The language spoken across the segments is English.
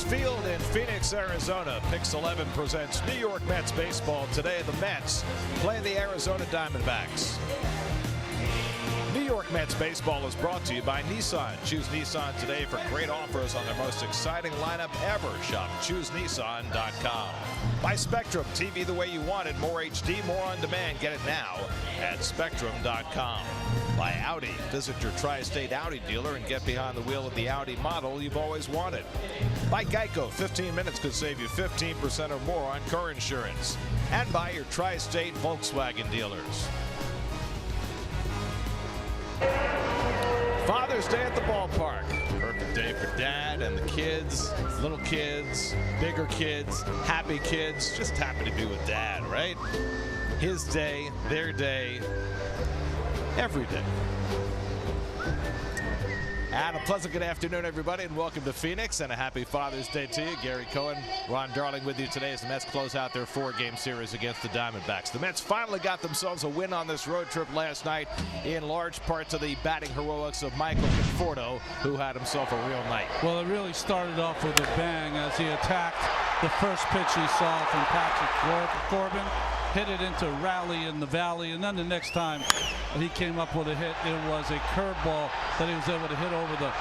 Field in Phoenix, Arizona. Pix 11 presents New York Mets baseball. Today, the Mets play the Arizona Diamondbacks. New York Mets baseball is brought to you by Nissan. Choose Nissan today for great offers on their most exciting lineup ever. Shop ChooseNissan.com. By Spectrum, TV the way you want it. More HD, more on demand. Get it now at Spectrum.com. By Audi, visit your tri-state Audi dealer and get behind the wheel of the Audi model you've always wanted. By Geico, 15 minutes could save you 15% or more on car insurance. And by your tri-state Volkswagen dealers. Father's Day at the ballpark. Perfect day for dad and the kids, little kids, bigger kids, happy kids, just happy to be with dad, right? His day, their day, every day. And a pleasant good afternoon, everybody, and welcome to Phoenix, and a happy Father's Day to you. Gary Cohen, Ron Darling with you today as the Mets close out their 4-game series against the Diamondbacks. The Mets finally got themselves a win on this road trip last night, in large part to the batting heroics of Michael Conforto, who had himself a real night. Well, it really started off with a bang as he attacked the first pitch he saw from Patrick Corbin. Hit it into Rally in the Valley, and then the next time he came up with a hit, it was a curveball that he was able to hit over the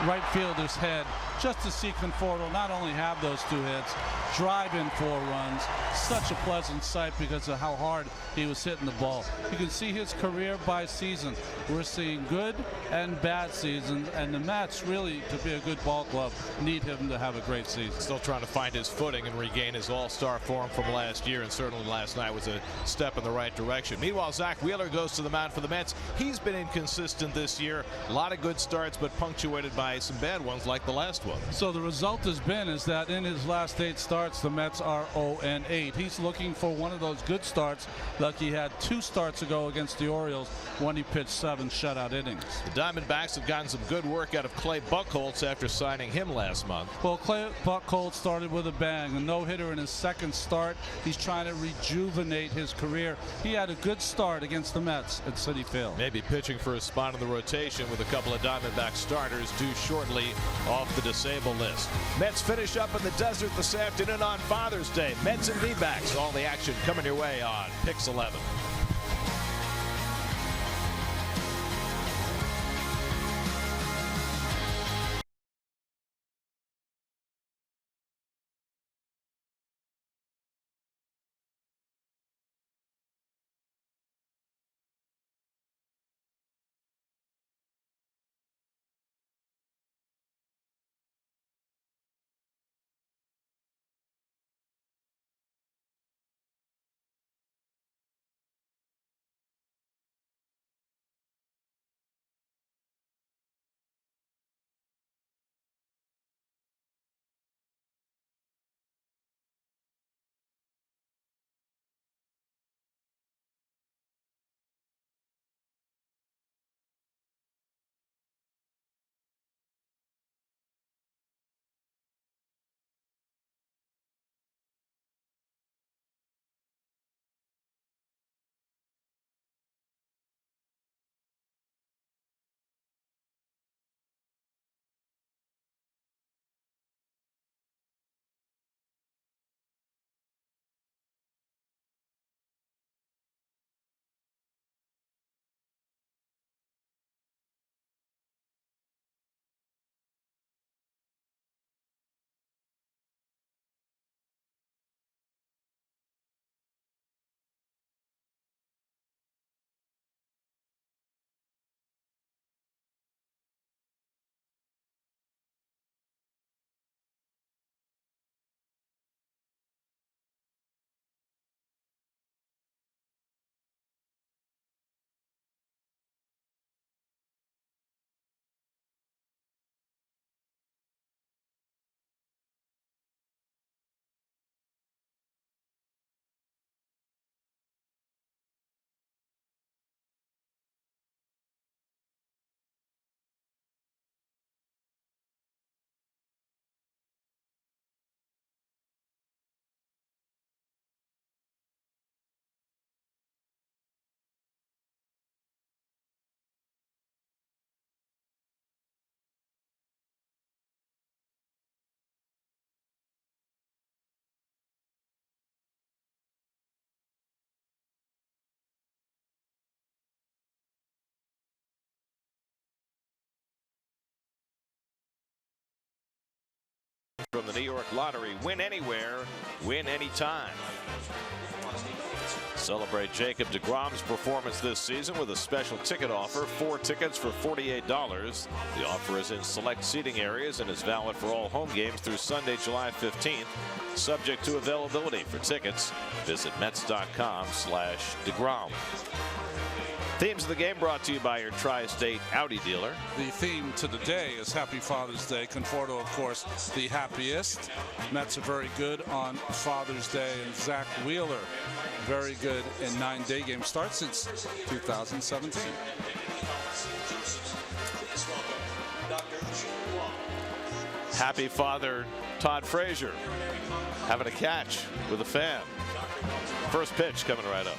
right fielder's head. Just to see Conforto not only have those 2 hits, drive in 4 runs, such a pleasant sight because of how hard he was hitting the ball. You can see his career by season. We're seeing good and bad seasons, and the Mets really, to be a good ball club, need him to have a great season. Still trying to find his footing and regain his all-star form from last year, and certainly last night was a step in the right direction. Meanwhile, Zach Wheeler goes to the mound for the Mets. He's been inconsistent this year. A lot of good starts, but punctuated by some bad ones like the last one. So the result has been is that in his last 8 starts, the Mets are 0-8. He's looking for one of those good starts like he had 2 starts ago against the Orioles when he pitched 7 shutout innings. The Diamondbacks have gotten some good work out of Clay Buchholz after signing him last month. Well, Clay Buchholz started with a bang, a no-hitter in his 2nd start. He's trying to rejuvenate his career. He had a good start against the Mets at Citi Field. Maybe pitching for a spot in the rotation with a couple of Diamondback starters due shortly off the disabled list. Mets finish up in the desert this afternoon on Father's Day. Mets and D-backs, all the action coming your way on Pix 11. From the New York Lottery, win anywhere, win anytime. Celebrate Jacob deGrom's performance this season with a special ticket offer. 4 tickets for $48. The offer is in select seating areas and is valid for all home games through Sunday, July 15th. Subject to availability. For tickets, visit Mets.com/deGrom. Themes of the game brought to you by your Tri-State Audi dealer. The theme to the day is Happy Father's Day. Conforto, of course, the happiest. Mets are very good on Father's Day, and Zach Wheeler very good in 9-day game start since 2017. Happy father Todd Frazier having a catch with a fan. First pitch coming right up.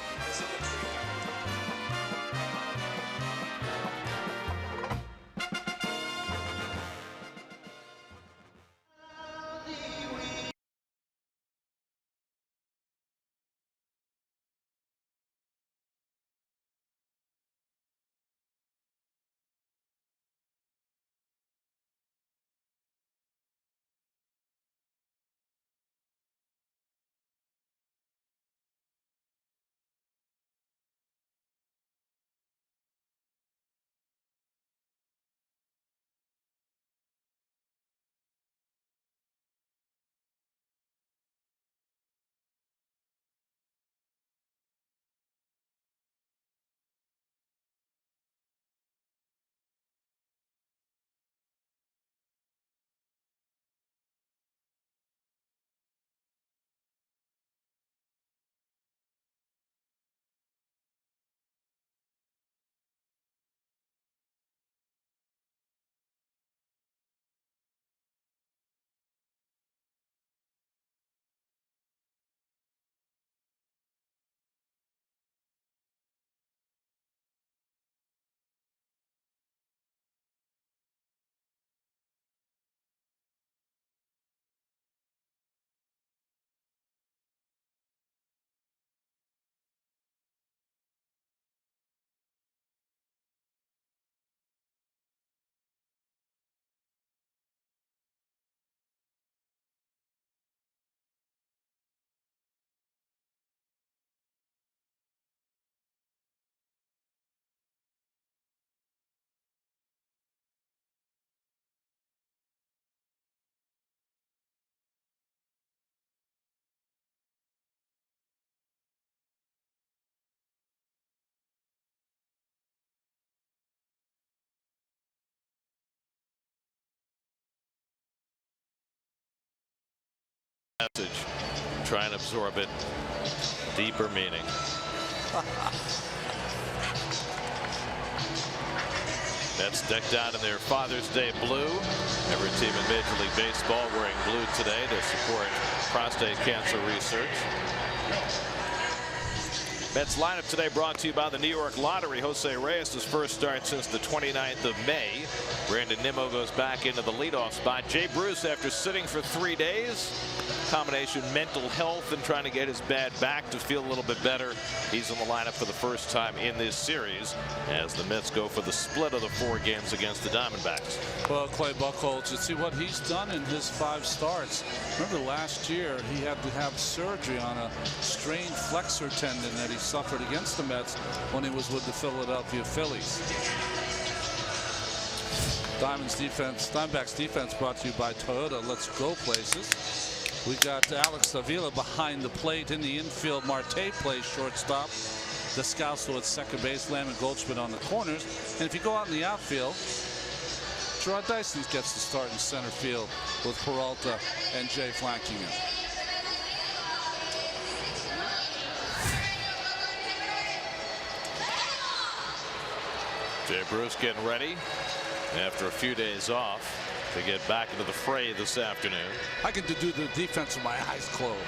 Message. Try and absorb it. Deeper meaning. Mets decked out in their Father's Day blue. Every team in Major League Baseball wearing blue today to support prostate cancer research. Mets lineup today brought to you by the New York Lottery. Jose Reyes' first start since the 29th of May. Brandon Nimmo goes back into the leadoff spot. Jay Bruce, after sitting for 3 days, combination mental health and trying to get his bad back to feel a little bit better. He's in the lineup for the first time in this series as the Mets go for the split of the 4 games against the Diamondbacks. Well, Clay Buchholz, you see what he's done in his 5 starts. Remember last year he had to have surgery on a strained flexor tendon that he suffered against the Mets when he was with the Philadelphia Phillies. Diamondbacks defense brought to you by Toyota. Let's go places. We got Alex Avila behind the plate. In the infield, Marte plays shortstop. Descalso at second base, Lamb and Goldschmidt on the corners. And if you go out in the outfield, Gerard Dyson gets the start in center field with Peralta and Jay flanking him. Jay Bruce getting ready after a few days off to get back into the fray this afternoon. I can do the defense with my eyes closed.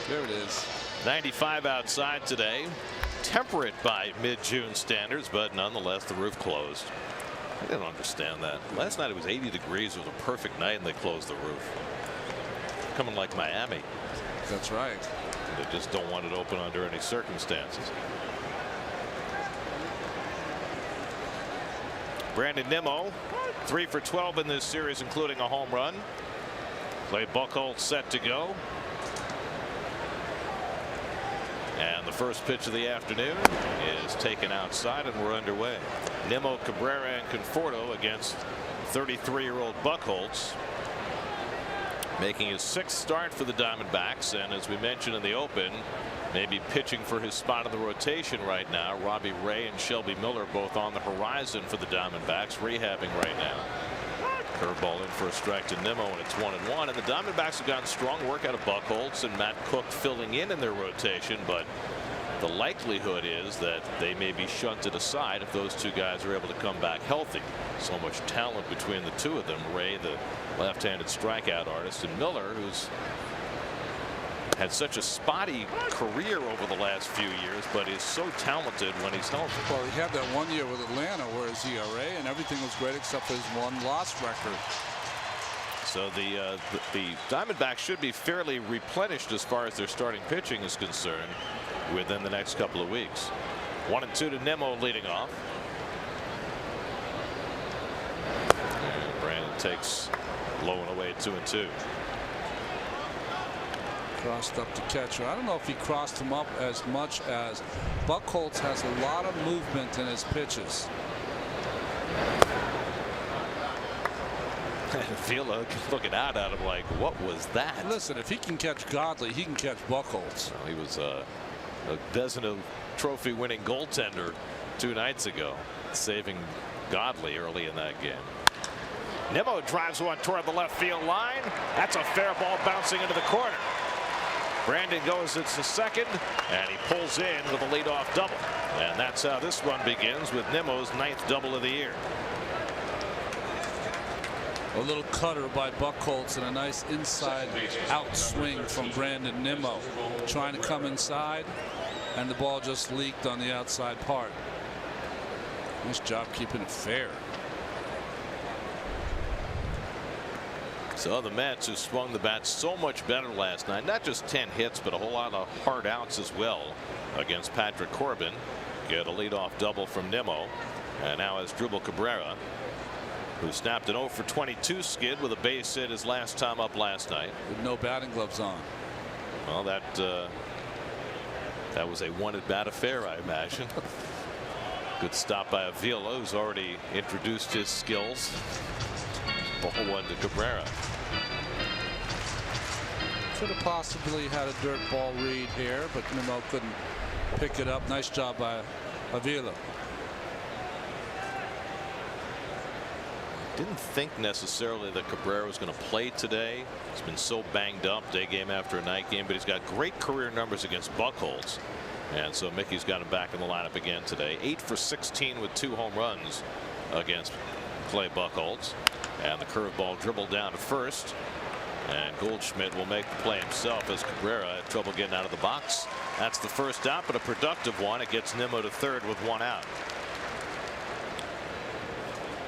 There it is. 95 outside today. Temperate by mid-June standards, but nonetheless the roof closed. I didn't understand that. Last night it was 80 degrees. It was a perfect night and they closed the roof. Coming like Miami. That's right. They just don't want it open under any circumstances. Brandon Nimmo, 3 for 12 in this series, including a home run. Clay Buchholz set to go. And the first pitch of the afternoon is taken outside, and we're underway. Nimmo, Cabrera, and Conforto against 33-year-old Buchholz, making his 6th start for the Diamondbacks. And as we mentioned in the open, maybe pitching for his spot in the rotation right now. Robbie Ray and Shelby Miller both on the horizon for the Diamondbacks, rehabbing right now. Curveball in for a strike to Nimmo, and it's 1-1. And the Diamondbacks have gotten strong work out of Buchholz and Matt Cook filling in their rotation, but the likelihood is that they may be shunted aside if those two guys are able to come back healthy. So much talent between the two of them. Ray, the left-handed strikeout artist, and Miller, who's had such a spotty career over the last few years, but is so talented when he's healthy. Well, he had that 1 year with Atlanta where his ERA and everything was great except for his 1-loss record. So the Diamondbacks should be fairly replenished as far as their starting pitching is concerned within the next couple of weeks. 1-2 to Nimmo leading off. And Brandon takes low and away, 2-2. Crossed up to catcher. I don't know if he crossed him up as much as Buchholz has a lot of movement in his pitches. Vila looking out at him like, what was that? Listen, if he can catch Godley, he can catch Buchholz. Well, he was a Vezina Trophy winning goaltender 2 nights ago, saving Godley early in that game. Nimmo drives one toward the left field line. That's a fair ball bouncing into the corner. Brandon goes to second, and he pulls in with a leadoff double. And that's how this one begins, with Nimmo's 9th double of the year. A little cutter by Buchholz and a nice inside out swing from Brandon Nimmo, trying to come inside, and the ball just leaked on the outside part. Nice job keeping it fair. So the Mets, who swung the bat so much better last night, not just 10 hits, but a whole lot of hard outs as well against Patrick Corbin, get a leadoff double from Nimmo. And now as Dribble Cabrera, who snapped an 0 for 22 skid with a base hit his last time up last night. With no batting gloves on. Well, that was a wanted bat affair, I imagine. Good stop by Avila, who's already introduced his skills. Ball 1 to Cabrera. Could have possibly had a dirt ball read here, but Nimmo couldn't pick it up. Nice job by Avila. Didn't think necessarily that Cabrera was going to play today. He's been so banged up, day game after a night game, but he's got great career numbers against Buchholz. And so Mickey's got him back in the lineup again today. 8 for 16 with 2 home runs against Clay Buchholz. And the curveball dribbled down to first. And Goldschmidt will make the play himself as Cabrera had trouble getting out of the box. That's the first out, but a productive one. It gets Nimmo to third with 1 out.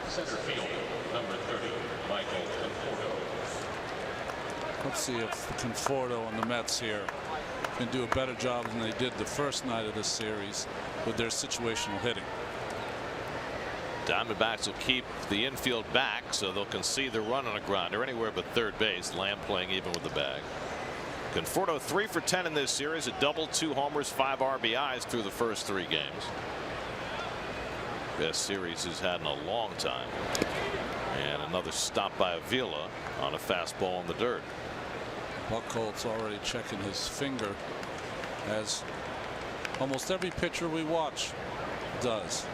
Center field, number 30, Michael Conforto. Let's see if Conforto and the Mets here can do a better job than they did the first night of this series with their situational hitting. Diamondbacks will keep the infield back, so they'll concede the run on a grounder anywhere but third base. Lamb playing even with the bag. Conforto 3 for 10 in this series, a double, 2 homers, 5 RBIs through the first 3 games. Best series he's had in a long time. And another stop by Avila on a fastball in the dirt. Buchholz already checking his finger, as almost every pitcher we watch does.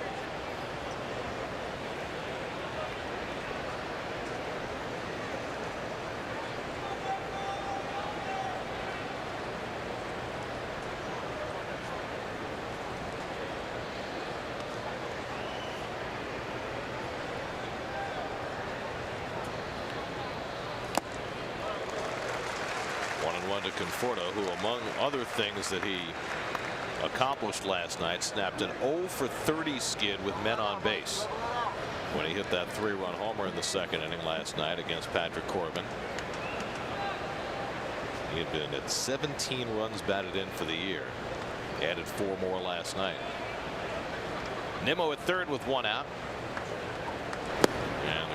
To Conforto, who among other things that he accomplished last night, snapped an 0 for 30 skid with men on base when he hit that 3-run homer in the second inning last night against Patrick Corbin. He had been at 17 runs batted in for the year, added 4 more last night. Nimmo at third with 1 out.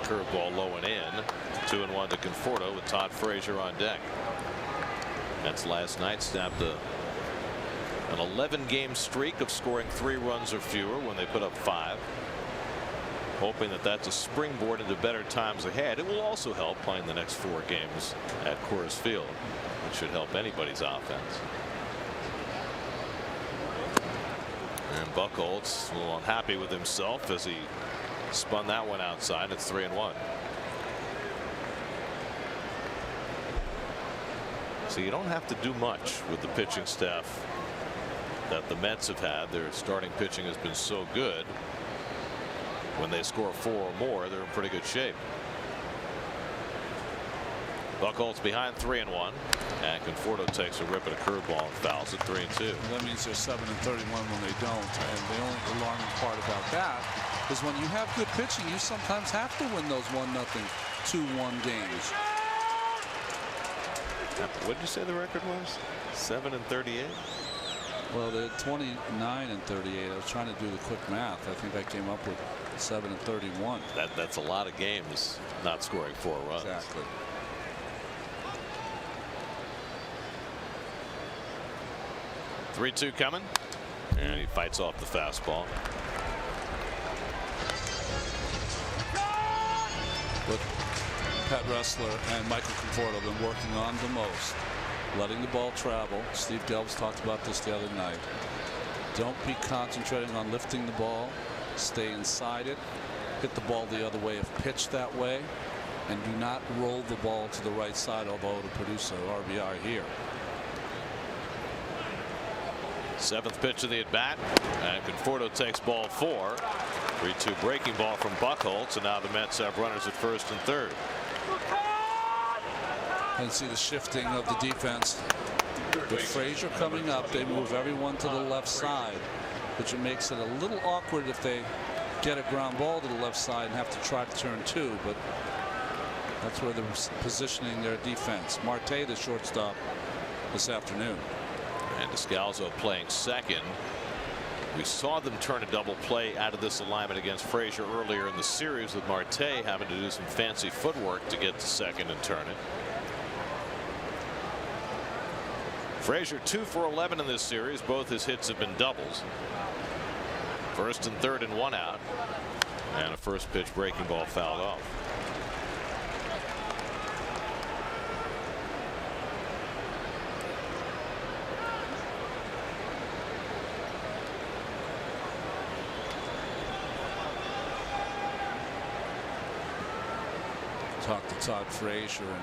curveball low and in. 2-1 to Conforto with Todd Frazier on deck. Mets last night snapped an 11-game streak of scoring 3 runs or fewer when they put up 5. Hoping that that's a springboard into better times ahead. It will also help playing the next 4 games at Coors Field. It should help anybody's offense. And Buchholz a little unhappy with himself as he spun that one outside. It's 3-1. So you don't have to do much with the pitching staff that the Mets have had. Their starting pitching has been so good. When they score 4 or more, they're in pretty good shape. Buchholz behind 3-1, and Conforto takes a rip at a curveball and fouls at 3-2. That means they're 7-31 when they don't. And the only alarming part about that is when you have good pitching, you sometimes have to win those 1-0, 2-1 games. What did you say the record was? 7-38. Well, they're 29-38. I was trying to do the quick math. I think I came up with 7-31. That's a lot of games not scoring 4 runs. Exactly. Three-two coming, and he fights off the fastball. What Pat Wrestler and Michael Conforto have been working on the most. Letting the ball travel. Steve Gelbs talked about this the other night. Don't be concentrating on lifting the ball. Stay inside it. Hit the ball the other way if pitched that way. And do not roll the ball to the right side, although to produce an RBI here. 7th pitch of the at bat, and Conforto takes ball 4. 3-2 breaking ball from Buchholz, and now the Mets have runners at first and third. And see the shifting of the defense. With Frazier coming up, they move everyone to the left side, which makes it a little awkward if they get a ground ball to the left side and have to try to turn 2. But that's where they're positioning their defense. Marte, the shortstop, this afternoon. And Descalso playing second. We saw them turn a double play out of this alignment against Frazier earlier in the series, with Marte having to do some fancy footwork to get to second and turn it. Frazier 2 for 11 in this series. Both his hits have been doubles. First and third and 1 out. And a first pitch breaking ball fouled off. Talked to Todd Frazier, and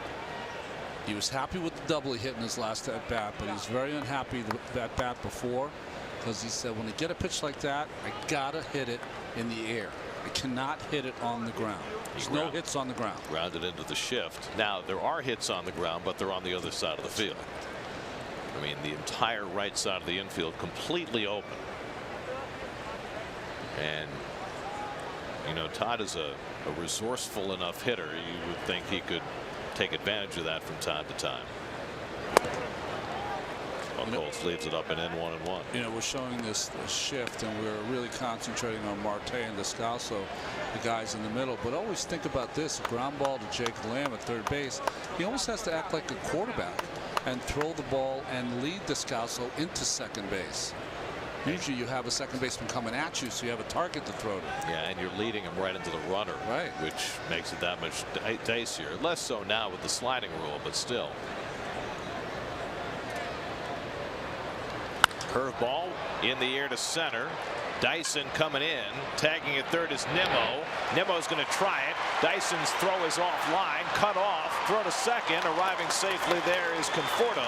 he was happy with the double he hit in his last at bat, but he was very unhappy that bat before, because he said, when I get a pitch like that, I gotta hit it in the air. I cannot hit it on the ground. There's no hits on the ground. Grounded into the shift. Now there are hits on the ground, but they're on the other side of the field. I mean, the entire right side of the infield completely open. And you know, Todd is a resourceful enough hitter. You would think he could take advantage of that from time to time. Buchholz leads it up in N1 and 1. You know, we're showing this shift, and we're really concentrating on Marte and Descalso, the guys in the middle. But always think about this: a ground ball to Jake Lamb at third base. He almost has to act like a quarterback and throw the ball and lead Descalso into second base. Usually you have a second baseman coming at you, so you have a target to throw to. Yeah, and you're leading him right into the runner, right, which makes it that much dicier. Less so now with the sliding rule, but still. Curveball in the air to center. Dyson coming in. Tagging at third is Nimmo. Nimmo's going to try it. Dyson's throw is offline. Cut off. Throw to second. Arriving safely there is Conforto.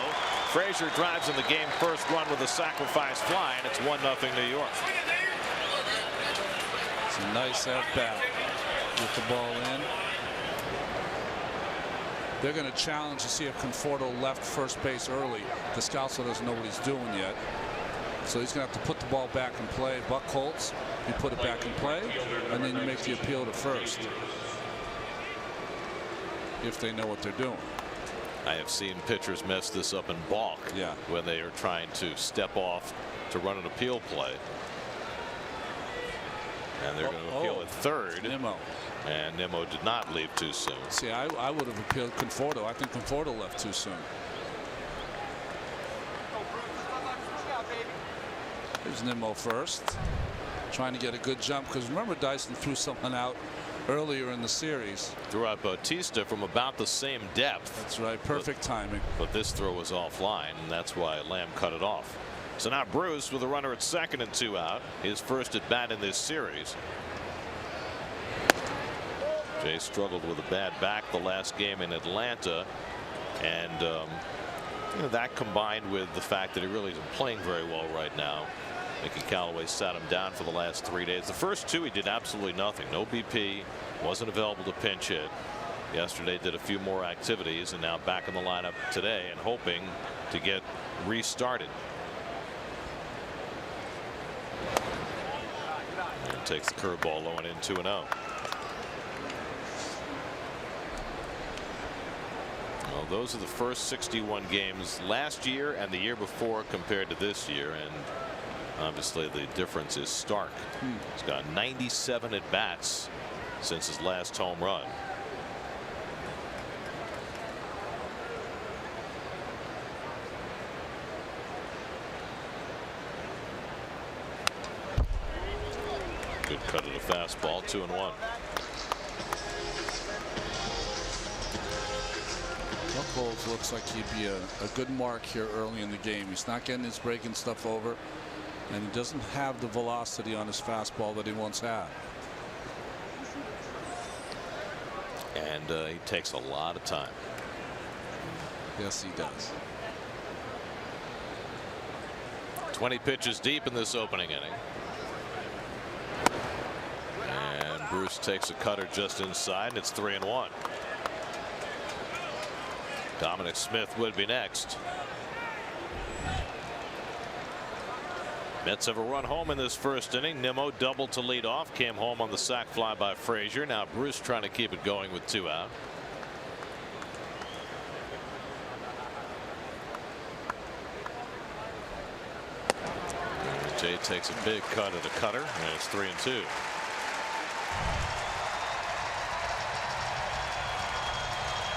Frazier drives in the game first run with a sacrifice fly, and it's 1-0 New York. It's a nice at bat. Get the ball in. They're going to challenge to see if Conforto left first base early. Descalso doesn't know what he's doing yet, so he's going to have to put the ball back in play. Buchholz, you put it back in play, and then you make the appeal to first, if they know what they're doing. I have seen pitchers mess this up and balk when they are trying to step off to run an appeal play. And they're going to appeal at third. Nimmo. And Nimmo did not leave too soon. See, I would have appealed Conforto. I think Conforto left too soon. Here's Nimmo first, trying to get a good jump, because remember Dyson threw someone out earlier in the series. Threw out Bautista from about the same depth. That's right, perfect timing. But this throw was offline, and that's why Lamb cut it off. So now Bruce with a runner at second and 2 out. His first at bat in this series. Jay struggled with a bad back the last game in Atlanta, and you know, that combined with the fact that he really isn't playing very well right now. Mickey Callaway sat him down for the last 3 days. The first 2 he did absolutely nothing. No BP, wasn't available to pinch hit. Yesterday did a few more activities, and now back in the lineup today and hoping to get restarted. And takes the curveball low and in 2-0. Well, those are the first 61 games last year and the year before compared to this year, and obviously the difference is stark. He's got 97 at bats since his last home run. Good cut of the fastball, 2-1. Buchholz looks like he'd be a good mark here early in the game. He's not getting his breaking stuff over, and he doesn't have the velocity on his fastball that he once had. And he takes a lot of time. Yes, he does. 20 pitches deep in this opening inning. And Bruce takes a cutter just inside, and it's 3-1. Dominic Smith would be next. Mets have a run home in this first inning. Nimmo doubled to lead off, came home on the sac fly by Frazier. Now Bruce trying to keep it going with 2 out. And Jay takes a big cut at a cutter, and it's 3-2.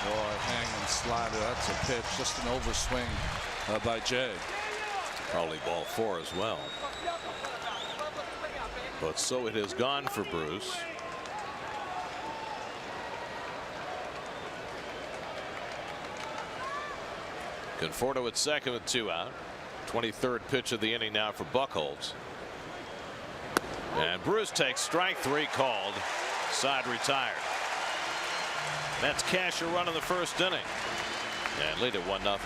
Boy, hanging slider. That's a pitch. Just an overswing by Jay. Probably ball 4 as well. But so it has gone for Bruce. Conforto at second with 2 out. 23rd pitch of the inning now for Buchholz. And Bruce takes strike 3 called. Side retired. Mets cash a run in the first inning and lead at 1-0.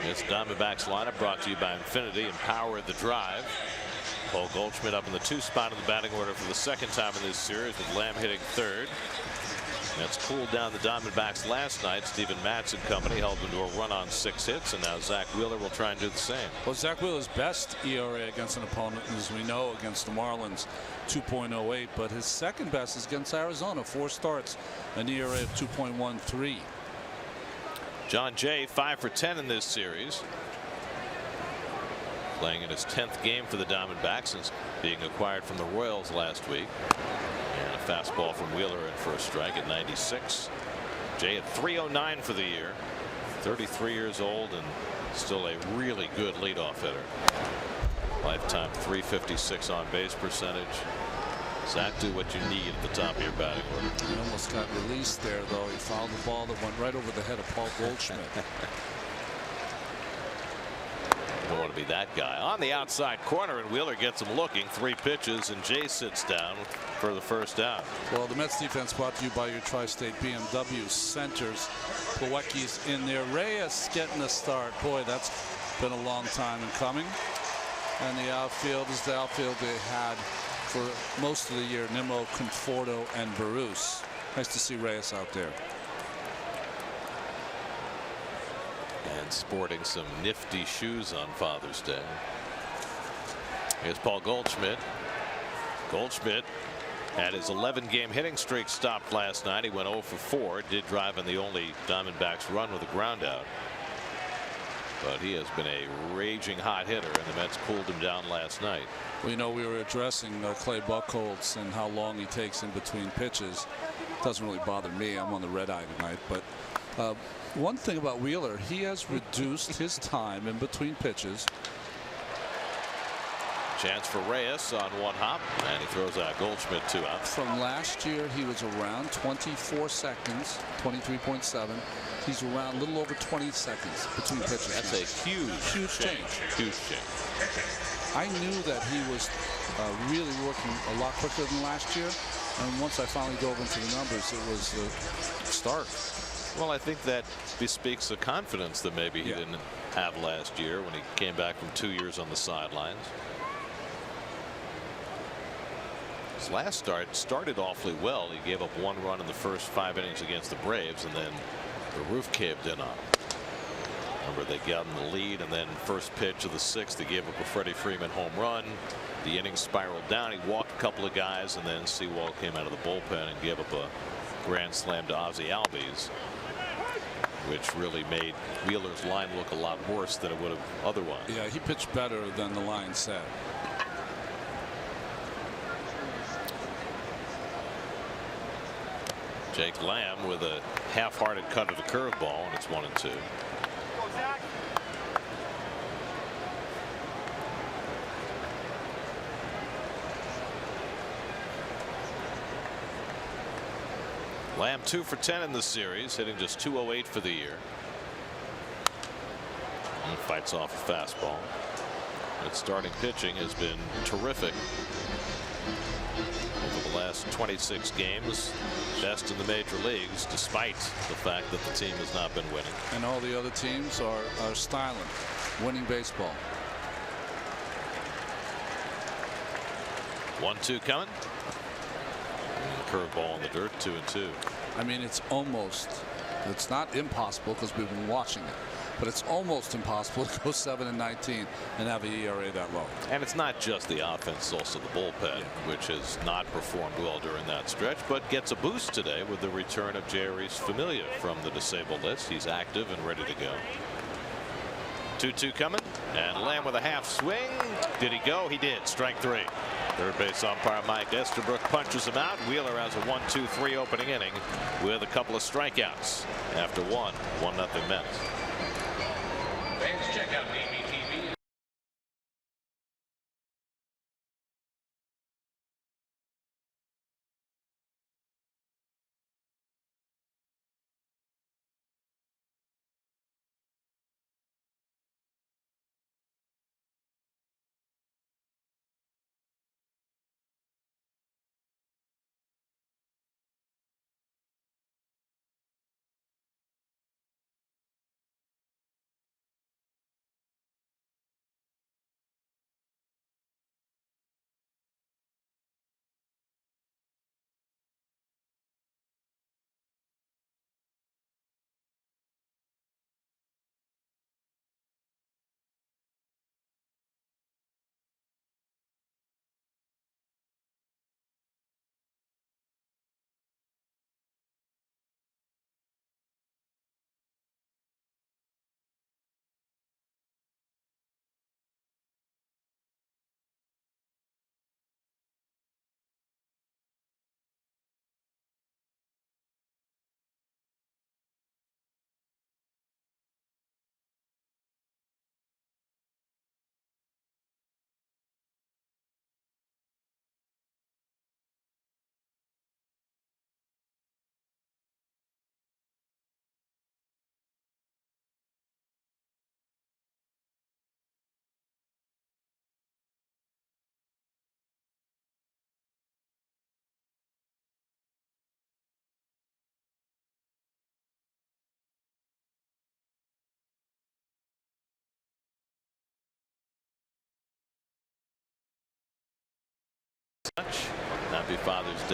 It's Diamondbacks lineup brought to you by Infinity and Power at the Drive. Paul Goldschmidt up in the 2 spot in the batting order for the 2nd time in this series, with Lamb hitting 3rd. That's cooled down the Diamondbacks last night. Steven Matz and company held them to a run on 6 hits, and now Zach Wheeler will try and do the same. Well, Zach Wheeler's best ERA against an opponent, as we know, against the Marlins, 2.08, but his second best is against Arizona, 4 starts, an ERA of 2.13. John Jay 5 for 10 in this series. Playing in his 10th game for the Diamondbacks since being acquired from the Royals last week. And a fastball from Wheeler in for a strike at 96. Jay at 309 for the year. 33 years old and still a really good leadoff hitter. Lifetime 356 on base percentage. Zach, do what you need at the top of your batting order. He almost got released there, though. He fouled the ball that went right over the head of Paul Goldschmidt. You don't want to be that guy. On the outside corner, and Wheeler gets him looking. 3 pitches, and Jay sits down for the first out. Well, the Mets defense brought to you by your Tri-State BMW centers. Plawecki's in there. Reyes getting a start. Boy, that's been a long time in coming. And the outfield is the outfield they had for most of the year. Nimmo, Conforto, and Barus. Nice to see Reyes out there. And sporting some nifty shoes on Father's Day. Here's Paul Goldschmidt. Goldschmidt had his 11-game hitting streak stopped last night. He went 0 for 4. Did drive in the only Diamondbacks run with a ground out. But he has been a raging hot hitter, and the Mets cooled him down last night. Well, you know, we were addressing Clay Buchholz and how long he takes in between pitches. Doesn't really bother me. I'm on the red eye tonight. But one thing about Wheeler, he has reduced his time in between pitches. Chance for Reyes on one hop, and he throws out Goldschmidt 2 outs. From last year, he was around 24 seconds, 23.7. He's around a little over 20 seconds between pitches. That's a huge change. Huge change. I knew that he was really working a lot quicker than last year, and once I finally dove into the numbers, it was a start. Well, I think that bespeaks the confidence that maybe he didn't have last year when he came back from 2 years on the sidelines. His last start started awfully well. He gave up 1 run in the first 5 innings against the Braves, and then the roof caved in on him. Remember, they got in the lead, and then first pitch of the 6th, they gave up a Freddie Freeman home run. The inning spiraled down. He walked a couple of guys, and then Sewald came out of the bullpen and gave up a grand slam to Ozzie Albies, which really made Wheeler's line look a lot worse than it would have otherwise. Yeah, he pitched better than the line said. Jake Lamb with a half-hearted cut of the curveball, and it's 1-2. Lamb 2 for 10 in the series, hitting just 208 for the year. And fights off a fastball. Its starting pitching has been terrific over the last 26 games. Best in the major leagues, despite the fact that the team has not been winning. And all the other teams are styling, winning baseball. 1-2 coming. Curveball in the dirt, 2-2. I mean, it's not impossible because we've been watching it, but it's almost impossible to go 7-19 and have an ERA that low. And it's not just the offense, it's also the bullpen, which has not performed well during that stretch, but gets a boost today with the return of Jerry's Familia from the disabled list. He's active and ready to go. 2-2 coming, and Lamb with a half swing. Did he go? He did. Strike 3. Third base umpire Mike Estabrook punches him out. Wheeler has a 1-2-3 opening inning with a couple of strikeouts after 1-0 Mets. Fans, check out the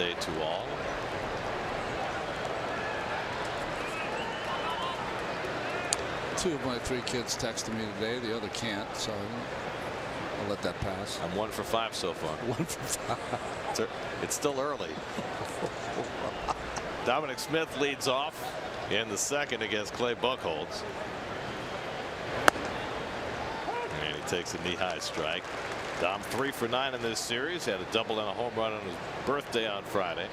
day to all. Two of my 3 kids texted me today. The other can't, so I'll let that pass. I'm 1 for 5 so far. 1 for 5. It's still early. Dominic Smith leads off in the second against Clay Buchholz. And he takes a knee-high strike. Dom 3 for 9 in this series. Had a double and a home run on his birthday on Friday.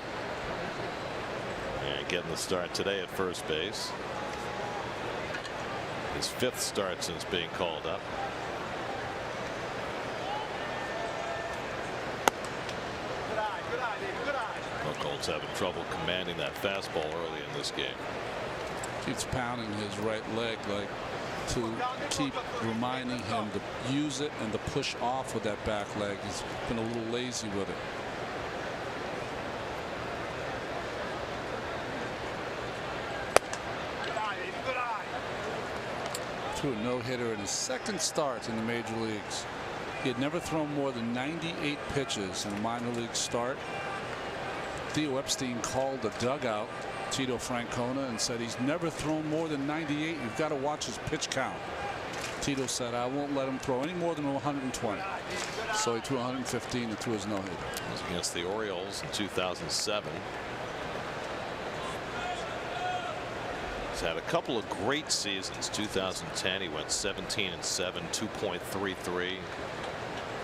And getting the start today at first base. His 5th start since being called up. Buchholz having trouble commanding that fastball early in this game. Keeps pounding his right leg like to keep reminding him to use it and to push off with that back leg. He's been a little lazy with it. Threw a no-hitter in his 2nd start in the major leagues. He had never thrown more than 98 pitches in a minor league start. Theo Epstein called the dugout, Tito Francona, and said he's never thrown more than 98. You've got to watch his pitch count. Tito said, I won't let him throw any more than 120. So he threw 115 and threw his no-hitter. It was against the Orioles in 2007. He's had a couple of great seasons. 2010 he went 17-7, 2.33.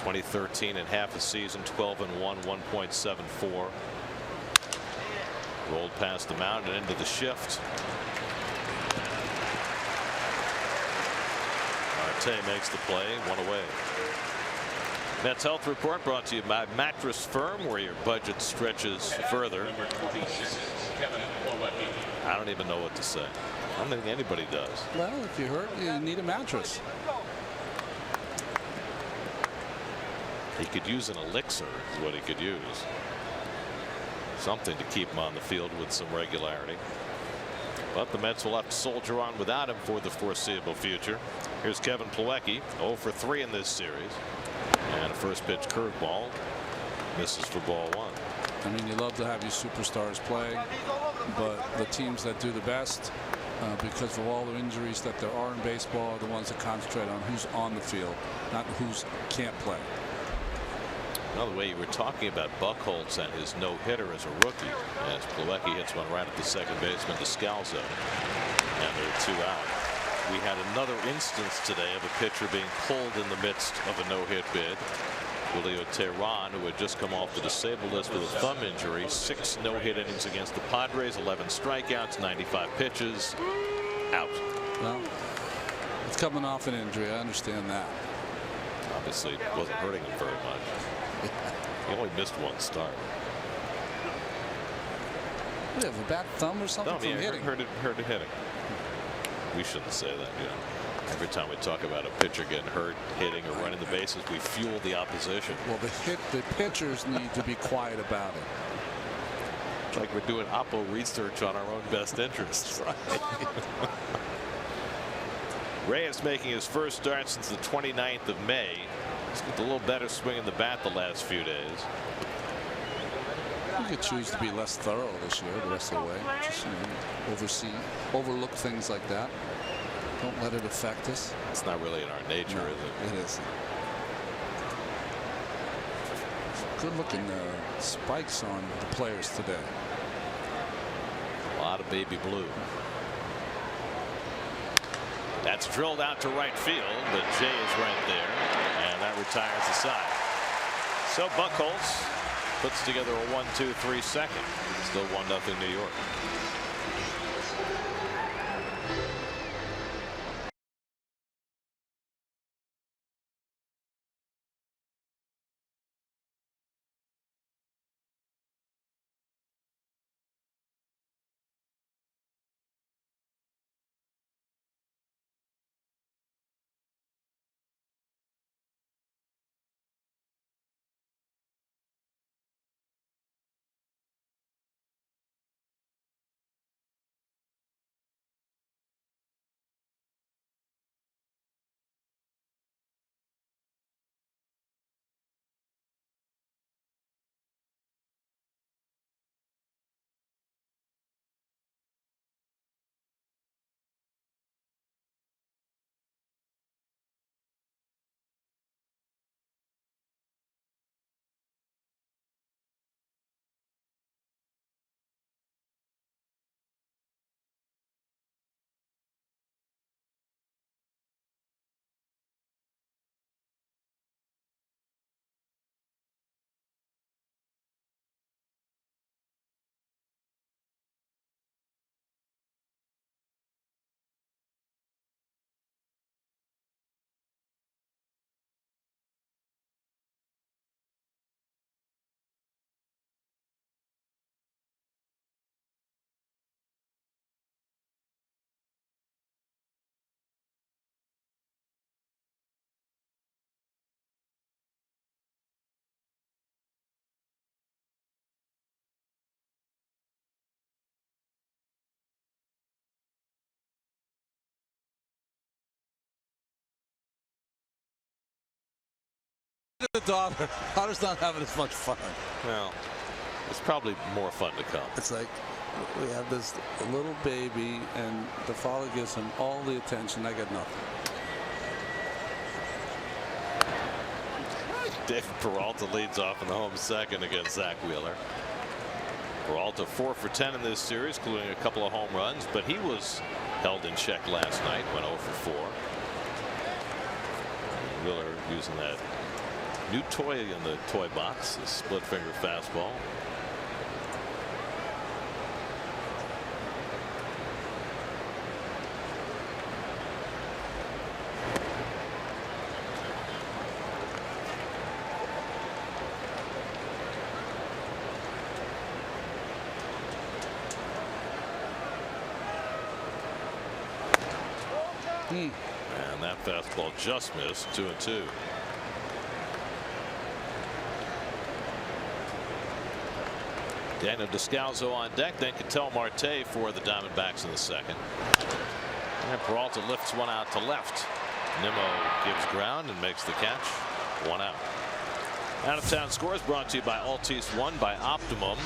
2013 in half a season, 12-1, 1.74. Rolled past the mound and into the shift. Marte makes the play, 1 away. Mets Health Report brought to you by Mattress Firm, where your budget stretches further. I don't even know what to say. I don't think anybody does. Well, if you're hurt, you need a mattress. He could use an elixir is what he could use. Something to keep him on the field with some regularity. But the Mets will have to soldier on without him for the foreseeable future. Here's Kevin Plawecki, 0 for 3 in this series. And a first pitch curveball misses for ball 1. I mean, you love to have your superstars play, but the teams that do the best, because of all the injuries that there are in baseball, are the ones that concentrate on who's on the field, not who's can't play. Another way you were talking about Buchholz and his no-hitter as a rookie, as Plawecki hits one right at the second baseman to Scalzo, and there are 2 out. We had another instance today of a pitcher being pulled in the midst of a no-hit bid. Julio Teheran, who had just come off the disabled list with a thumb injury, 6 no-hit innings against the Padres, 11 strikeouts, 95 pitches, out. Well, it's coming off an injury. I understand that. Obviously, it wasn't hurting him very much. He only missed 1 start. What, do you have a bad thumb or something from hitting? Hurt it hitting. We shouldn't say that, you know. Every time we talk about a pitcher getting hurt, hitting, or running the bases, we fuel the opposition. Well, the pitchers need to be quiet about it. It's like we're doing Oppo research on our own best interests. Right. Reyes making his first start since the 29th of May. He's got a little better swing in the bat the last few days. You could choose to be less thorough this year the rest of the way. Just, you know, overlook things like that. Don't let it affect us. It's not really in our nature, No, is it? It isn't. Good looking spikes on the players today. A lot of baby blue. That's drilled out to right field, but Jay is right there, and that retires the side. So Buchholz puts together a 1-2-3 second. Still 1-0 New York. The daughter's not having as much fun. Well, it's probably more fun to come. It's like we have this little baby, and the father gives him all the attention. I get nothing. David Peralta leads off in the home second against Zach Wheeler. Peralta 4 for 10 in this series, including a couple of home runs, but he was held in check last night, went 0 for 4. Wheeler using that new toy in the toy box, the split finger fastball. And that fastball just missed. 2-2. Daniel Descalso on deck, then Ketel Marte for the Diamondbacks in the second. And Peralta lifts one out to left. Nimmo gives ground and makes the catch. 1 out. Out of town scores brought to you by Altice One by Optimum.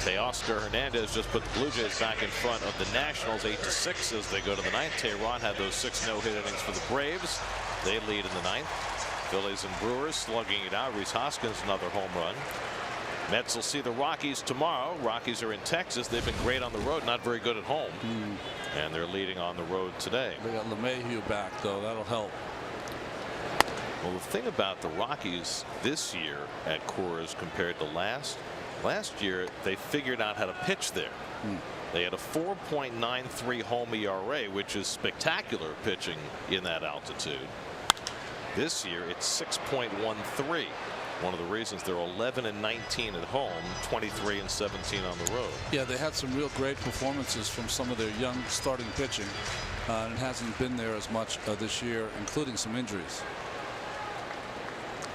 Teoscar Hernandez just put the Blue Jays back in front of the Nationals 8-6 as they go to the ninth. Tehran had those 6 no-hit innings for the Braves. They lead in the ninth. Phillies and Brewers slugging it out. Rhys Hoskins another home run. Mets will see the Rockies tomorrow. Rockies are in Texas. They've been great on the road, not very good at home. And they're leading on the road today. They got LeMahieu back, though. That'll help. Well, the thing about the Rockies this year at Coors compared to last year, they figured out how to pitch there. They had a 4.93 home ERA, which is spectacular pitching in that altitude. This year, it's 6.13. One of the reasons they're 11-19 at home, 23-17 on the road. Yeah, they had some real great performances from some of their young starting pitching. And it hasn't been there as much this year, including some injuries.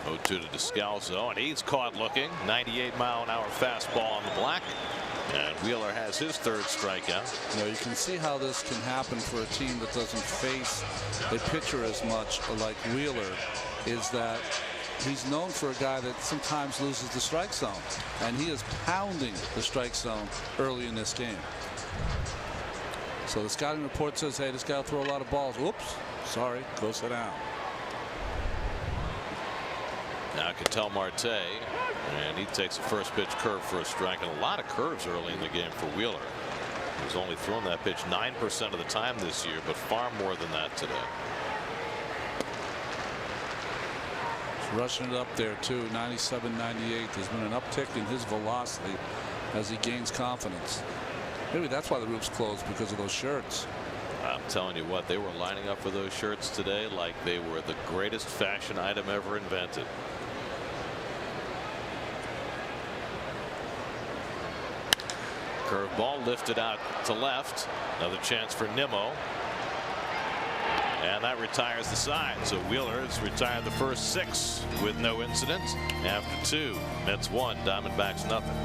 0-2 to Descalso, and he's caught looking. 98-mile-an-hour fastball on the black. And Wheeler has his 3rd strikeout. You know, you can see how this can happen for a team that doesn't face a pitcher as much like Wheeler, is that he's known for a guy that sometimes loses the strike zone, and he is pounding the strike zone early in this game. So the scouting report says, hey, this guy will throw a lot of balls. Oops, sorry, go sit down. Now Ketel Marte, and he takes a first pitch curve for a strike, and a lot of curves early in the game for Wheeler. He's only thrown that pitch 9% of the time this year, but far more than that today. He's rushing it up there too. 97, 98. There's been an uptick in his velocity as he gains confidence. Maybe that's why the roof's closed, because of those shirts. I'm telling you what, they were lining up for those shirts today like they were the greatest fashion item ever invented. Curveball lifted out to left. Another chance for Nimmo. And that retires the side. So Wheeler has retired the first 6 with no incident. After 2, Mets 1, Diamondbacks nothing.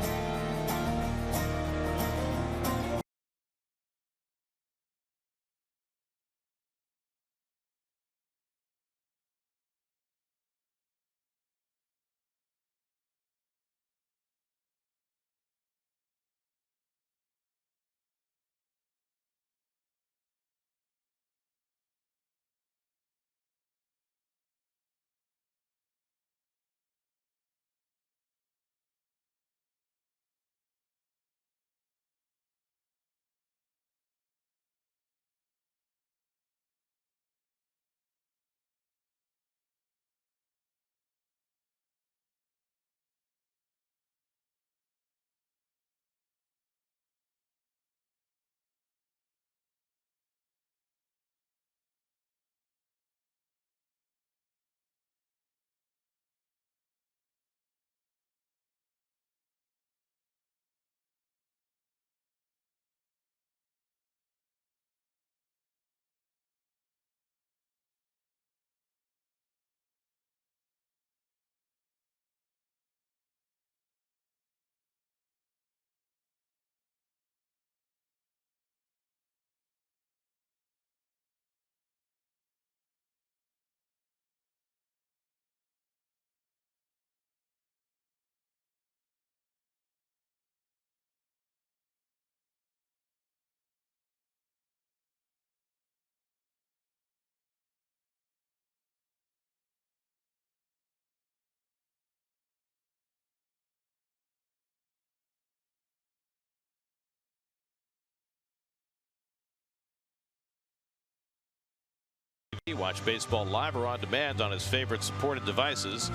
Watch baseball live or on demand on his favorite supported devices.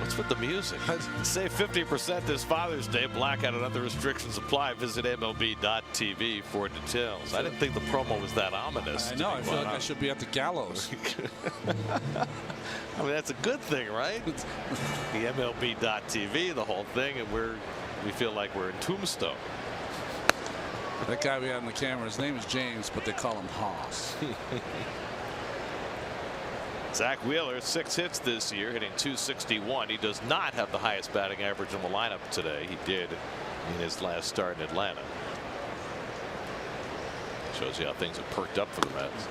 What's with the music? Save 50% this Father's Day. Blackout and other restrictions apply. Visit MLB.tv for details. I didn't think the promo was that ominous. I know. I feel like I should be at the gallows. I mean, that's a good thing, right? The MLB.tv, the whole thing, and we feel like we're in Tombstone. That guy we had on the camera, his name is James, but they call him Haas. Zach Wheeler, 6 hits this year, hitting .261. He does not have the highest batting average in the lineup today. He did in his last start in Atlanta. Shows you how things have perked up for the Mets.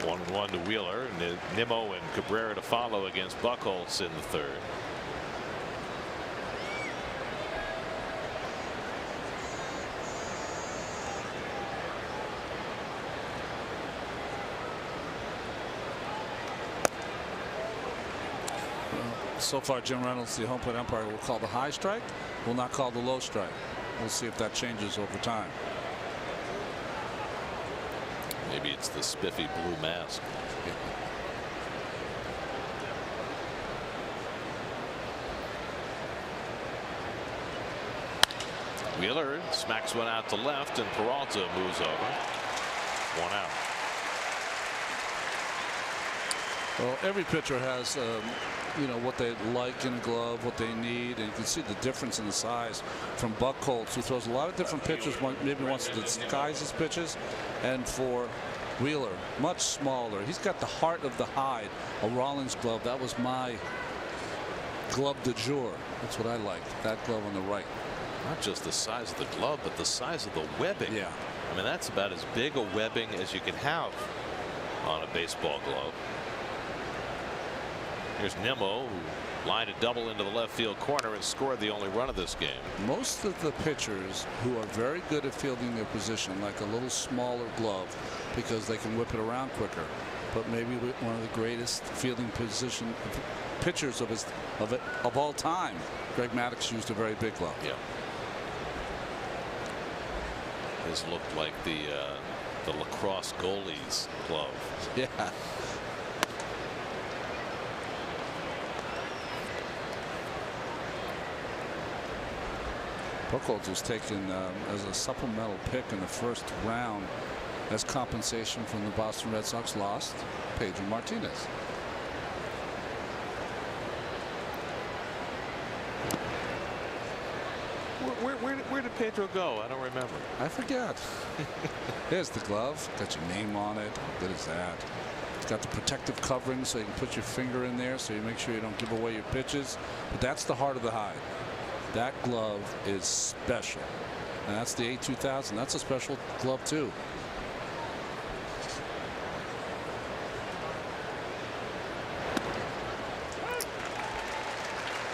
1-1 to Wheeler, and Nimmo and Cabrera to follow against Buchholz in the third. So far, Jim Reynolds, the home plate umpire, will call the high strike, will not call the low strike. We'll see if that changes over time. Maybe it's the spiffy blue mask. Wheeler smacks one out to left, and Peralta moves over. 1 out. Well, every pitcher has, you know, what they like in a glove, what they need, and you can see the difference in the size from Buchholz, who throws a lot of different pitches, maybe wants to disguise his pitches, and for Wheeler, much smaller. He's got the heart of the hide, a Rawlings glove. That was my glove de jour. That's what I liked, that glove on the right. Not just the size of the glove, but the size of the webbing. Yeah. I mean, that's about as big a webbing as you can have on a baseball glove. Here's Nimmo, who lined a double into the left field corner and scored the only run of this game. Most of the pitchers who are very good at fielding their position like a little smaller glove because they can whip it around quicker. But maybe one of the greatest fielding position pitchers of all time, Greg Maddux, used a very big glove. Yeah. This looked like the lacrosse goalie's glove. Yeah. Buchholz was taken as a supplemental pick in the first round as compensation from the Boston Red Sox lost Pedro Martinez. Where did Pedro go? I don't remember. I forget. There's the glove. Got your name on it. How good is that? It's got the protective covering so you can put your finger in there so you make sure you don't give away your pitches. But that's the heart of the hide. That glove is special, and that's the A2000. That's a special glove too.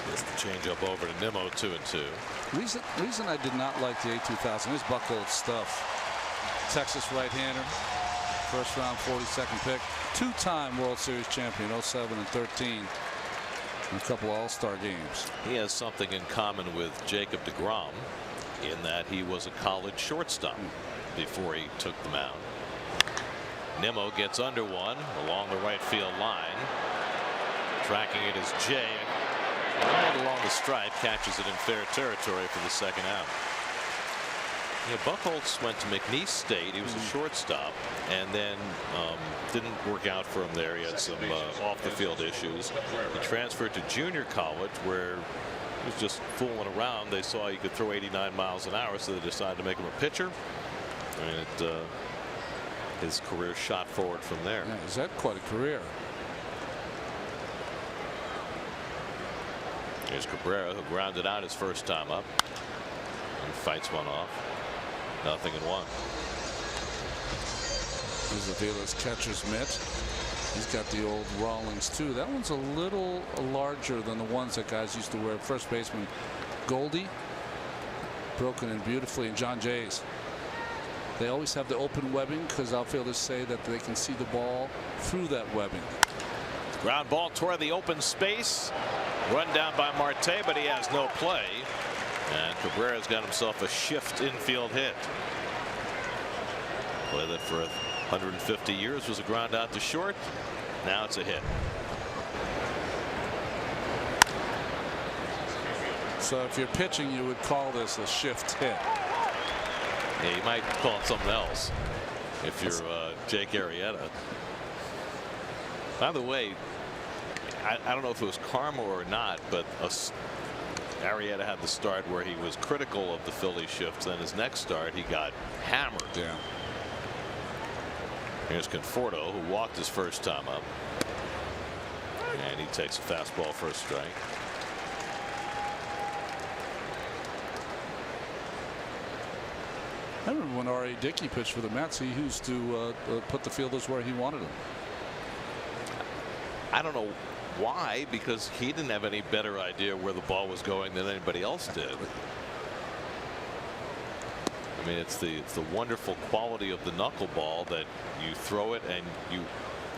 Here's the changeup over to Nimmo, 2-2. Reason I did not like the A2000 is Buchholz stuff. Texas right-hander, first round 42nd pick, two-time World Series champion, 07 and 13. A couple of all-star games. He has something in common with Jacob deGrom in that he was a college shortstop before he took the mound. Nimmo gets under one along the right field line. Tracking it is Jay. Right along the stripe, catches it in fair territory for the second out. Yeah, Buchholz went to McNeese State. He was a shortstop, and then didn't work out for him there. He had some off-the-field issues. He transferred to junior college, where he was just fooling around. They saw he could throw 89 miles an hour, so they decided to make him a pitcher. And his career shot forward from there. Yeah, he's had quite a career. Here's Cabrera, who grounded out his first time up and fights one off. 0-1. Here's Avila's catcher's mitt. He's got the old Rawlings too. That one's a little larger than the ones that guys used to wear. First baseman Goldie, broken in beautifully, and John Jays. They always have the open webbing because outfielders say that they can see the ball through that webbing. Ground ball toward the open space. Run down by Marte, but he has no play. And Cabrera's got himself a shift infield hit. Play that for 150 years was a ground out to short. Now it's a hit. So if you're pitching, you would call this a shift hit. Yeah, you might call it something else if you're Jake Arrieta. By the way, I don't know if it was karma or not, but Arrieta had the start where he was critical of the Philly shift. Then his next start, he got hammered. Yeah. Here's Conforto, who walked his first time up, and he takes a fastball for a strike. I remember when R.A. Dickey pitched for the Mets, he used to put the fielders where he wanted them. I don't know why, because he didn't have any better idea where the ball was going than anybody else did. I mean, it's the wonderful quality of the knuckleball that you throw it and you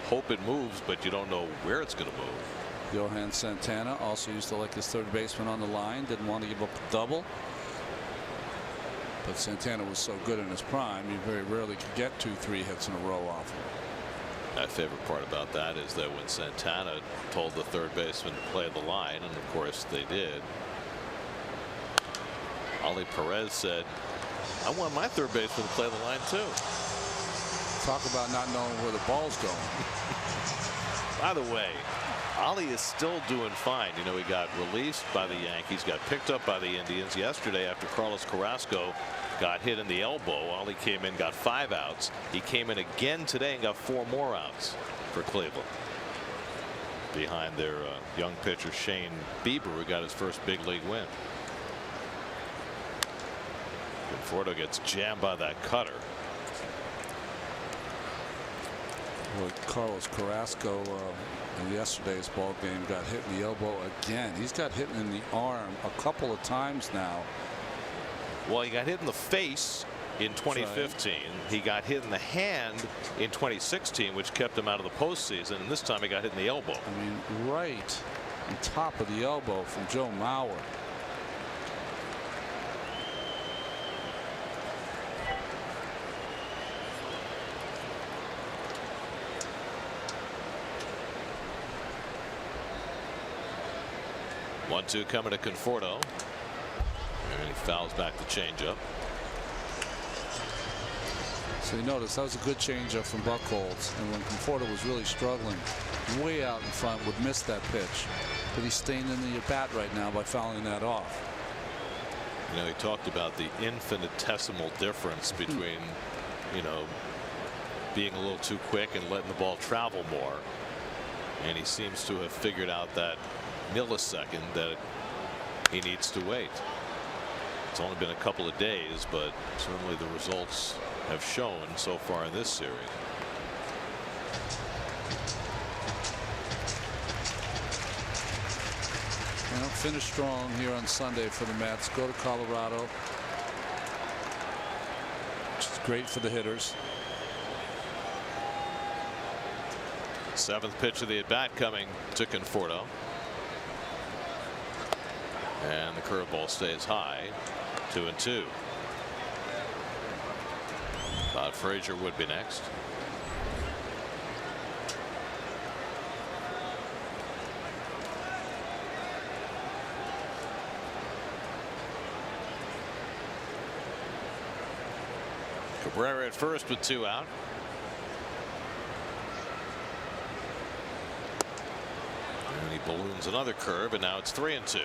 hope it moves, but you don't know where it's going to move. Johan Santana also used to like his third baseman on the line, didn't want to give up a double. But Santana was so good in his prime, he very rarely could get 2-3 hits in a row off him. My favorite part about that is that when Santana told the third baseman to play the line, and of course they did, Ali Perez said, I want my third baseman to play the line too. Talk about not knowing where the ball's going. By the way, Ali is still doing fine. You know, he got released by the Yankees, got picked up by the Indians yesterday after Carlos Carrasco got hit in the elbow. Ali came in, got 5 outs. He came in again today and got 4 more outs for Cleveland, behind their young pitcher Shane Bieber, who got his first big league win. Conforto gets jammed by that cutter. Well, Carlos Carrasco in yesterday's ball game got hit in the elbow again. He's got hit in the arm a couple of times now. Well, he got hit in the face in 2015. Right. He got hit in the hand in 2016, which kept him out of the postseason. And this time he got hit in the elbow. I mean, right on top of the elbow from Joe Mauer. One-two coming to Conforto, and he fouls back the changeup. So you notice that was a good changeup from Buchholz, and when Conforto was really struggling, way out in front, would miss that pitch. But he's staying in the at-bat right now by fouling that off. You know, he talked about the infinitesimal difference between, you know, being a little too quick and letting the ball travel more, and he seems to have figured out that millisecond that he needs to wait. It's only been a couple of days, but certainly the results have shown so far in this series. Well, finish strong here on Sunday for the Mets. Go to Colorado, which is great for the hitters. 7th pitch of the at bat coming to Conforto. And the curveball stays high. 2-2. Todd Frazier would be next. Cabrera at first with 2 out. And he balloons another curve, and now it's 3-2.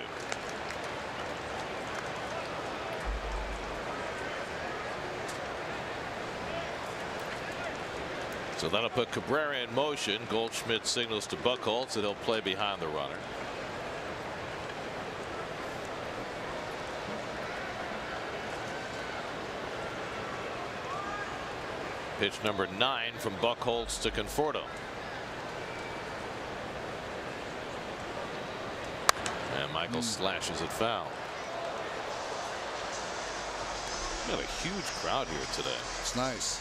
So that'll put Cabrera in motion. Goldschmidt signals to Buchholz that he'll play behind the runner. Pitch number 9 from Buchholz to Conforto. And Michael slashes it foul. We have a huge crowd here today. It's nice.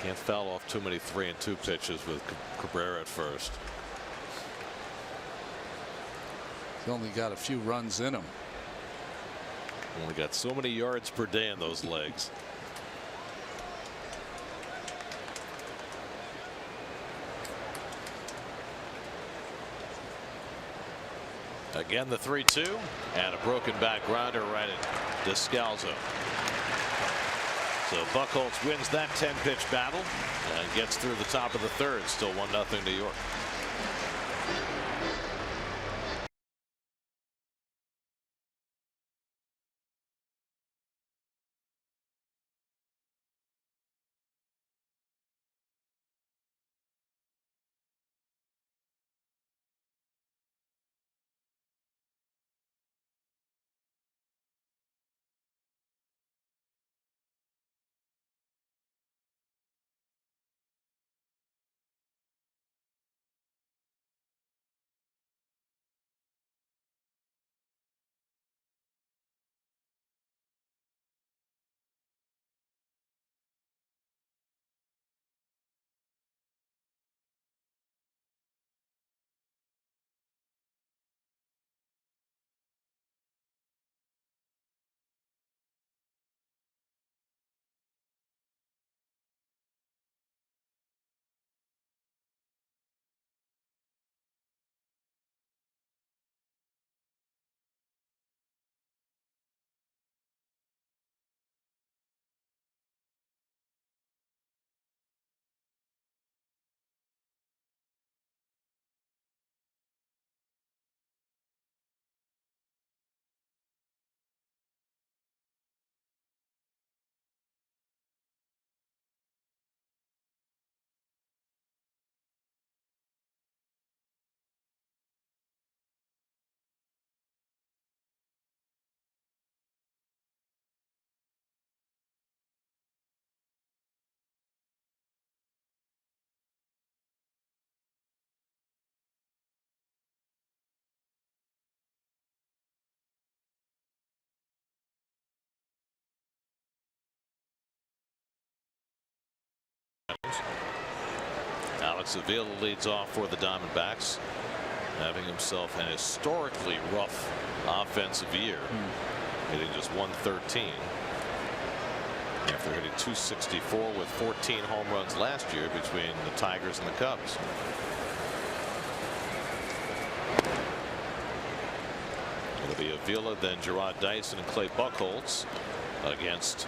Can't foul off too many 3-2 pitches with Cabrera at first. He's only got a few runs in him. Only got so many yards per day in those legs. Again, the 3-2 and a broken back grounder right at Descalzo. So Buchholz wins that 10-pitch battle and gets through the top of the third. Still 1-0 New York. Alex Avila leads off for the Diamondbacks, having himself an historically rough offensive year, hitting just 113 after hitting 264 with 14 home runs last year between the Tigers and the Cubs. It'll be Avila, then Gerard Dyson and Clay Buchholz against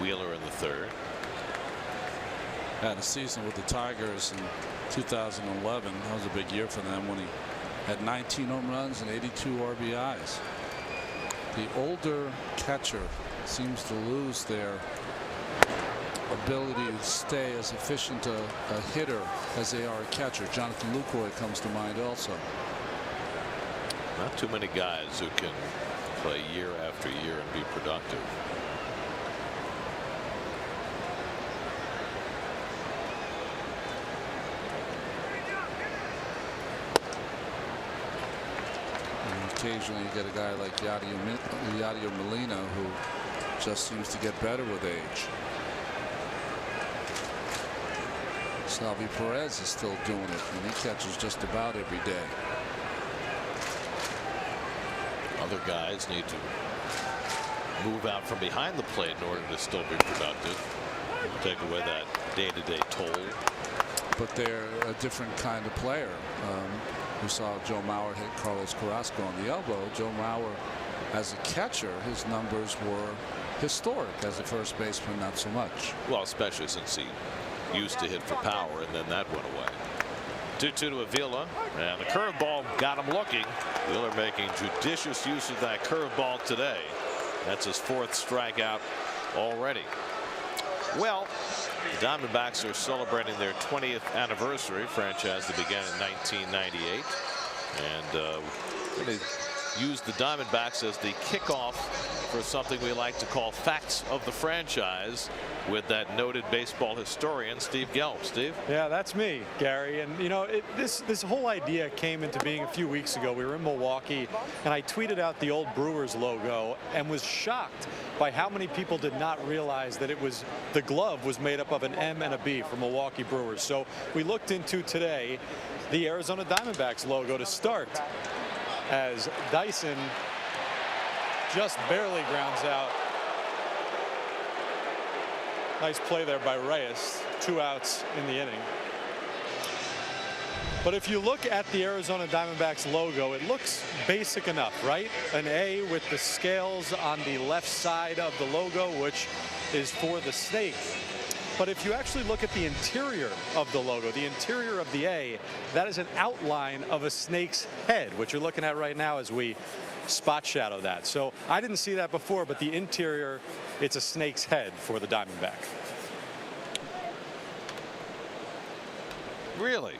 Wheeler in the third. Had a season with the Tigers in 2011. That was a big year for them when he had 19 home runs and 82 RBIs. The older catcher seems to lose their ability to stay as efficient a hitter as they are a catcher. Jonathan Lucroy comes to mind also. Not too many guys who can play year after year and be productive. Occasionally you get a guy like Yadier Molina who just seems to get better with age. Salvi Perez is still doing it, and he catches just about every day. Other guys need to move out from behind the plate in order to still be productive. Take away that day-to-day toll. But they're a different kind of player. We saw Joe Mauer hit Carlos Carrasco on the elbow. Joe Mauer, as a catcher, his numbers were historic. As a first baseman, not so much. Well, especially since he used to hit for power, and then that went away. 2-2 to Avila, and the curveball got him looking. Wheeler making judicious use of that curveball today. That's his 4th strikeout already. Well, the Diamondbacks are celebrating their 20th anniversary, franchise that began in 1998, and they used the Diamondbacks as the kickoff for something we like to call Facts of the Franchise with that noted baseball historian Steve Gelb. Steve? Yeah, that's me, Gary. And you know, this whole idea came into being a few weeks ago. We were in Milwaukee, and I tweeted out the old Brewers logo and was shocked by how many people did not realize that the glove was made up of an M and a B for Milwaukee Brewers. So we looked into today the Arizona Diamondbacks logo to start, as Dyson just barely grounds out. Nice play there by Reyes. 2 outs in the inning. But if you look at the Arizona Diamondbacks logo, it looks basic enough, right? An A with the scales on the left side of the logo, which is for the snake. But if you actually look at the interior of the logo, the interior of the A, that is an outline of a snake's head, which you're looking at right now as we spot shadow that. So I didn't see that before, but the interior, it's a snake's head for the Diamondback. Really?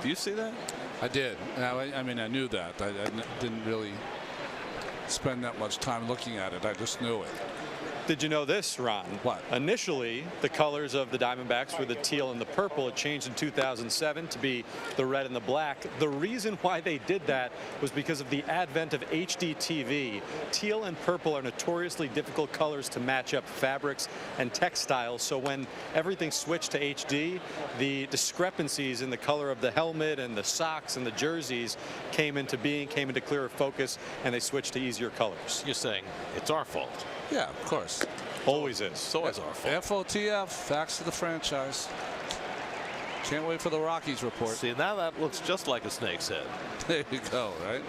Do you see that? I did. I mean, I knew that. I didn't really spend that much time looking at it. I just knew it. Did you know this, Ron? What? Initially, the colors of the Diamondbacks were the teal and the purple. It changed in 2007 to be the red and the black. The reason why they did that was because of the advent of HD TV. Teal and purple are notoriously difficult colors to match up fabrics and textiles. So when everything switched to HD, the discrepancies in the color of the helmet and the socks and the jerseys came into being, came into clearer focus, and they switched to easier colors. You're saying it's our fault. Yeah, of course. Always is. It's always our fault. FOTF, facts to the franchise. Can't wait for the Rockies report. See, now that looks just like a snake's head. There you go, right?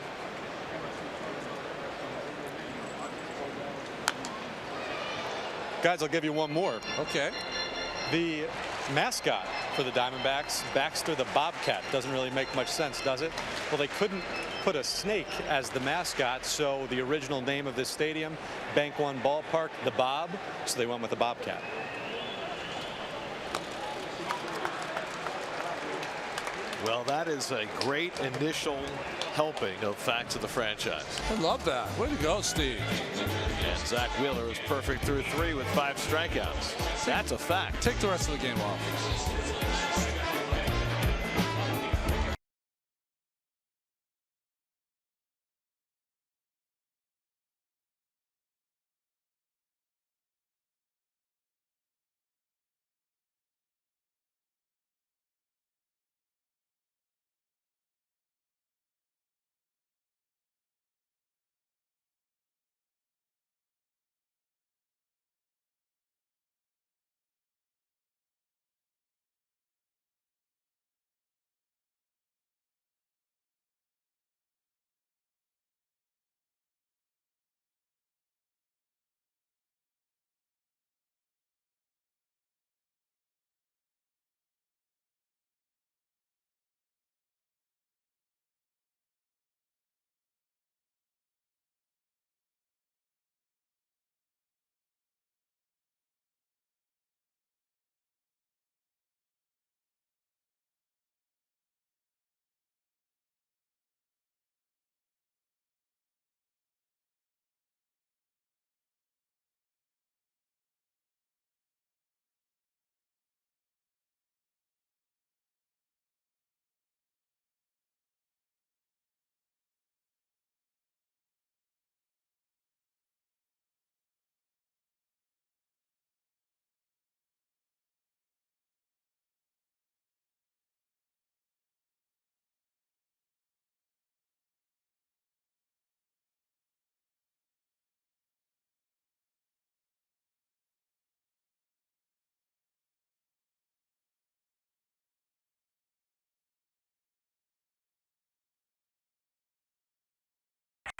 Guys, I'll give you one more. Okay. The mascot for the Diamondbacks, Baxter the Bobcat. Doesn't really make much sense, does it? Well, they couldn't put a snake as the mascot, so the original name of this stadium, Bank One Ballpark, the Bob, so they went with the Bobcat. Well, that is a great initial helping of facts of the franchise. I love that. Way to go, Steve. And Zach Wheeler is perfect through 3 with 5 strikeouts. That's a fact. Take the rest of the game off.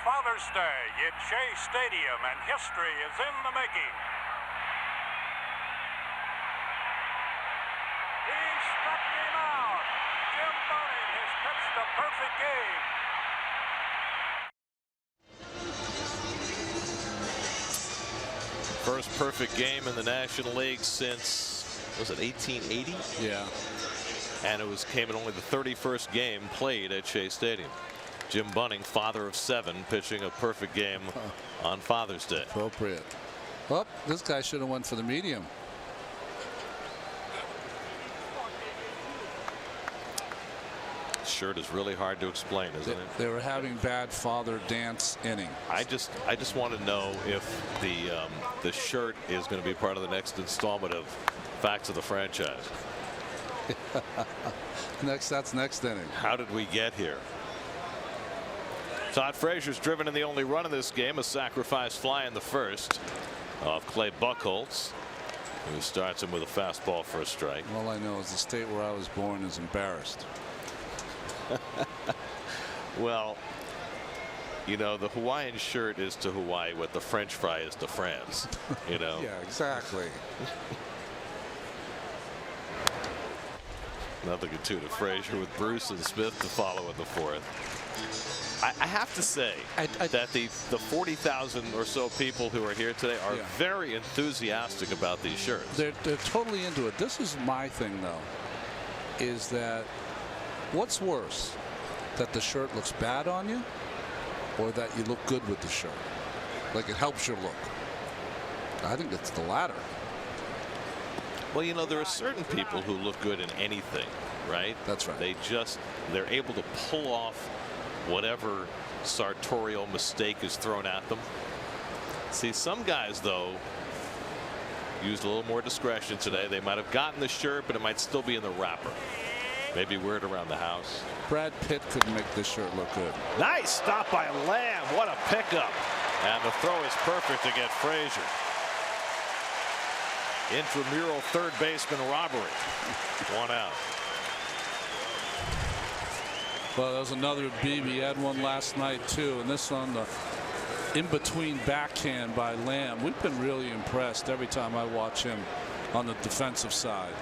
Father's Day in Shea Stadium, and history is in the making. He struck him out. Jim Bunning has pitched a perfect game. First perfect game in the National League since, was it 1880? Yeah. And it came in only the 31st game played at Shea Stadium. Jim Bunning, father of 7, pitching a perfect game on Father's Day. Appropriate. Well, this guy should have went for the medium. Shirt is really hard to explain, isn't it? They were having bad father dance inning. I just want to know if the shirt is going to be part of the next installment of Facts of the Franchise. That's next inning. How did we get here? Todd Frazier's driven in the only run in this game, a sacrifice fly in the first of Clay Buchholz, who starts him with a fastball for a strike. All I know is the state where I was born is embarrassed. Well, you know, the Hawaiian shirt is to Hawaii what the French fry is to France. You know. Yeah, exactly. Nothing to Frazier with Bruce and Smith to follow in the fourth. I have to say that the 40,000 or so people who are here today are very enthusiastic about these shirts. They're totally into it. This is my thing, though, is that what's worse, that the shirt looks bad on you or that you look good with the shirt? Like it helps your look. I think it's the latter. Well, you know, there are certain people who look good in anything, right? That's right. They're able to pull off whatever sartorial mistake is thrown at them. See, some guys, though, used a little more discretion today. They might have gotten the shirt, but it might still be in the wrapper. Maybe wear it around the house. Brad Pitt could make this shirt look good. Nice stop by Lamb. What a pickup. And the throw is perfect to get Frazier. Intramural third baseman robbery. 1 out. Well, that was another beat. He had one last night too, and this on the in-between backhand by Lamb. We've been really impressed every time I watch him on the defensive side.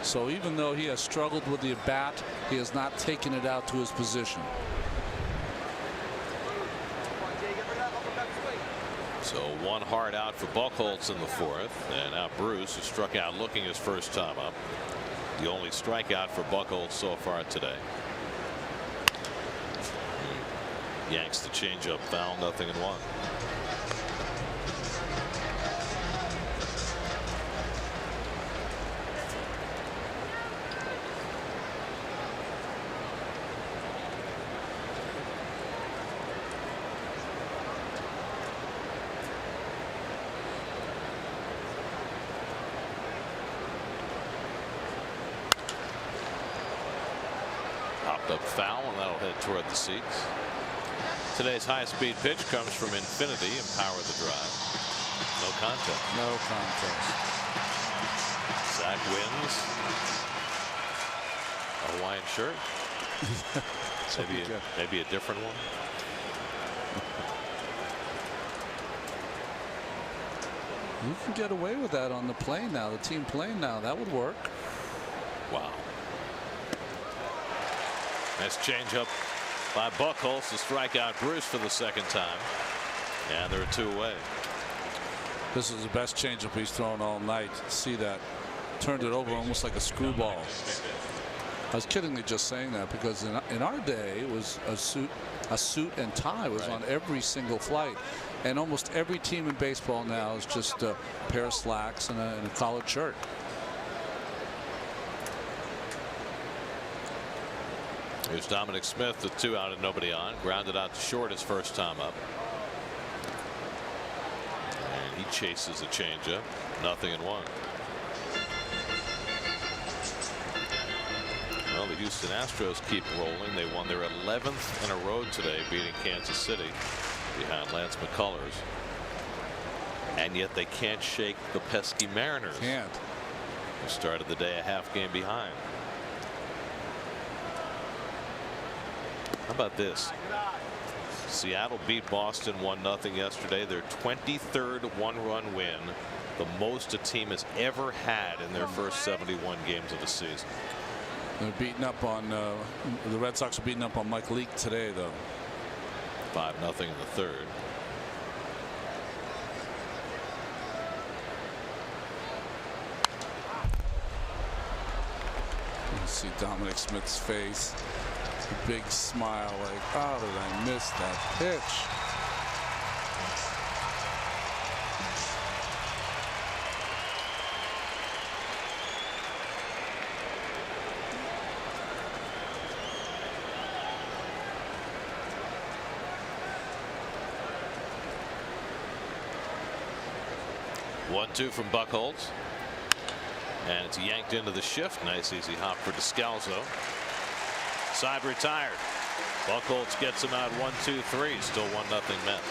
So even though he has struggled with the bat, he has not taken it out to his position. So one hard out for Buchholz in the fourth, and now Bruce, who struck out looking his first time up. The only strikeout for Buchholz so far today. Yanks the changeup foul, 0-1. Popped up foul, and that'll head toward the seats. Today's high-speed pitch comes from Infinity. Empower the drive. No contest. No contest. Zach wins. A Hawaiian shirt. maybe a different one. You can get away with that on the plane now, the team plane now. That would work. Wow. Nice changeup by Buchholz to strike out Bruce for the second time. And there are 2 away. This is the best changeup he's thrown all night. See that? Turned it over almost like a screwball. I was kiddingly just saying that because in our day it was a suit and tie was on every single flight, and almost every team in baseball now is just a pair of slacks and a collared shirt. Here's Dominic Smith with 2 out and nobody on. Grounded out to short his first time up. And he chases a changeup. 0-1. Well, the Houston Astros keep rolling. They won their 11th in a row today, beating Kansas City behind Lance McCullers. And yet they can't shake the pesky Mariners. Can't. Who started the day a half game behind. How about this? Seattle beat Boston 1-0 yesterday. Their 23rd one-run win, the most a team has ever had in their first 71 games of the season. They're beating up on the Red Sox are beating up on Mike Leake today, though. 5-0 in the third. You see Dominic Smith's face. A big smile, like, how did I miss that pitch? One-two from Buchholz, and it's yanked into the shift. Nice easy hop for Descalso. Side retired. Buchholz gets him out 1-2-3. Still 1-0 Mets.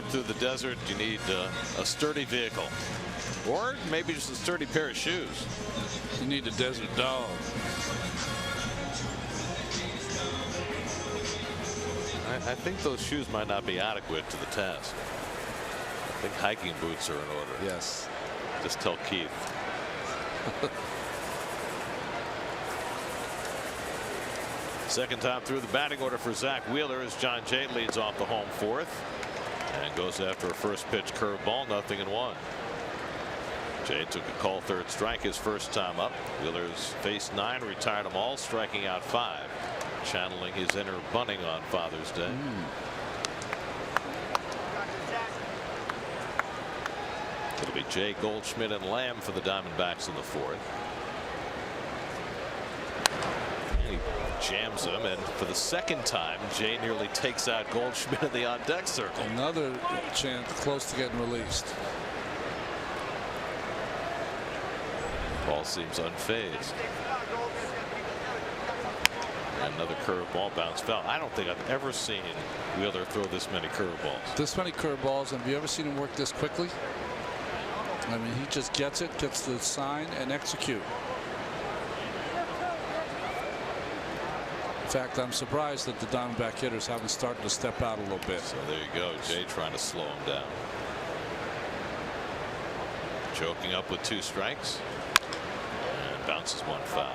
Through the desert, you need a sturdy vehicle, or maybe just a sturdy pair of shoes. You need a desert dog. I think those shoes might not be adequate to the task. I think hiking boots are in order. Yes. Just tell Keith. Second time through the batting order for Zach Wheeler as John Jay leads off the home fourth and goes after a first pitch curveball, 0-1. Jay took a call third strike his first time up. Wheeler's faced 9, retired them all, striking out 5, channeling his inner Bunning on Father's Day. It'll be Jay, Goldschmidt, and Lamb for the Diamondbacks in the fourth. He jams him, and for the second time, Jay nearly takes out Goldschmidt in the on-deck circle. Another chance close to getting released. Ball seems unfazed. And another curveball bounce foul. I don't think I've ever seen Wheeler throw this many curveballs. This many curveballs, and have you ever seen him work this quickly? I mean, he just gets it, gets the sign, and execute. In fact, I'm surprised that the Diamondback hitters haven't started to step out a little bit. So there you go. Jay trying to slow him down. Choking up with 2 strikes. And bounces 1 foul.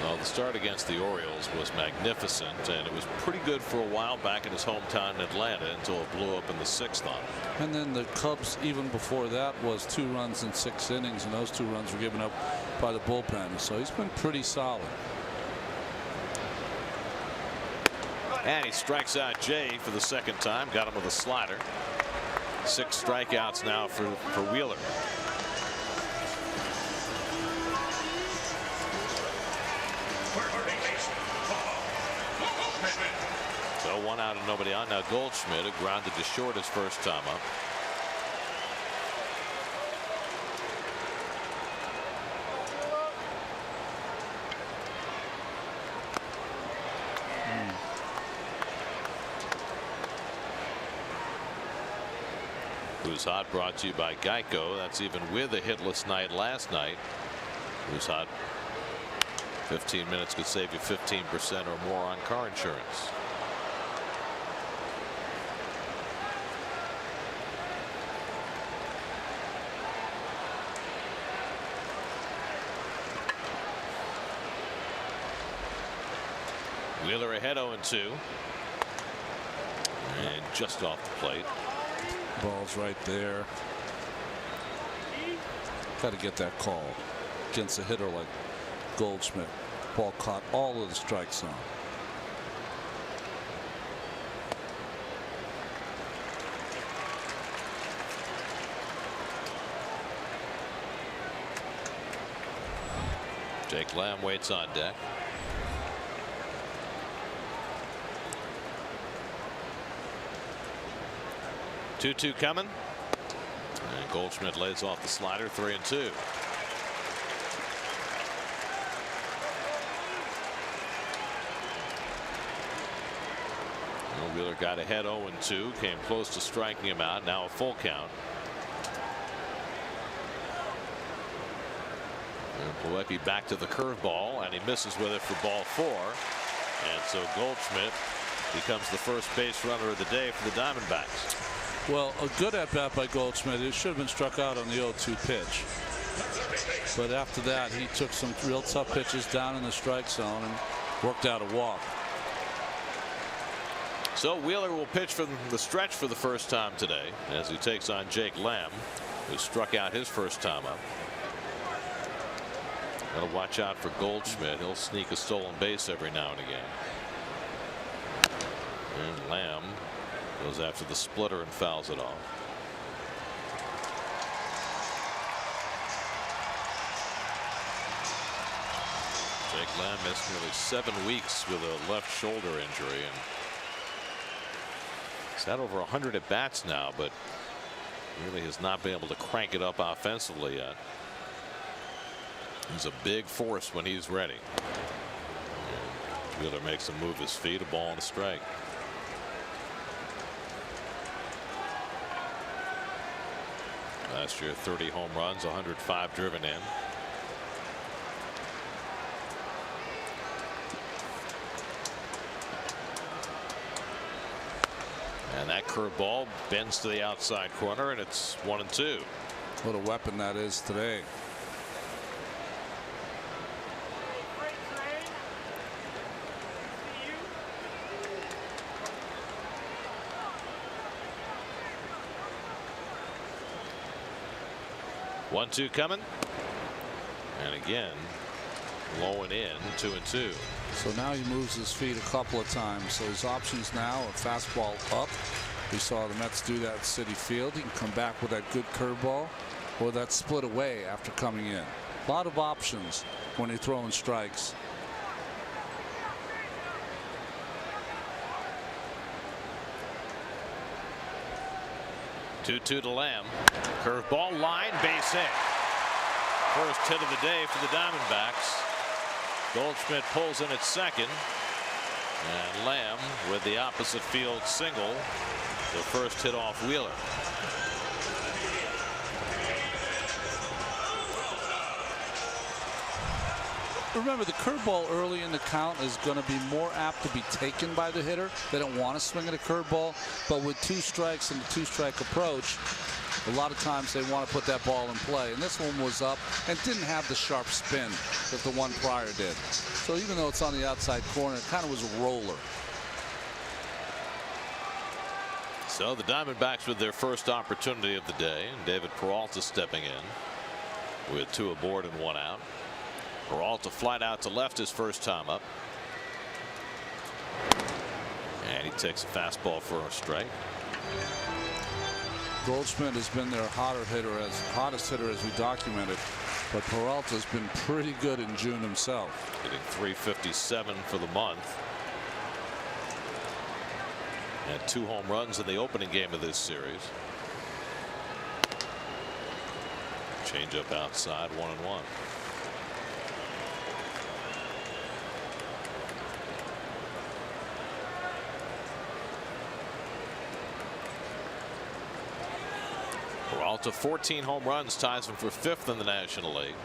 Well, the start against the Orioles was magnificent, and it was pretty good for a while back in his hometown in Atlanta until it blew up in the 6th on him. And then the Cubs, even before that, was 2 runs in 6 innings, and those 2 runs were given up by the bullpen. So he's been pretty solid. And he strikes out Jay for the second time. Got him with a slider. 6 strikeouts now for Wheeler. So 1 out and nobody on. Now Goldschmidt, who grounded to short his first time up. Who's Hot brought to you by Geico. That's even with a hitless night last night. Who's Hot 15 minutes could save you 15% or more on car insurance. Wheeler ahead 0-2. And just off the plate. Ball's right there. Got to get that call against a hitter like Goldschmidt. Ball caught all of the strike zone. Jake Lamb waits on deck. Two coming. And Goldschmidt lays off the slider. 3-2. Wheeler got ahead 0-2. Came close to striking him out. Now a full count. Plawecki back to the curveball, and he misses with it for ball 4. And so Goldschmidt becomes the first base runner of the day for the Diamondbacks. Well, a good at bat by Goldschmidt. It should have been struck out on the 0-2 pitch. But after that, he took some real tough pitches down in the strike zone and worked out a walk. So Wheeler will pitch from the stretch for the first time today as he takes on Jake Lamb, who struck out his first time up. Got to watch out for Goldschmidt. He'll sneak a stolen base every now and again. And Lamb goes after the splitter and fouls it off. Jake Lamb missed nearly 7 weeks with a left shoulder injury, and he's had over 100 at bats now, but really has not been able to crank it up offensively yet. He's a big force when he's ready. And Wheeler makes him move his feet. A ball and a strike. Last year 30 home runs, 105 driven in. And that curveball bends to the outside corner, and it's 1-2. What a weapon that is today. One-two coming, and again low and in. 2-2. So now he moves his feet a couple of times. So his options now are fastball up. We saw the Mets do that at Citi Field. He can come back with that good curveball or that split away after coming in. A lot of options when you're throwing strikes. Two to Lamb. Curveball line, base hit. First hit of the day for the Diamondbacks. Goldschmidt pulls in at second, and Lamb with the opposite field single, the first hit off Wheeler. Remember, the curveball early in the count is going to be more apt to be taken by the hitter. They don't want to swing at a curveball, but with 2 strikes and the 2-strike approach, a lot of times they want to put that ball in play. And this one was up and didn't have the sharp spin that the one prior did. So even though it's on the outside corner, it kind of was a roller. So the Diamondbacks with their first opportunity of the day, and David Peralta stepping in with 2 aboard and 1 out. Peralta flight out to left his first time up. And he takes a fastball for a strike. Goldschmidt has been their hottest hitter as we documented, but Peralta's been pretty good in June himself. Hitting .357 for the month. And 2 home runs in the opening game of this series. Change up outside, 1-1. Peralta 14 home runs, ties him for 5th in the National League.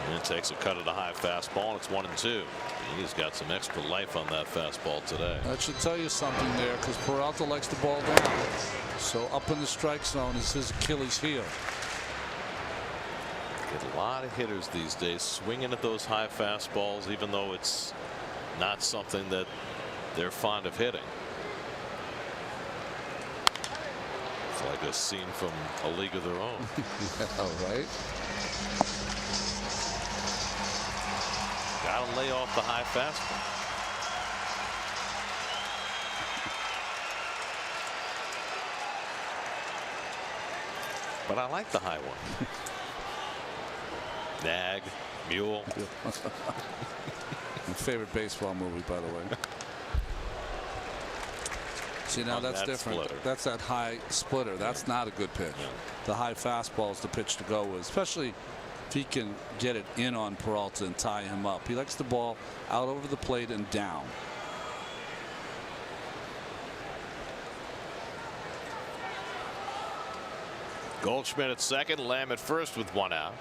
And takes a cut at a high fastball, and it's 1-2. He's got some extra life on that fastball today. That should tell you something there, because Peralta likes the ball down. So up in the strike zone is his Achilles heel. Get a lot of hitters these days swinging at those high fastballs, even though it's not something that they're fond of hitting. It's like a scene from A League of Their Own. Yeah, right. Gotta lay off the high fastball. But I like the high one. Nag, mule. My favorite baseball movie, by the way. See, now that's that different. splitter. That's that high splitter. That's not a good pitch. Yeah. The high fastball is the pitch to go with, especially if he can get it in on Peralta and tie him up. He likes the ball out over the plate and down. Goldschmidt at second, Lamb at first with one out.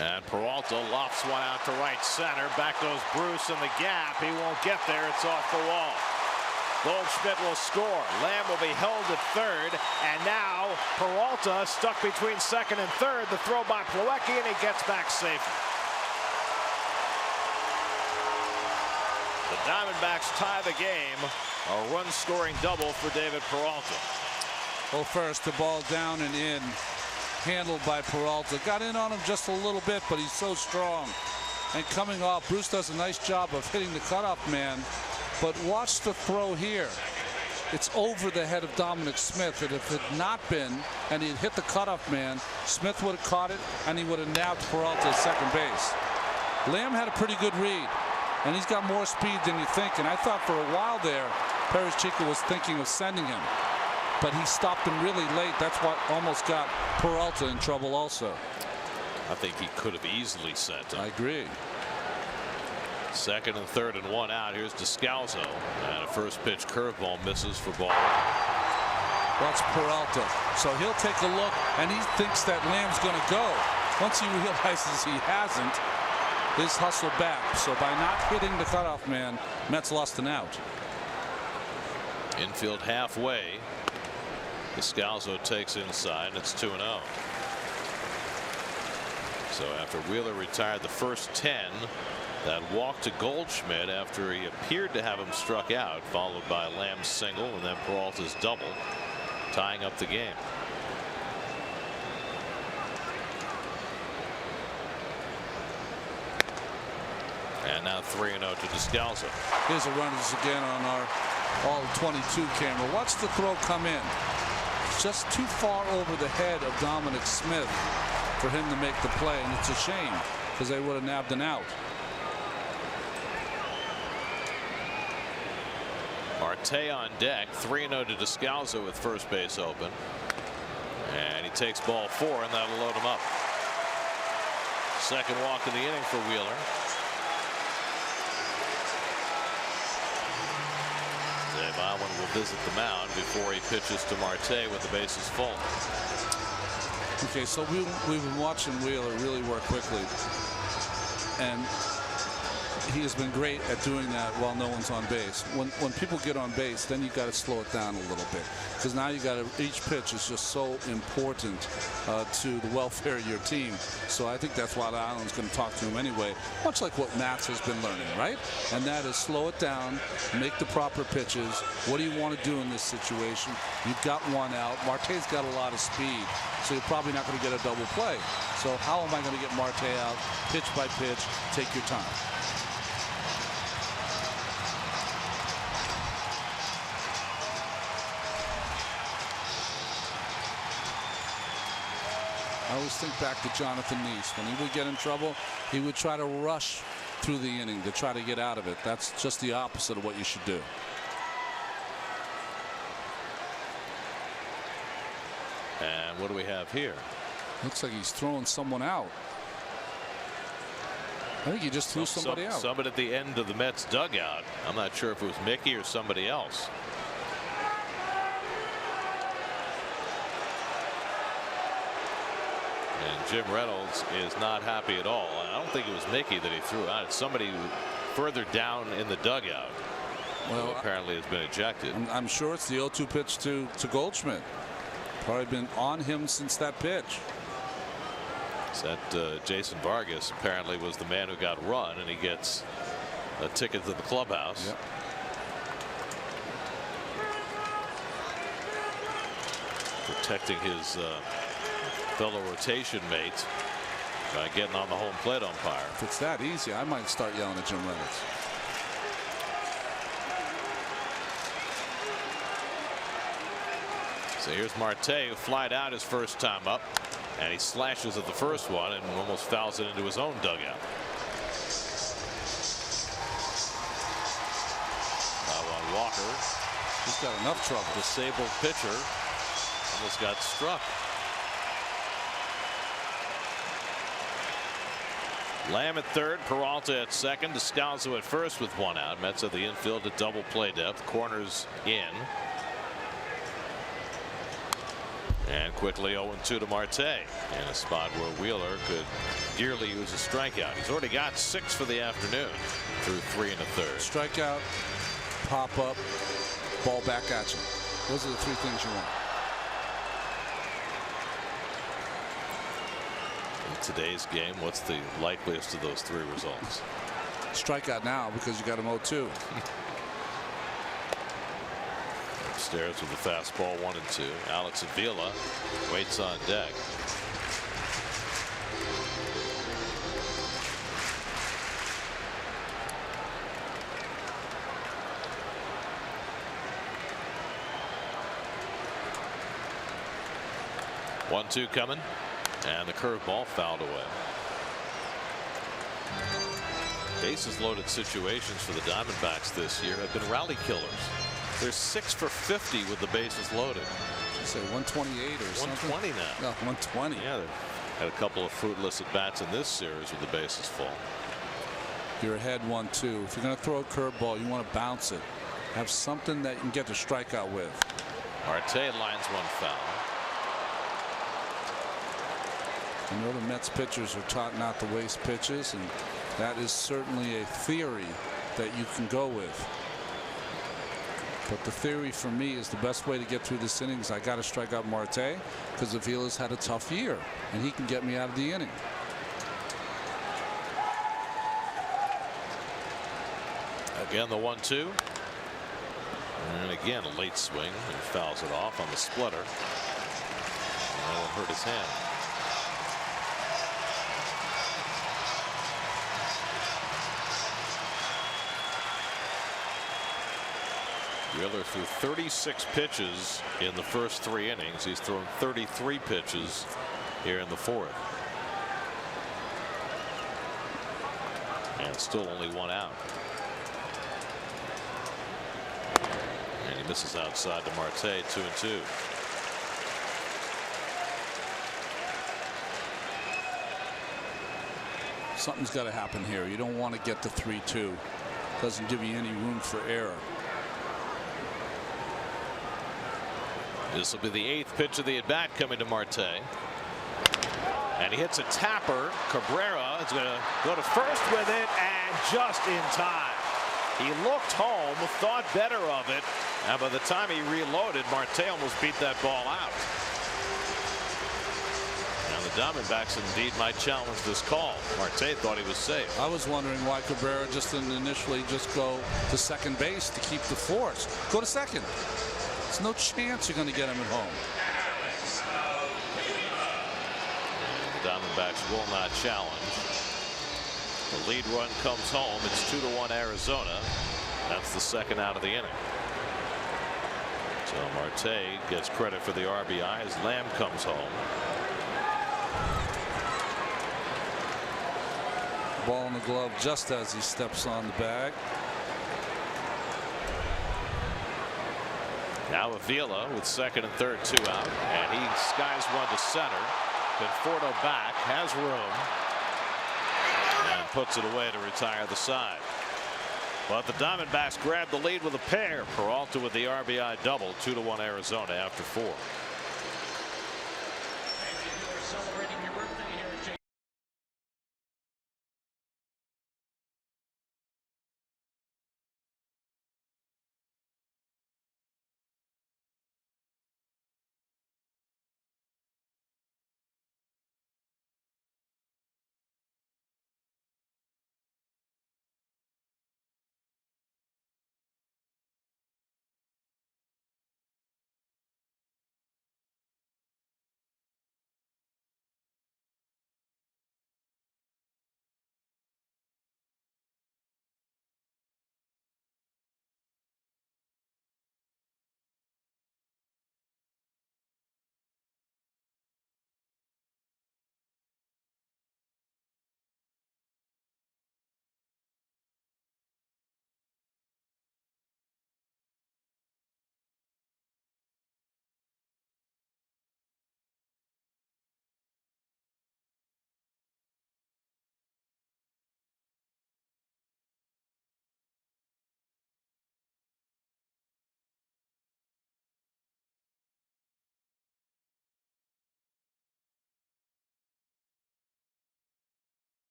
And Peralta lofts one out to right center. Back goes Bruce in the gap. He won't get there. It's off the wall. Goldschmidt will score. Lamb will be held at third. And now Peralta stuck between second and third. The throw by Plawecki, and he gets back safely. The Diamondbacks tie the game. A run-scoring double for David Peralta. Well, first, the ball down and in, handled by Peralta. Got in on him just a little bit, but he's so strong. And coming off, Bruce does a nice job of hitting the cutoff man. But watch the throw here. It's over the head of Dominic Smith. And if it had not been, and he had hit the cutoff man, Smith would have caught it, and he would have nabbed Peralta at second base. Lamb had a pretty good read, and he's got more speed than you think. And I thought for a while there, Perez Chico was thinking of sending him. But he stopped him really late. That's what almost got Peralta in trouble also. I think he could have easily sent him. I agree. Second and third and one out. Here's Descalso. And a first pitch curveball misses for ball. Watch Peralta. So he'll take a look, and he thinks that Lamb's going to go. Once he realizes he hasn't, his hustle back. So by not hitting the cutoff man, Mets lost an out. Infield halfway. Descalso takes inside, and it's 2-0. So after Wheeler retired the first 10, that walk to Goldschmidt after he appeared to have him struck out, followed by Lamb's single and then Peralta's double, tying up the game. And now 3-0 to Descalso. Here's a run again on our all 22 camera. Watch the throw come in. Just too far over the head of Dominic Smith for him to make the play, and it's a shame because they would have nabbed an out. Marte on deck. 3-0 to Descalso with first base open, and he takes ball 4, and that'll load him up. Second walk in the inning for Wheeler. Dave Alwyn will visit the mound before he pitches to Marte with the bases full. Okay, so we've been watching Wheeler really work quickly, and he has been great at doing that while no one's on base. When people get on base, then you got to slow it down a little bit, because now you got to, each pitch is just so important to the welfare of your team. So I think that's why Allen's going to talk to him anyway, much like what Matz has been learning, right? And that is slow it down, make the proper pitches. What do you want to do in this situation? You've got one out. Marte's got a lot of speed, so you're probably not going to get a double play. So how am I going to get Marte out? Pitch by pitch, take your time. I always think back to Jonathan Neese. When he would get in trouble, he would try to rush through the inning to try to get out of it. That's just the opposite of what you should do. And what do we have here? Looks like he's throwing someone out. I think he just threw somebody out. Somebody at the end of the Mets dugout. I'm not sure if it was Mickey or somebody else. And Jim Reynolds is not happy at all. I don't think it was Mickey that he threw out. It's somebody further down in the dugout. Well, apparently has been ejected. I'm sure it's the 0-2 pitch to Goldschmidt. Probably been on him since that pitch. That Jason Vargas apparently was the man who got run, and he gets a ticket to the clubhouse. Yep. protecting his fellow rotation mate by getting on the home plate umpire. If it's that easy, I might start yelling at Jim Reynolds. So here's Marte, who flied out his first time up, and he slashes at the first one and almost fouls it into his own dugout. Now on Walker. He's got enough trouble. Disabled pitcher almost got struck. Lamb at third, Peralta at second, Descalzo at first with one out. Mets at the infield at double play depth. Corners in. And quickly 0-2 to Marte in a spot where Wheeler could dearly use a strikeout. He's already got 6 for the afternoon through 3 1/3. Strikeout, pop up, ball back at you. Those are the 3 things you want. In today's game, what's the likeliest of those 3 results? Strikeout now because you got him 0-2. Upstairs with the fastball 1-2. Alex Avila waits on deck. One-two coming, and the curveball fouled away. Bases loaded situations for the Diamondbacks this year have been rally killers. They're 6 for 50 with the bases loaded. You say 128 or something? 120 now. No, 120. Yeah, they've had a couple of fruitless at bats in this series with the bases full. You're ahead 1-2. If you're going to throw a curveball, you want to bounce it. Have something that you can get the strikeout with. Marte lines one foul. I know the Mets pitchers are taught not to waste pitches, and that is certainly a theory that you can go with. But the theory for me is the best way to get through this inning is I got to strike out Marte because Avila's had a tough year and he can get me out of the inning. Again, the 1-2. And again, a late swing and fouls it off on the splitter. And that hurt his hand. Wheeler threw 36 pitches in the first 3 innings. He's thrown 33 pitches here in the 4th. And still only 1 out. And he misses outside to Marte, 2-2. Something's got to happen here. You don't want to get to 3-2. Doesn't give you any room for error. This will be the 8th pitch of the at bat coming to Marte. And he hits a tapper. Cabrera is going to go to first with it, and just in time. He looked home, thought better of it, and by the time he reloaded, Marte almost beat that ball out. And the Diamondbacks indeed might challenge this call. Marte thought he was safe. I was wondering why Cabrera just didn't initially just go to second base to keep the force. Go to second. There's no chance you're going to get him at home. The Diamondbacks will not challenge. The lead run comes home. It's 2-1 Arizona. That's the 2nd out of the inning. So Marte gets credit for the RBI as Lamb comes home. Ball in the glove just as he steps on the bag. Now Avila with 2nd and 3rd, 2 out, and he skies one to center. Conforto back, has room, and puts it away to retire the side. But the Diamondbacks grab the lead with a pair. Peralta with the RBI double. 2-1 Arizona after 4.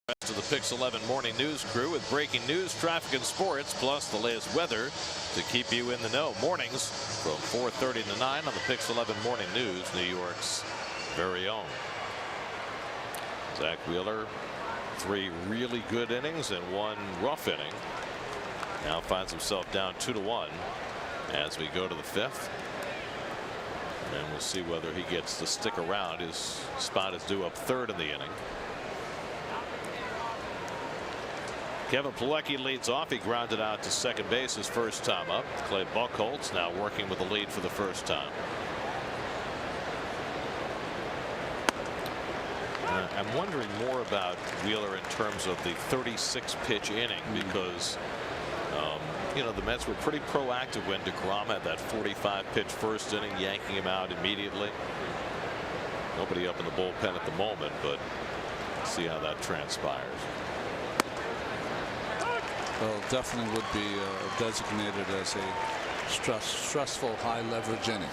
To the Pix 11 morning news crew with breaking news, traffic, and sports, plus the latest weather to keep you in the know. Mornings from 4:30 to 9 on the Pix 11 morning news, New York's very own. Zach Wheeler, 3 really good innings and 1 rough inning. Now finds himself down 2-1 as we go to the 5th. And we'll see whether he gets to stick around. His spot is due up 3rd in the inning. Kevin Plawecki leads off. He grounded out to second base his first time up. Clay Buchholz now working with the lead for the first time. I'm wondering more about Wheeler in terms of the 36 pitch inning because you know, the Mets were pretty proactive when DeGrom had that 45 pitch first inning, yanking him out immediately. Nobody up in the bullpen at the moment, but see how that transpires. Well, definitely would be designated as a stressful high leverage inning.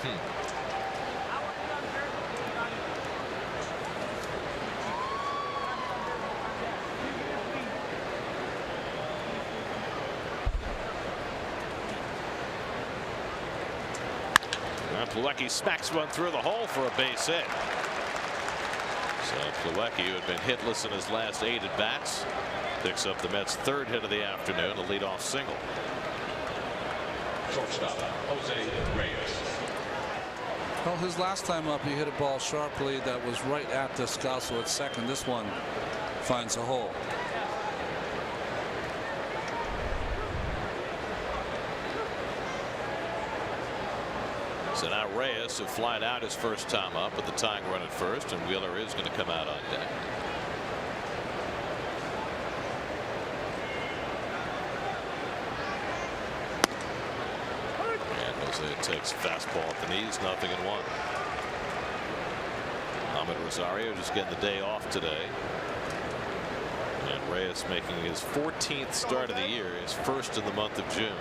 Plawecki smacks one through the hole for a base hit. So Plawecki, who had been hitless in his last 8 at bats, picks up the Mets' 3rd hit of the afternoon, a leadoff single. Shortstop, Jose Reyes. Well, his last time up, he hit a ball sharply that was right at Descalso at second. This one finds a hole. So now Reyes, who flied out his first time up with the tying run at first, and Wheeler is going to come out on deck. And Jose takes a fastball at the knees, 0-1. Ahmed Rosario just getting the day off today. And Reyes making his 14th start of the year, his first in the month of June.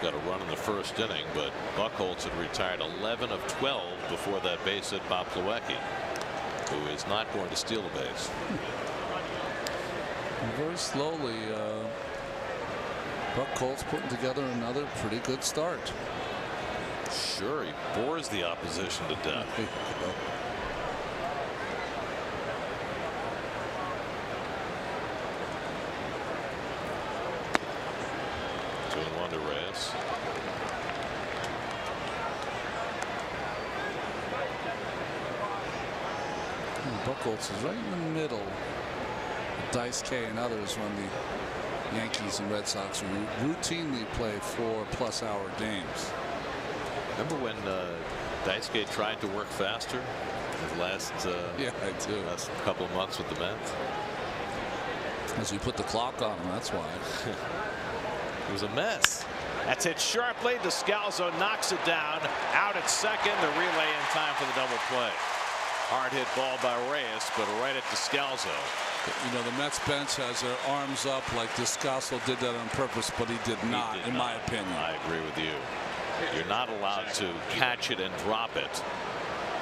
Got a run in the first inning, but Buchholz had retired 11 of 12 before that base hit by Plawecki, who is not going to steal the base. And very slowly, Buchholz putting together another pretty good start. Sure, he bores the opposition to death. 2-1 to Reyes. Buchholz is right in the middle of Dice K and others when the Yankees and Red Sox routinely play 4+ hour games. Remember when Dice K tried to work faster the last yeah, I do. last couple of months with the Mets? As you put the clock on him, that's why. It was a mess. That's hit sharply. Descalso knocks it down. Out at second. The relay in time for the double play. Hard hit ball by Reyes, but right at Descalso. You know, the Mets bench has their arms up like Descalso did that on purpose, but he did not, in my opinion. I agree with you. You're not allowed to catch it and drop it,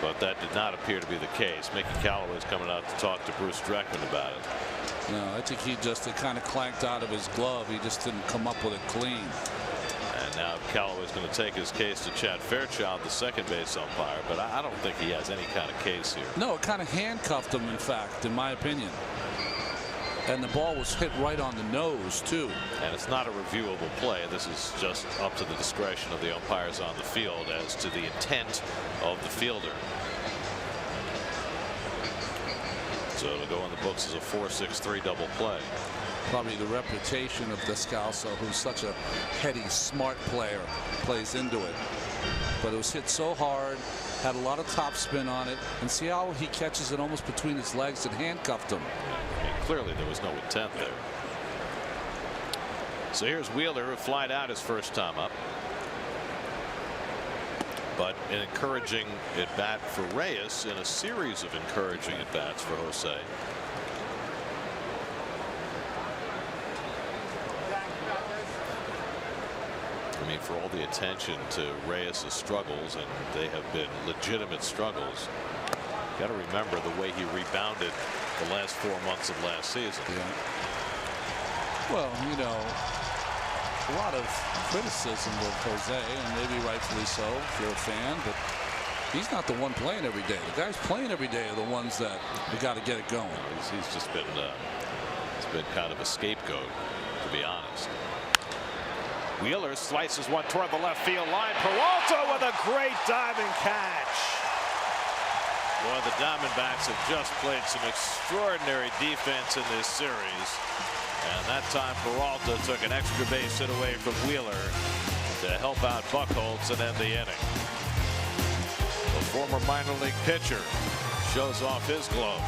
but that did not appear to be the case. Mickey Callaway's coming out to talk to Bruce Dreckman about it. No, I think he just kind of clanked out of his glove. He just didn't come up with it clean. And now Callaway's going to take his case to Chad Fairchild, the second base umpire, but I don't think he has any kind of case here. No, it kind of handcuffed him, in fact, in my opinion. And the ball was hit right on the nose, too. And it's not a reviewable play. This is just up to the discretion of the umpires on the field as to the intent of the fielder. So it'll go in the books as a 4-6-3 double play. Probably the reputation of Descalso, who's such a heady, smart player, plays into it. But it was hit so hard, had a lot of topspin on it, and see how he catches it almost between his legs and handcuffed him. I mean, clearly there was no intent there. So here's Wheeler, who flied out his first time up. But an encouraging at bat for Reyes in a series of encouraging at bats for Jose. I mean, for all the attention to Reyes' struggles, and they have been legitimate struggles, got to remember the way he rebounded the last 4 months of last season. Yeah. Well, you know, a lot of criticism of Jose, and maybe rightfully so if you're a fan, but he's not the one playing every day. The guys playing every day are the ones that we got to get it going. He's just been kind of a scapegoat, to be honest. Wheeler slices one toward the left field line. Peralta with a great diving catch. Boy, the Diamondbacks have just played some extraordinary defense in this series. And that time Peralta took an extra base hit away from Wheeler to help out Buchholz and end the inning. The former minor league pitcher shows off his glove.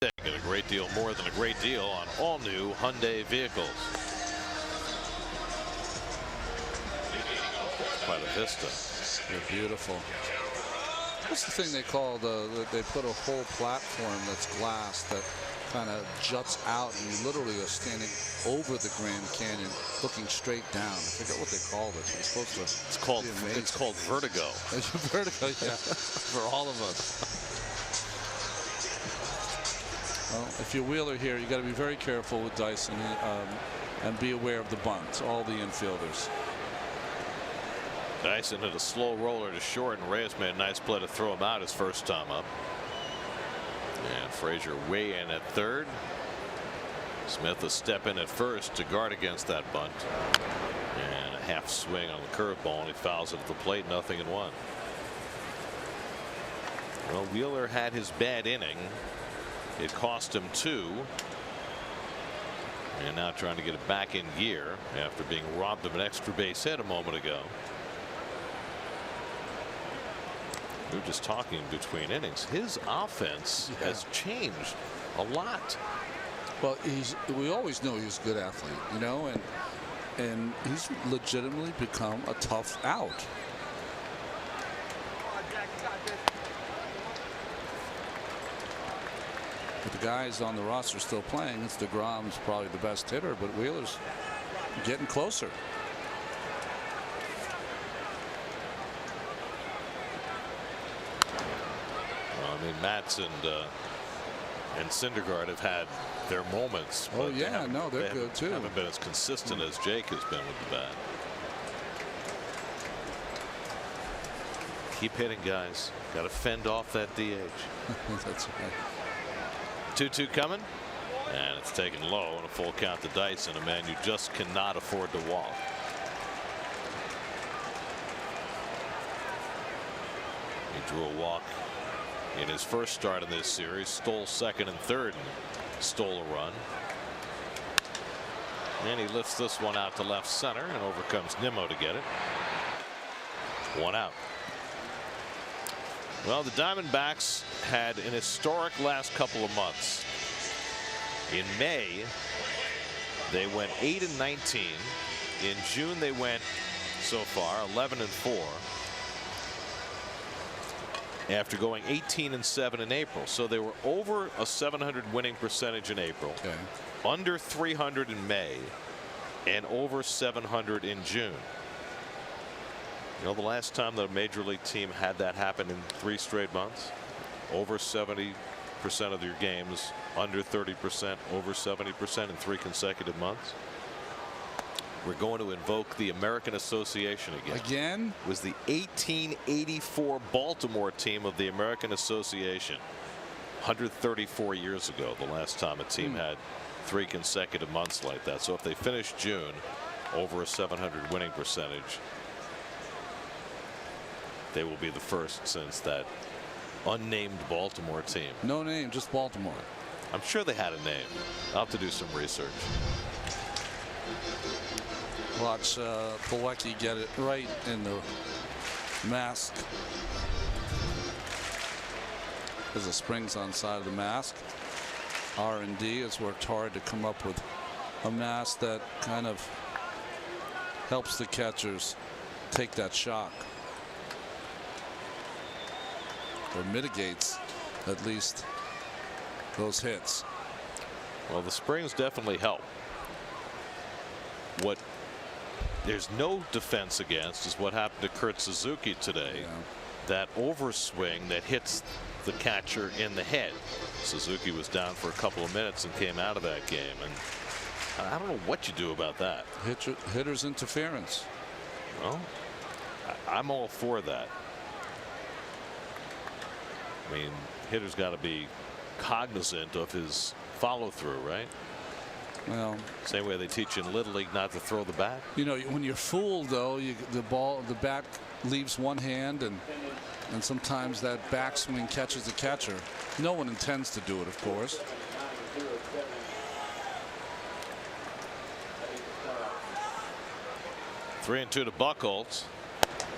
Get a great deal more than a great deal on all new Hyundai vehicles. Quite a vista. They're beautiful. What's the thing they call they put a whole platform that's glass that kind of juts out, and you literally are standing over the Grand Canyon looking straight down. I forget what they called it. It's supposed to. It's called vertigo. It's vertigo, yeah, for all of us. Well, if you're Wheeler here, you got to be very careful with Dyson and be aware of the bunts, all the infielders. Dyson hit a slow roller to short, and Reyes made a nice play to throw him out his first time up. And Frazier way in at third. Smith a step in at first to guard against that bunt. And a half swing on the curveball, and he fouls it at the plate, 0-1. Well, Wheeler had his bad inning. It cost him 2. And now trying to get it back in gear after being robbed of an extra base hit a moment ago. We were just talking between innings. His offense has changed a lot. Well, we always knew he was a good athlete, you know, and he's legitimately become a tough out. But the guys on the roster still playing. It's DeGrom's probably the best hitter, but Wheeler's getting closer. Well, I mean, Matz and Syndergaard have had their moments. Oh but yeah, no, they're good too. Haven't been as consistent as Jake has been with the bat. Keep hitting, guys. Got to fend off that DH. That's right. 2-2 coming, and it's taken low, and a full count to Dyson, a man you just cannot afford to walk. He drew a walk in his first start in this series, stole second and third, and stole a run. And he lifts this one out to left center, and over comes Nimmo to get it. 1 out. Well, the Diamondbacks had an historic last couple of months. In May, they went 8-19. In June, they went so far 11-4. After going 18-7 in April, so they were over a 700 winning percentage in April, Okay. under 300 in May, and over 700 in June. You know, the last time that a major league team had that happen in 3 straight months, over 70% of your games, under 30%, over 70% in 3 consecutive months. We're going to invoke the American Association again. Again? It was the 1884 Baltimore team of the American Association. 134 years ago, the last time a team had 3 consecutive months like that. So if they finish June over a 700 winning percentage, they will be the first since that unnamed Baltimore team. No name, just Baltimore. I'm sure they had a name. I'll have to do some research. Watch Pilecki get it right in the mask. There's the springs on the side of the mask. R&D has worked hard to come up with a mask that kind of helps the catchers take that shock, or mitigates at least those hits. Well, the springs definitely help. What there's no defense against is what happened to Kurt Suzuki today. Yeah. That overswing that hits the catcher in the head. Suzuki was down for a couple of minutes and came out of that game, and I don't know what you do about that. Hitter's interference. Well, I'm all for that. I mean, hitter's got to be cognizant of his follow through, right? Well, same way they teach in Little League not to throw the bat. You know, when you're fooled, though, the bat leaves one hand, and sometimes that backswing catches the catcher. No one intends to do it, of course. 3-2 to Buchholz,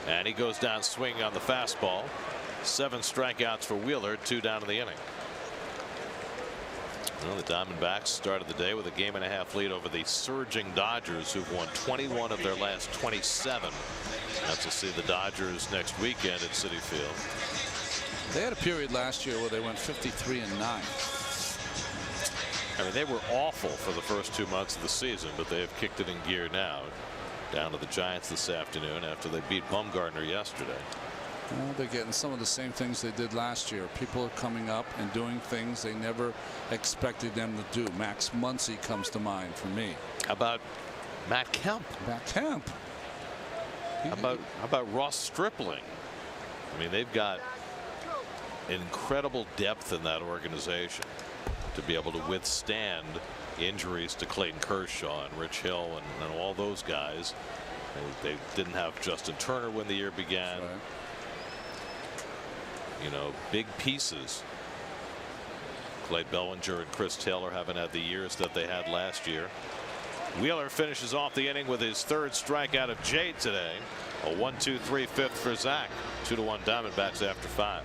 and he goes down swinging on the fastball. 7 strikeouts for Wheeler, 2 down in the inning. Well, the Diamondbacks started the day with a 1.5 lead over the surging Dodgers, who've won 21 of their last 27. That's to see the Dodgers next weekend at Citi Field. They had a period last year where they went 53-9. I mean, they were awful for the first 2 months of the season, but they have kicked it in gear now. Down to the Giants this afternoon after they beat Bumgarner yesterday. Well, they're getting some of the same things they did last year. People are coming up and doing things they never expected them to do. Max Muncy comes to mind for me. How about Matt Kemp? Matt Kemp. How about Ross Stripling? I mean, they've got incredible depth in that organization to be able to withstand injuries to Clayton Kershaw and Rich Hill and all those guys. They didn't have Justin Turner when the year began. Right. You know, big pieces. Clay Bellinger and Chris Taylor haven't had the years that they had last year. Wheeler finishes off the inning with his 3rd strikeout of Jay today. A 1-2-3 fifth for Zach. 2-1 Diamondbacks after 5.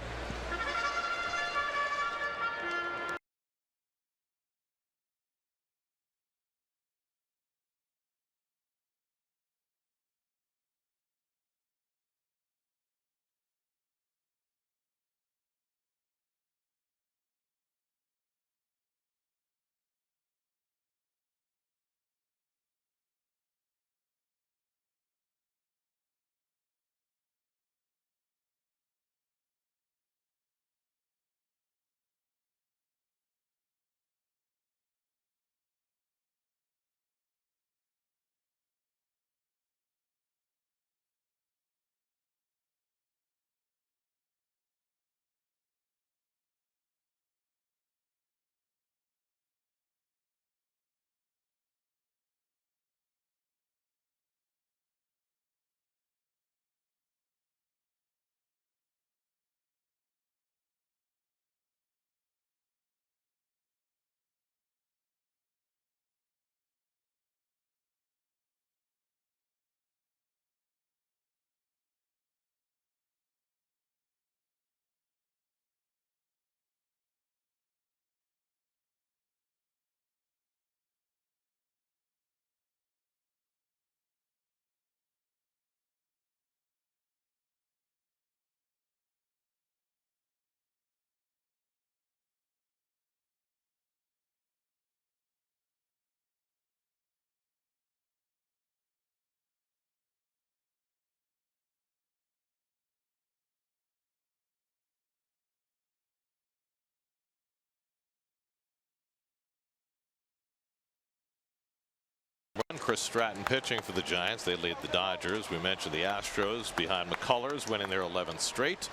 Chris Stratton pitching for the Giants. They lead the Dodgers. We mentioned the Astros behind McCullers winning their 11th straight.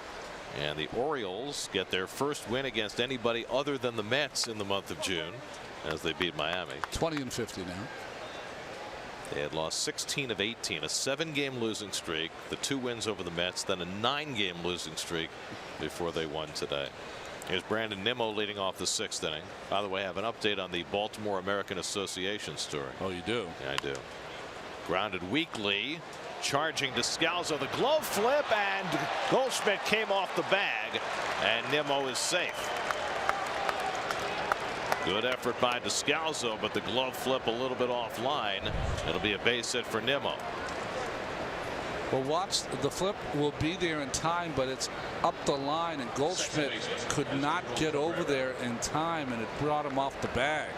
And the Orioles get their first win against anybody other than the Mets in the month of June as they beat Miami. 20-50 now. They had lost 16 of 18, a 7-game losing streak, the 2 wins over the Mets, then a 9-game losing streak before they won today. Here's Brandon Nimmo leading off the 6th inning. By the way, I have an update on the Baltimore American Association story. Oh, you do? Yeah, I do. Grounded weakly, charging Descalso, the glove flip, and Goldschmidt came off the bag, and Nimmo is safe. Good effort by Descalso, but the glove flip a little bit offline. It'll be a base hit for Nimmo. Well, watch, the flip will be there in time, but it's up the line, and Goldschmidt could not get over there in time, and it brought him off the bag.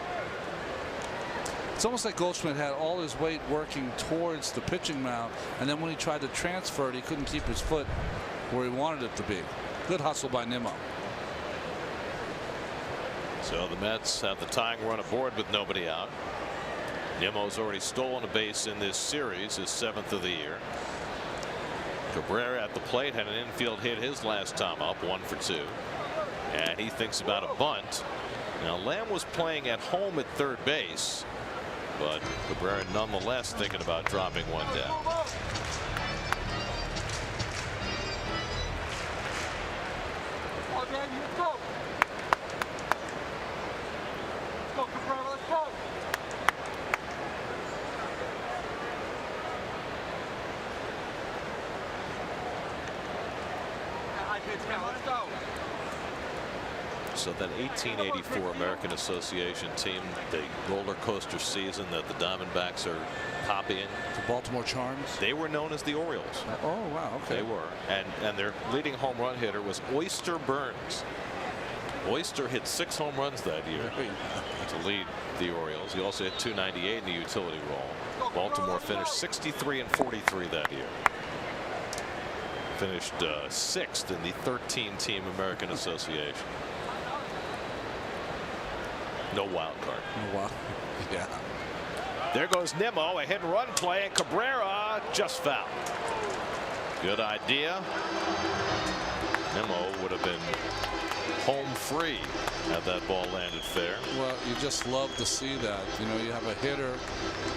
It's almost like Goldschmidt had all his weight working towards the pitching mound, and then when he tried to transfer it, he couldn't keep his foot where he wanted it to be. Good hustle by Nimmo. So the Mets have the tying run aboard with nobody out. Nimmo's already stolen a base in this series, his 7th of the year. Cabrera at the plate had an infield hit his last time up, 1 for 2. And he thinks about a bunt. Now Lamb was playing at home at third base, but Cabrera nonetheless thinking about dropping one down. So that 1884 American Association team, the roller coaster season that the Diamondbacks are copying. The Baltimore Charms. They were known as the Orioles. Oh, wow. Okay. They were. And their leading home run hitter was Oyster Burns. Oyster hit 6 home runs that year to lead the Orioles. He also hit 298 in the utility role. Baltimore finished 63 and 43 that year. Finished 6th in the 13-team American Association. No wild card. No wild. Yeah. There goes Nimmo, a hit and run play, and Cabrera just fouled. Good idea. Nimmo would have been home free had that ball landed fair. Well, you just love to see that. You know, you have a hitter,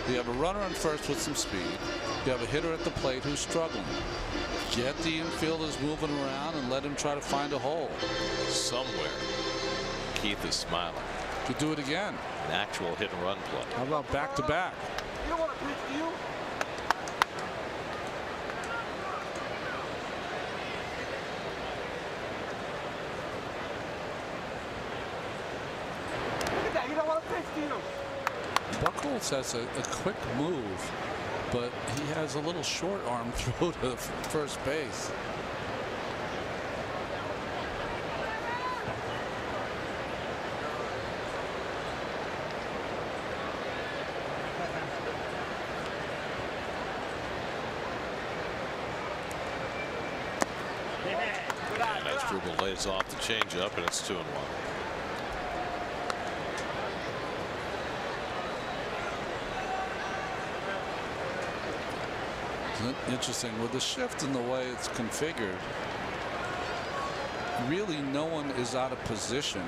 you have a runner on first with some speed. You have a hitter at the plate who's struggling. Get the infielders moving around and let him try to find a hole. Somewhere, Keith is smiling. To do it again. An actual hit and run play. How about back to back? You don't want to pitch, do you? Look at that. You don't want to pitch, do you? Buchholz has a quick move, but he has a little short arm throw to first base. Struble lays off the changeup, and it's 2-1. Interesting. With the shift in the way it's configured, really no one is out of position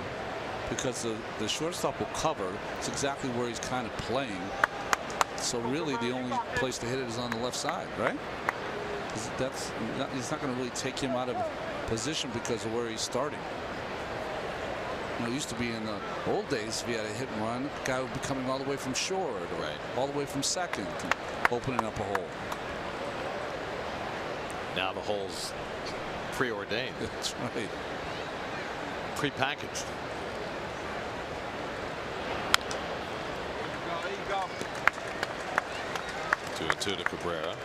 because the shortstop will cover. It's exactly where he's kind of playing. So really the only place to hit it is on the left side, right? He's not going to really take him out of position because of where he's starting. You know, it used to be in the old days, if you had a hit and run, the guy would be coming all the way from short, or all the way from second, opening up a hole. Now the hole's preordained. That's right. Prepackaged. There you go. 2-2 to Cabrera.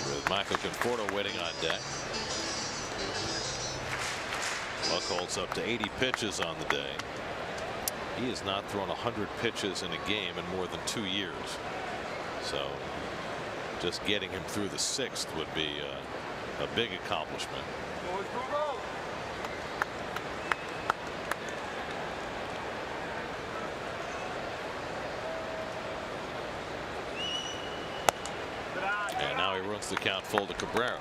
With Michael Conforto waiting on deck. Buchholz up to 80 pitches on the day. He has not thrown 100 pitches in a game in more than 2 years. So just getting him through the 6th would be a big accomplishment. he runs the count full to Cabrera.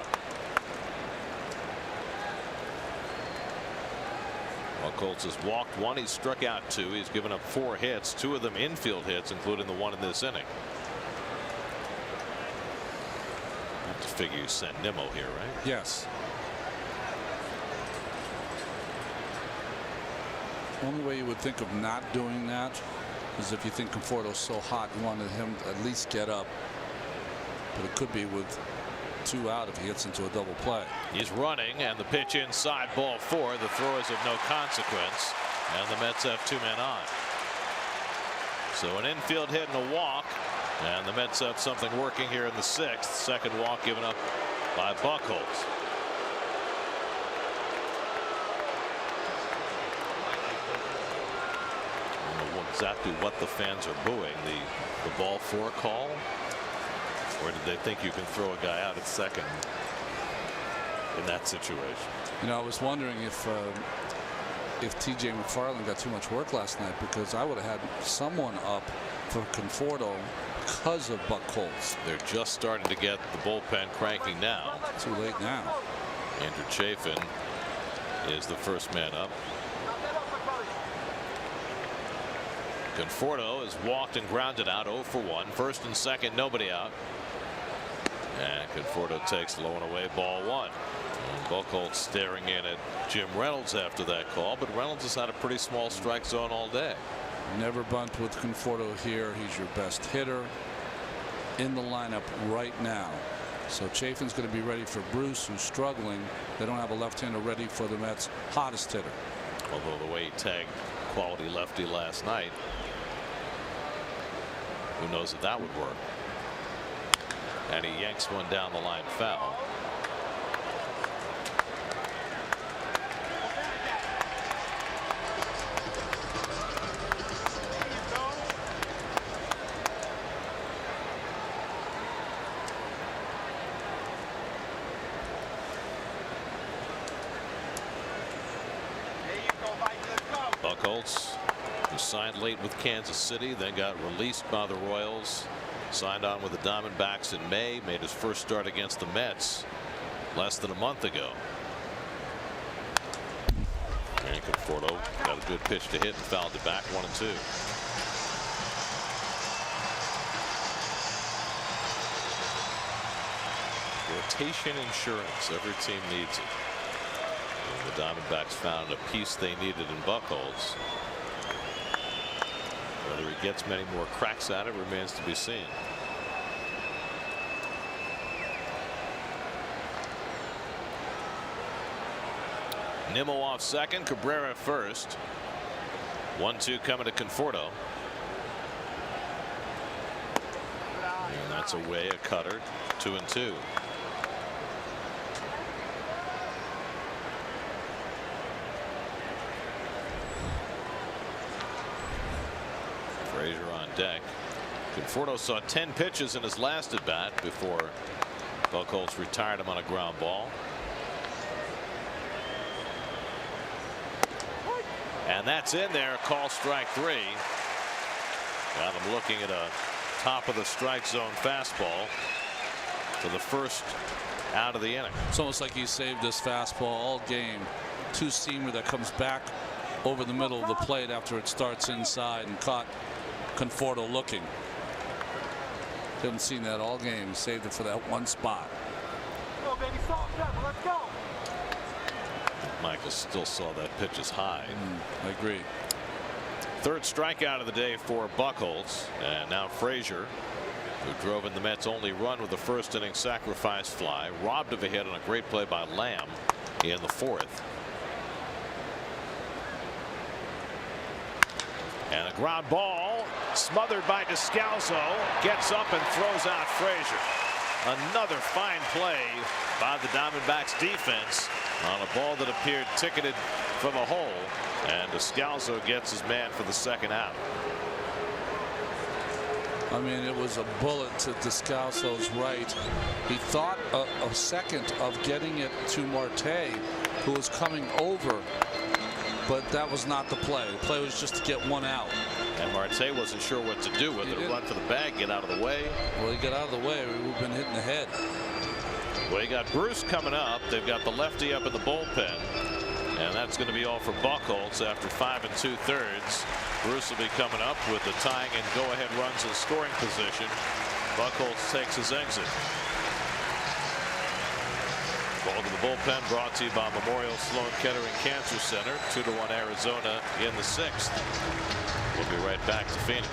Buchholz has walked 1. He's struck out 2. He's given up 4 hits, 2 of them infield hits, including the 1 in this inning. I have to figure you sent Nimmo here, right? Yes. Only way you would think of not doing that is if you think Conforto's so hot, you wanted him to at least get up. But it could be with 2 out if he gets into a double play. He's running, and the pitch inside, ball 4. The throw is of no consequence, and the Mets have 2 men on. So an infield hit and a walk, and the Mets have something working here in the 6th. Second walk given up by Buchholz. I don't know exactly what the fans are booing. The ball 4 call, or did they think you can throw a guy out at second in that situation? You know, I was wondering if T.J. McFarland got too much work last night, because I would have had someone up for Conforto because of Buchholz. They're just starting to get the bullpen cranking now. Too late now. Andrew Chafin is the first man up. Conforto has walked and grounded out 0 for 1. First and second, nobody out. And Conforto takes low and away, ball 1. And Buchholz staring in at Jim Reynolds after that call, but Reynolds has had a pretty small strike zone all day. Never bunt with Conforto here. He's your best hitter in the lineup right now. So Chafin's going to be ready for Bruce, who's struggling. They don't have a left-hander ready for the Mets' hottest hitter. Although the way he tagged quality lefty last night, who knows if that would work. And he yanks one down the line foul. Buchholz, who signed late with Kansas City, then got released by the Royals, signed on with the Diamondbacks in May, made his first start against the Mets less than a month ago. And Conforto got a good pitch to hit and fouled it back, 1-2. Rotation insurance, every team needs it. And the Diamondbacks found a piece they needed in Buchholz. Whether he gets many more cracks at it remains to be seen. Nimmo off second, Cabrera first. 1-2 coming to Conforto. And that's away, a cutter. 2-2. Frazier on deck. Conforto saw 10 pitches in his last at bat before Buchholz retired him on a ground ball. And that's in there. Call strike 3. Got him looking at a top of the strike zone fastball for the first out of the inning. It's almost like he saved this fastball all game. Two-seamer that comes back over the middle of the plate after it starts inside, and caught Conforto looking. Haven't seen that all game. Saved it for that one spot. Go, baby, let's go. Michael still saw that pitch as high. I agree. Third strikeout of the day for Buchholz, and now Frazier, who drove in the Mets' only run with the first inning sacrifice fly, robbed of a hit on a great play by Lamb in the 4th. And a ground ball smothered by Descalso, gets up and throws out Frazier. Another fine play by the Diamondbacks defense on a ball that appeared ticketed from a hole, and Descalso gets his man for the second out. I mean, it was a bullet to Descalso's right. He thought a second of getting it to Marte, who was coming over, but that was not the play. The play was just to get one out. And Marte wasn't sure what to do with it. Run for the bag, get out of the way. Well, he got out of the way. We've been hitting the head. Well, you got Bruce coming up. They've got the lefty up in the bullpen. And that's going to be all for Buchholz after 5 2/3. Bruce will be coming up with the tying and go-ahead runs in scoring position. Buchholz takes his exit. Ball to the bullpen, brought to you by Memorial Sloan Kettering Cancer Center. 2-1 Arizona in the 6th. We'll be right back to Phoenix.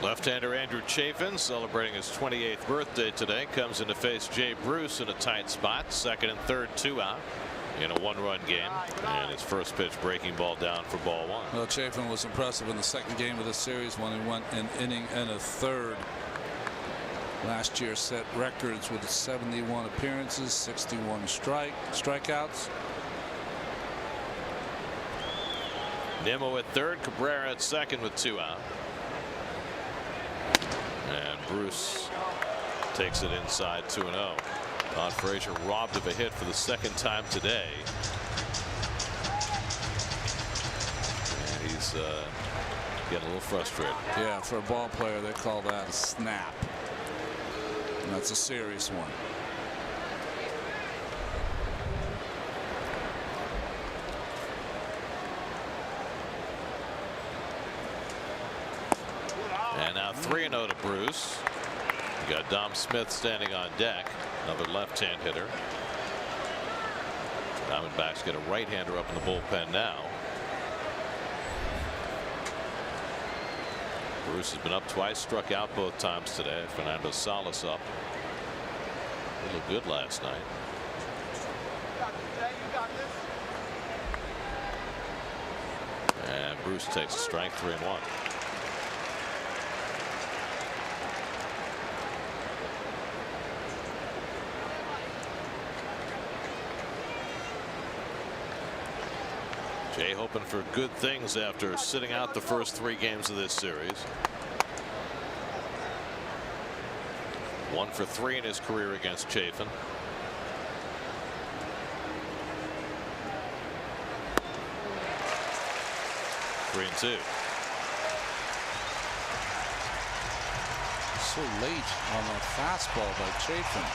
Left-hander Andrew Chafin celebrating his 28th birthday today comes in to face Jay Bruce in a tight spot. 2nd and 3rd, 2 out in a 1-run game, and his first pitch breaking ball down for ball 1. Well, Chafin was impressive in the 2nd game of the series when he went an inning and a third. Last year set records with 71 appearances, 61 strikeouts. Nimmo at 3rd, Cabrera at 2nd with 2 out. And Bruce takes it inside 2-0. Todd Frazier robbed of a hit for the 2nd time today. And he's getting a little frustrated. Yeah, for a ball player, they call that a snap. And that's a serious one. And now 3-0 to Bruce. You got Dom Smith standing on deck, another left-hand hitter. Diamondbacks get a right-hander up in the bullpen now. Bruce has been up twice, struck out both times today. Fernando Salas up. He looked good last night. And Bruce takes a strike, 3-1. Jay hoping for good things after sitting out the first 3 games of this series. 1 for 3 in his career against Chafin. Three and 2. So late on that fastball by Chafin.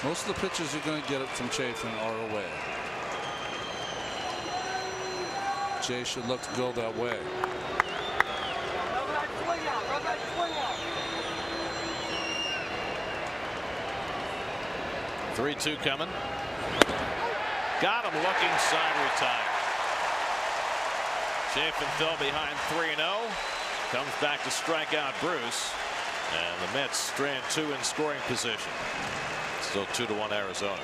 Most of the pitches you're going to get it from Chafin are away. Jay should look to go that way. 3-2 coming. Got him looking, side retired. Chafin fell behind 3-0. Comes back to strike out Bruce. And the Mets strand 2 in scoring position. Still 2-1 Arizona.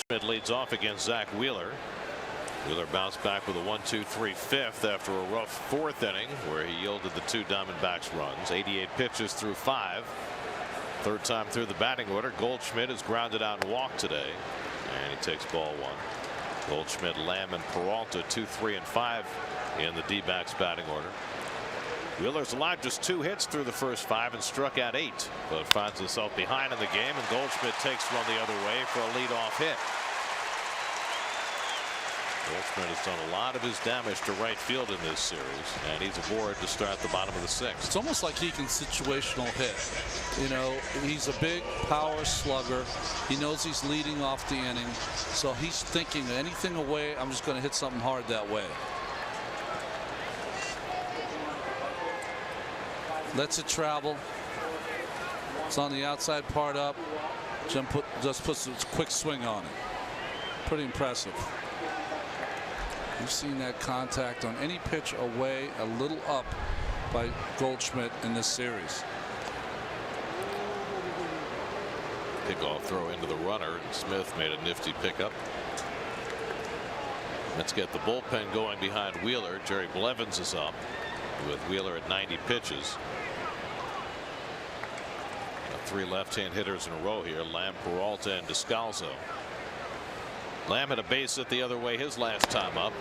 Schmidt leads off against Zach Wheeler. Wheeler bounced back with a 1-2-3 fifth after a rough 4th inning where he yielded the 2 Diamondbacks runs. 88 pitches through 5. 3rd time through the batting order. Goldschmidt is grounded out and walked today, and he takes ball 1. Goldschmidt, Lamb, and Peralta 2, 3, and 5 in the D-backs batting order. Wheeler's allowed just 2 hits through the first 5 and struck out 8, but finds himself behind in the game, and Goldschmidt takes one the other way for a leadoff hit. Goldschmidt has done a lot of his damage to right field in this series, and he's aboard to start the bottom of the 6th. It's almost like he can situational hit. You know, he's a big power slugger. He knows he's leading off the inning, so he's thinking anything away, I'm just going to hit something hard that way. Lets it travel. It's on the outside part up. Just puts a quick swing on it. Pretty impressive. You've seen that contact on any pitch away, a little up by Goldschmidt in this series. Kickoff throw into the runner, and Smith made a nifty pickup. Let's get the bullpen going behind Wheeler. Jerry Blevins is up with Wheeler at 90 pitches. 3 left-hand hitters in a row here. Lamb, Peralta, and Descalzo. Lamb had a base hit the other way his last time up,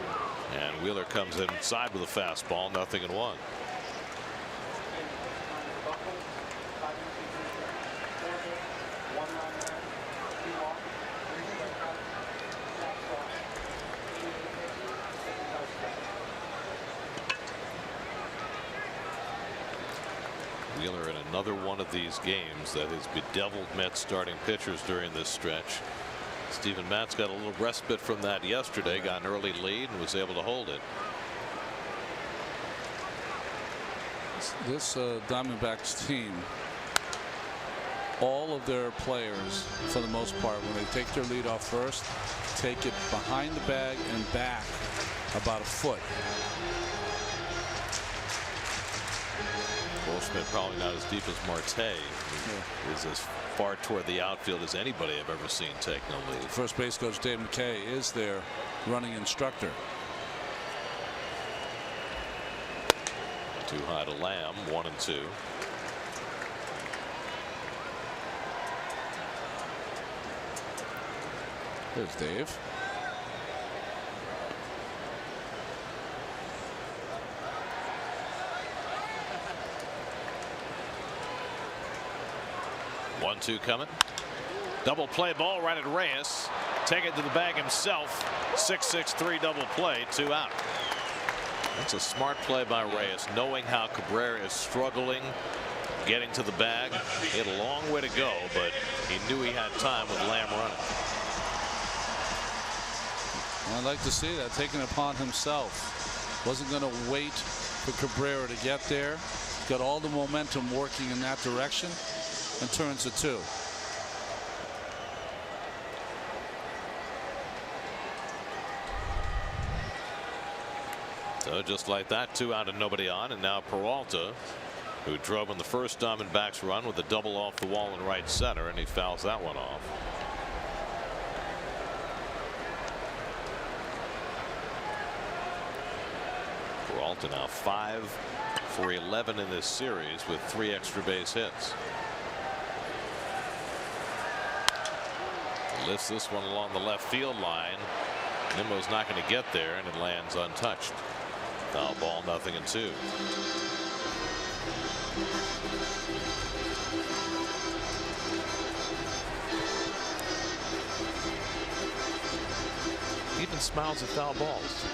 and Wheeler comes inside with a fastball. 0-1. Wheeler in another one of these games that has bedeviled Mets starting pitchers during this stretch. Steven Matz got a little respite from that yesterday, got an early lead and was able to hold it. This Diamondbacks team, all of their players, for the most part, when they take their lead off first, take it behind the bag and back about a foot. Goldschmidt probably not as deep as Marte. He is as far toward the outfield as anybody I've ever seen take no lead. First base coach Dave McKay is their running instructor. Too high to Lamb. 1-2. There's Dave. One-two coming. Double play ball right at Reyes. Take it to the bag himself. 6-6-3 double play, 2 out. That's a smart play by Reyes, knowing how Cabrera is struggling getting to the bag. He had a long way to go, but he knew he had time with Lamb running. I'd like to see that, taking it upon himself. Wasn't going to wait for Cabrera to get there. Got all the momentum working in that direction and turns it 2. So just like that, 2 out and nobody on, and now Peralta, who drove in the first Diamondbacks run with a double off the wall in right center, and he fouls that one off. Peralta now 5 for 11 in this series with 3 extra base hits. Lifts this one along the left field line. Nimmo's not going to get there, and it lands untouched. Foul ball, 0-2. Even smiles at foul balls.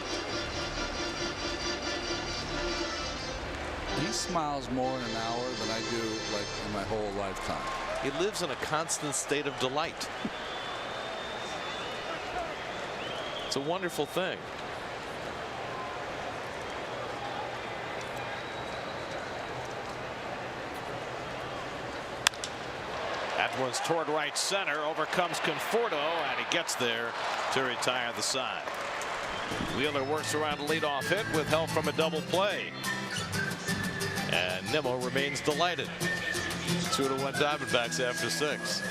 He smiles more in an hour than I do like in my whole lifetime. He lives in a constant state of delight. It's a wonderful thing. That one's toward right center. Over comes Conforto, and he gets there to retire the side. Wheeler works around a leadoff hit with help from a double play. And Nimmo remains delighted. 2-1 Diamondbacks after 6.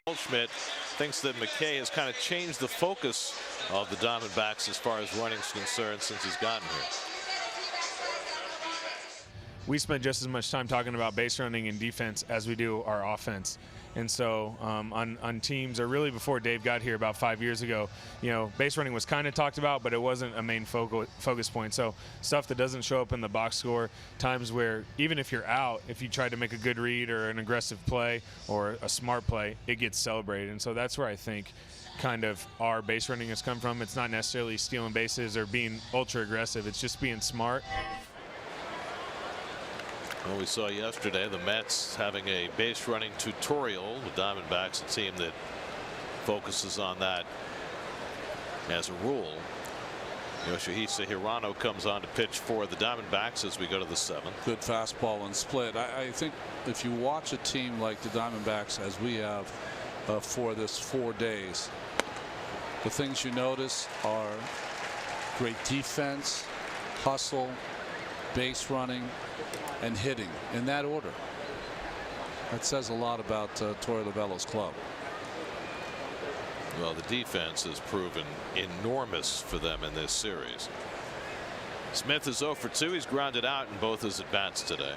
Goldschmidt thinks that McKay has kind of changed the focus of the Diamondbacks as far as running is concerned since he's gotten here. We spend just as much time talking about base running and defense as we do our offense. And so on teams, or really before Dave got here about 5 years ago, you know, base running was kind of talked about, but it wasn't a main focus point. So stuff that doesn't show up in the box score, times where even if you're out, if you try to make a good read or an aggressive play or a smart play, it gets celebrated. And so that's where I think kind of our base running has come from. It's not necessarily stealing bases or being ultra aggressive. It's just being smart. Well, we saw yesterday the Mets having a base running tutorial. The Diamondbacks, a team that focuses on that as a rule. Yoshihisa Hirano comes on to pitch for the Diamondbacks as we go to the 7th. Good fastball and split. I think if you watch a team like the Diamondbacks as we have for this 4 days, the things you notice are great defense, hustle, base running, and hitting in that order. That says a lot about Torey Lovullo's club. Well, the defense has proven enormous for them in this series. Smith is 0 for 2. He's grounded out in both his at-bats today.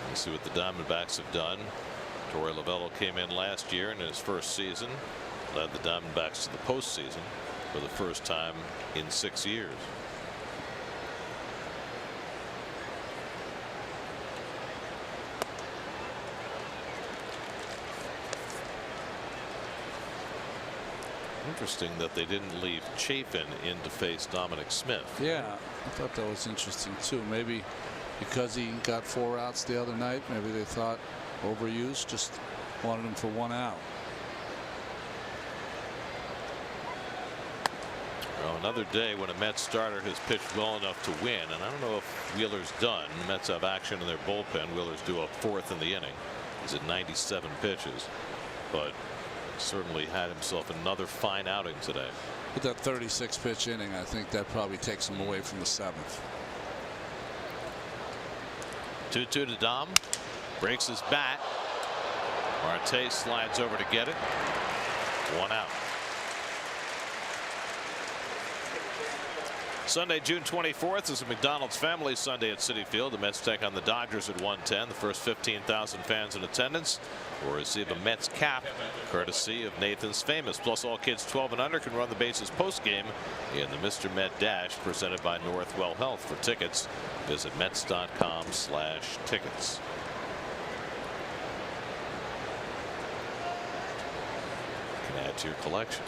Let's see what the Diamondbacks have done. Torey Lovullo came in last year in his first season, led the Diamondbacks to the postseason for the first time in 6 years. Interesting that they didn't leave Chafin in to face Dominic Smith. Yeah, I thought that was interesting too. Maybe because he got 4 outs the other night, maybe they thought overused, just wanted him for 1 out. Well, another day when a Mets starter has pitched well enough to win, and I don't know if Wheeler's done. The Mets have action in their bullpen. Wheeler's due a 4th in the inning. He's at 97 pitches, but certainly had himself another fine outing today. With that 36 pitch inning, I think that probably takes him away from the 7th. 2-2 to Dom. Breaks his bat. Marte slides over to get it. 1 out. Sunday, June 24th is a McDonald's Family Sunday at Citi Field. The Mets take on the Dodgers at 1:10. The first 15,000 fans in attendance will receive a Mets cap courtesy of Nathan's Famous. Plus, all kids 12 and under can run the bases post-game in the Mr. Met Dash presented by Northwell Health. For tickets, visit Mets.com/tickets. You can add to your collection.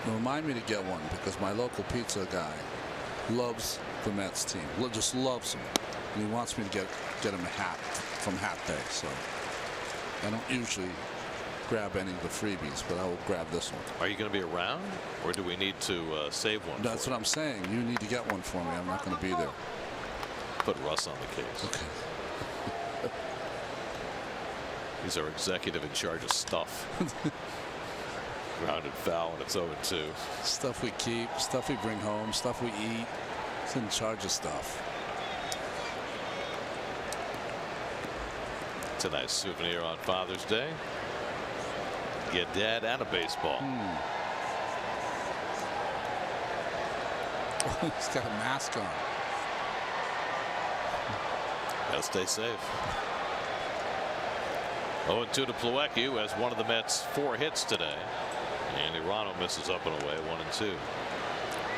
Remind me to get one because my local pizza guy loves the Mets team. Just loves them, and he wants me to get him a hat from Hat Day. So I don't usually grab any of the freebies, but I will grab this one. Are you going to be around, or do we need to save one? That's what I'm saying. You need to get one for me. I'm not going to be there. Put Russ on the case. Okay. He's our executive in charge of stuff. Grounded foul and it's 0-2. Stuff we keep, stuff we bring home, stuff we eat. He's in charge of stuff. It's a nice souvenir on Father's Day. Get dad and a baseball. He's got a mask on. Gotta stay safe. 0-2 to Plawecki, who has one of the Mets' 4 hits today. And Irano misses up and away, 1-2.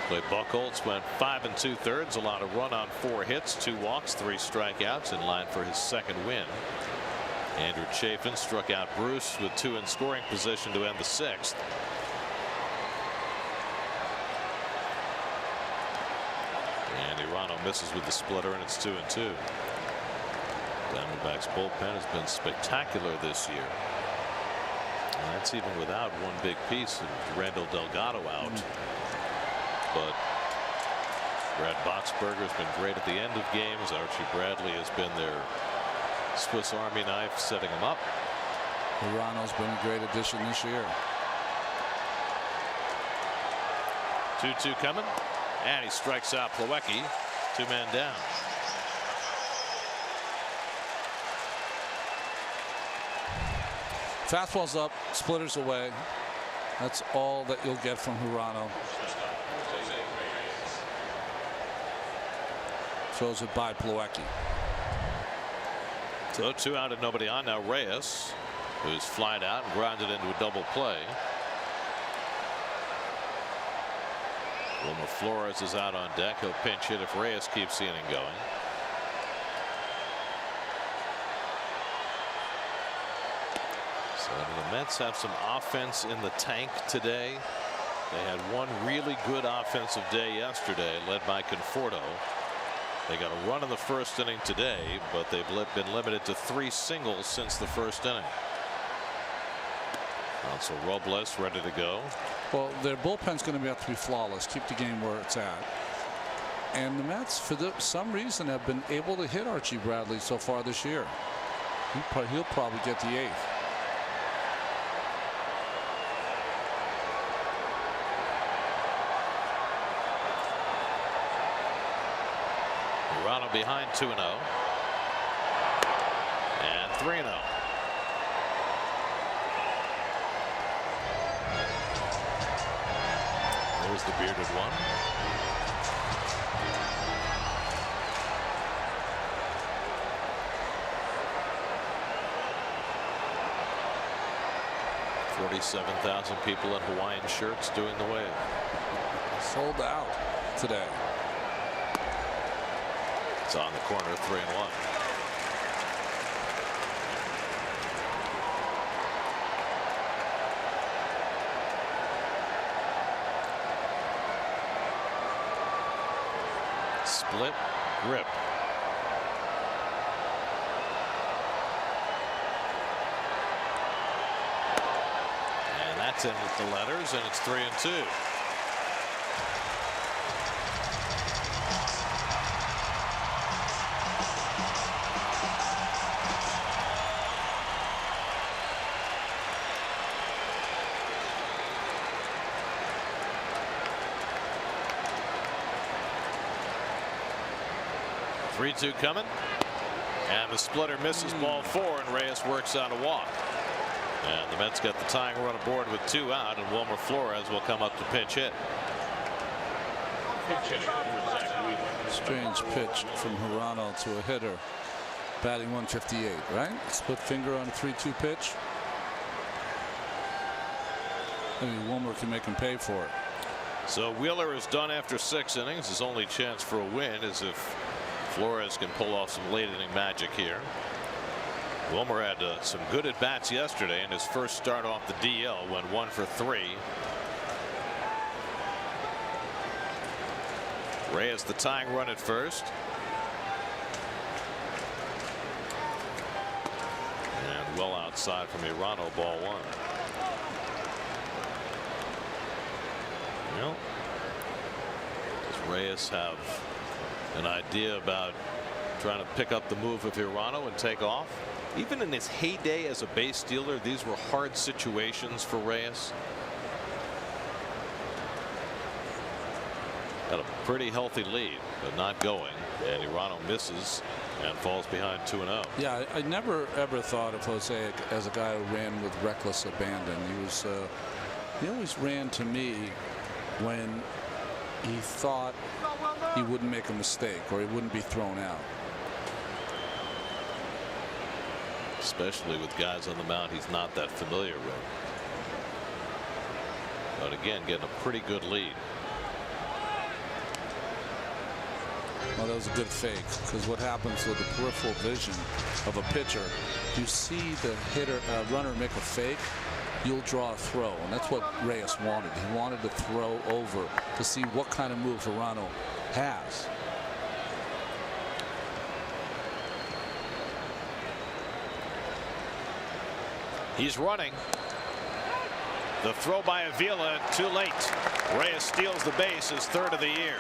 Clay Buchholz went 5 2/3, allowed a run on 4 hits, 2 walks, 3 strikeouts, in line for his 2nd win. Andrew Chafin struck out Bruce with 2 in scoring position to end the 6th. And Irano misses with the splitter, and it's 2-2. Diamondbacks bullpen has been spectacular this year. And that's even without one big piece of Randall Delgado out. But Brad Boxberger has been great at the end of games. Archie Bradley has been their Swiss Army knife, setting him up. Irano's been a great addition this year. 2-2 coming, and he strikes out Plawecki. 2 men down. Fastball's up, splitters away. That's all that you'll get from Hirano. Throws it by Plawecki. So 2 out and nobody on. Now Reyes, who's flied out and grounded into a double play. Wilmer Flores is out on deck. He'll pinch hit if Reyes keeps the inning going. So the Mets have some offense in the tank today. They had one really good offensive day yesterday, led by Conforto. They got a run in the first inning today, but they've been limited to 3 singles since the first inning. So Robles ready to go. Well, their bullpen's going to have to be flawless, keep the game where it's at. And the Mets, for some reason, have been able to hit Archie Bradley so far this year. He'll probably get the 8th. behind 2-0 and 3-0. There's the bearded one. $47,000 people in Hawaiian shirts doing the wave. Sold out today. It's on the corner, 3-1. Split grip. And that's in with the letters, and it's 3-2. Three-two coming, and the splitter misses ball 4, and Reyes works out a walk. And the Mets got the tying run aboard with 2 out, and Wilmer Flores will come up to pinch hit. Strange pitch from Hirano to a hitter, batting 158, right? Split finger on a 3-2 pitch. I mean, Wilmer can make him pay for it. So Wheeler is done after 6 innings. His only chance for a win is if Flores can pull off some late inning magic here. Wilmer had some good at bats yesterday in his first start off the DL, went 1 for 3. Reyes the tying run at first. And well outside from Hirano, ball 1. Well, does Reyes have an idea about trying to pick up the move of Hirano and take off? Even in his heyday as a base stealer, these were hard situations for Reyes. Got a pretty healthy lead, but not going. And Hirano misses and falls behind 2-0. Yeah, I never ever thought of Jose as a guy who ran with reckless abandon. He always ran to me when he thought he wouldn't make a mistake or he wouldn't be thrown out. Especially with guys on the mound he's not that familiar with. But again, getting a pretty good lead. Well, that was a good fake, because what happens with the peripheral vision of a pitcher, you see the runner make a fake, you'll draw a throw, and that's what Reyes wanted. He wanted to throw over to see what kind of move Hirano has. He's running. The throw by Avila too late. Reyes steals the base, his 3rd of the year,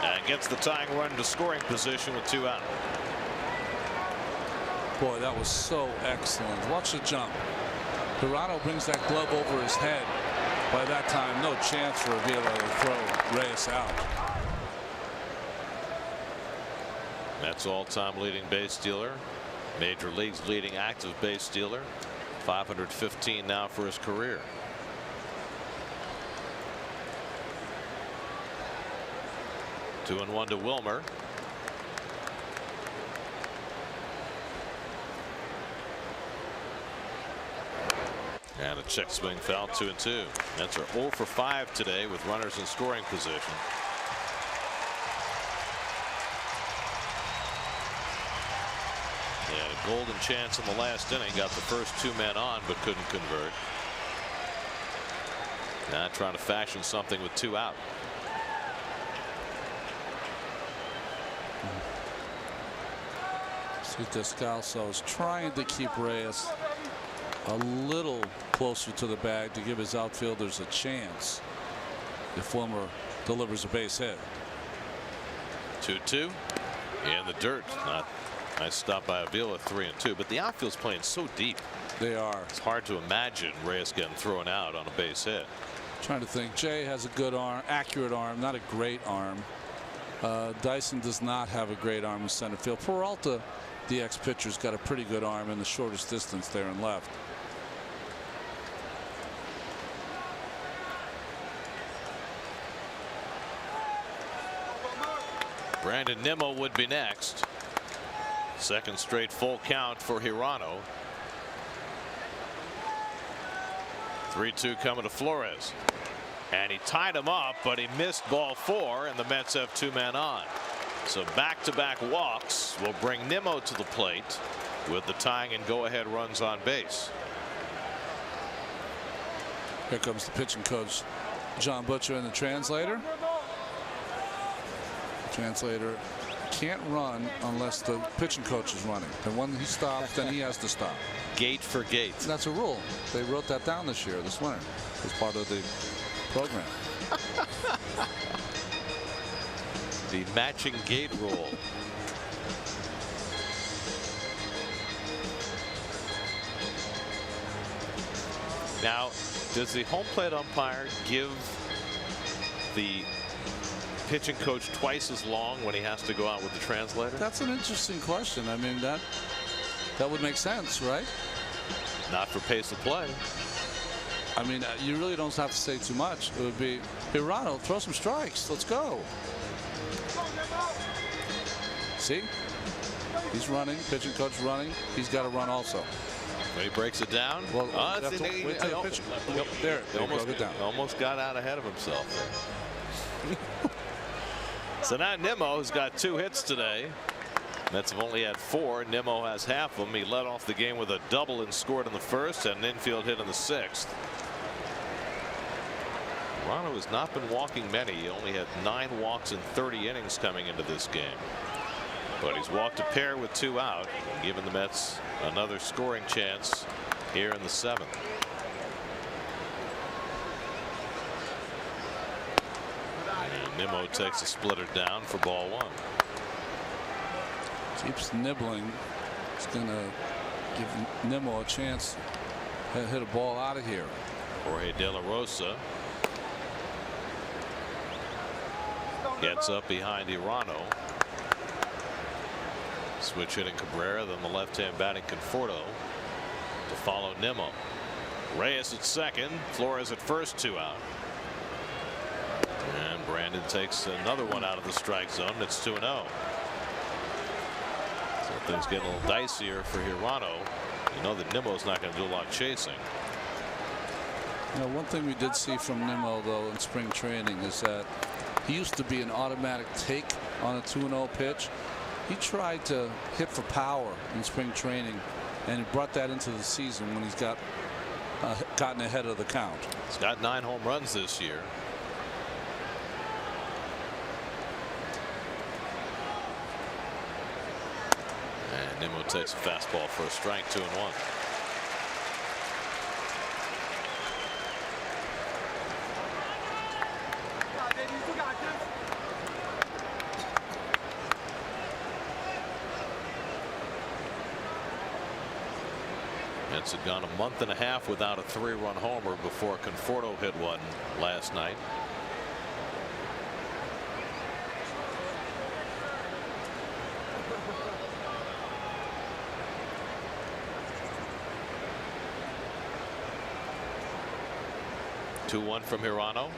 and gets the tying run to scoring position with 2 out. Boy, that was so excellent. Watch the jump. Hirano brings that glove over his head. By that time, no chance for Avila to throw Reyes out. That's all-time leading base stealer. Major League's leading active base stealer. 515 now for his career. Two and 1 to Wilmer. And a check swing foul, 2-2. Mets are 0 for 5 today with runners in scoring position. Yeah, a golden chance in the last inning. Got the first 2 men on, but couldn't convert. Now trying to fashion something with 2 out. See, Descalso is trying to keep Reyes a little closer to the bag to give his outfielders a chance if Wilmer delivers a base hit. 2-2 in the dirt. Not nice stop by Avila, 3-2, but the outfield's playing so deep. They are. It's hard to imagine Reyes getting thrown out on a base hit. Trying to think. Jay has a good arm, accurate arm, not a great arm. Dyson does not have a great arm in center field. Peralta, the ex-pitcher's got a pretty good arm in the shortest distance there in left. Brandon Nimmo would be next. Second straight full count for Hirano. 3-2 coming to Flores. And he tied him up, but he missed ball 4, and the Mets have 2 men on. So back-to-back walks will bring Nimmo to the plate with the tying and go-ahead runs on base. Here comes the pitching coach, John Butcher, and the translator. Translator can't run unless the pitching coach is running. And when he stops, then he has to stop. Gate for gate. And that's a rule. They wrote that down this year, this winter, as part of the program. The matching gate rule. Now, does the home plate umpire give the pitching coach twice as long when he has to go out with the translator? That's an interesting question. I mean, that would make sense, right? Not for pace of play. I mean, you really don't have to say too much. It would be, Hirano, throw some strikes. Let's go. See? He's running. Pitching coach running. He's got to run also. When he breaks it down. Well, wait till the pitcher. There, broke it down. Almost got out ahead of himself. So now Nimmo has got 2 hits today. Mets have only had 4. Nimmo has half of them. He led off the game with a double and scored in the first, and an infield hit in the 6th. Hirano has not been walking many. He only had 9 walks in 30 innings coming into this game. But he's walked a pair with 2 out, giving the Mets another scoring chance here in the 7th. And Nimmo takes a splitter down for ball 1. Keeps nibbling. It's going to give Nimmo a chance to hit a ball out of here. Jorge De La Rosa gets up behind Hirano. Switch hitting Cabrera, then the left-hand batting Conforto to follow Nimmo. Reyes at second, Flores at first, 2 out. And Brandon takes another one out of the strike zone. It's 2-0. So things get a little dicier for Hirano. You know that Nimmo's not going to do a lot of chasing. You know, one thing we did see from Nimmo, though, in spring training is that he used to be an automatic take on a 2-0 pitch. He tried to hit for power in spring training, and he brought that into the season when he's gotten ahead of the count. He's got 9 home runs this year. And Nimmo takes a fastball for a strike, 2-1. Mets had gone a month and a half without a 3-run homer before Conforto hit one last night. Two-1 from Hirano,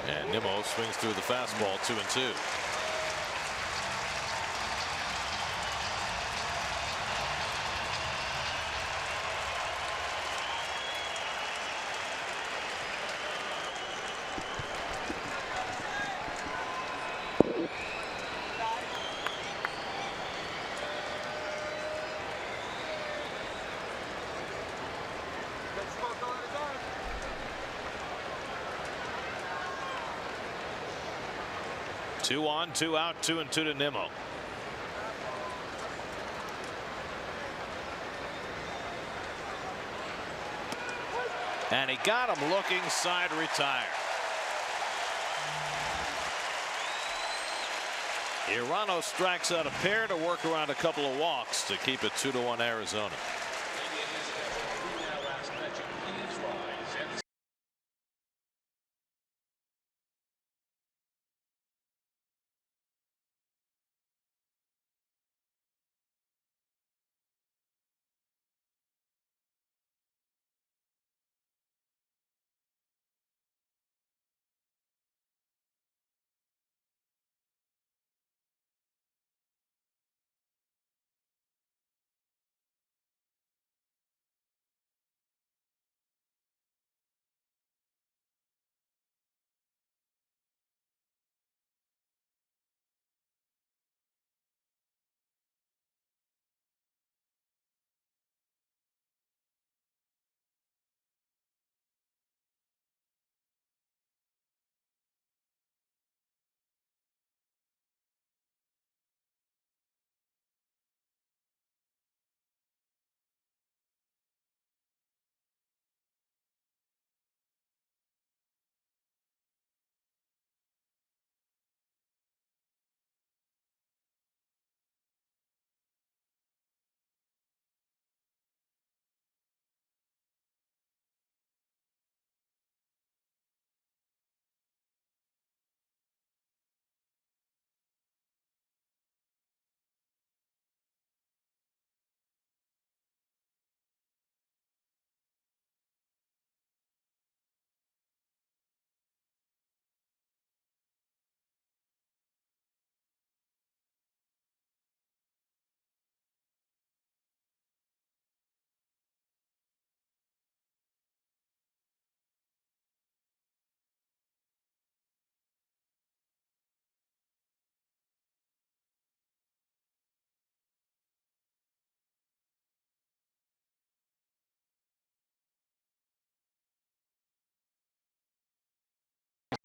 and Nimmo swings through the fastball, 2-2. Two on, 2 out, 2-2 to Nimmo. And he got him looking, side retire. Hirano strikes out a pair to work around a couple of walks to keep it 2-1 Arizona.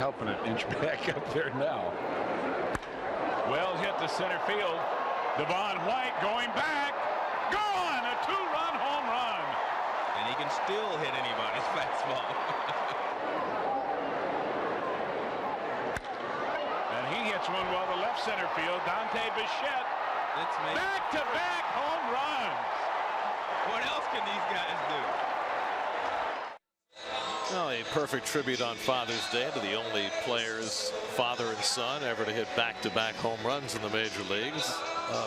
Helping it inch back up there now. Well hit to center field. Devon White going back. Gone! A 2-run home run. And he can still hit anybody's fastball. And he hits one well to left center field. Dante Bichette. Back-to-back home runs. What else can these guys do? Well, a perfect tribute on Father's Day to the only players, father and son, ever to hit back-to-back home runs in the major leagues.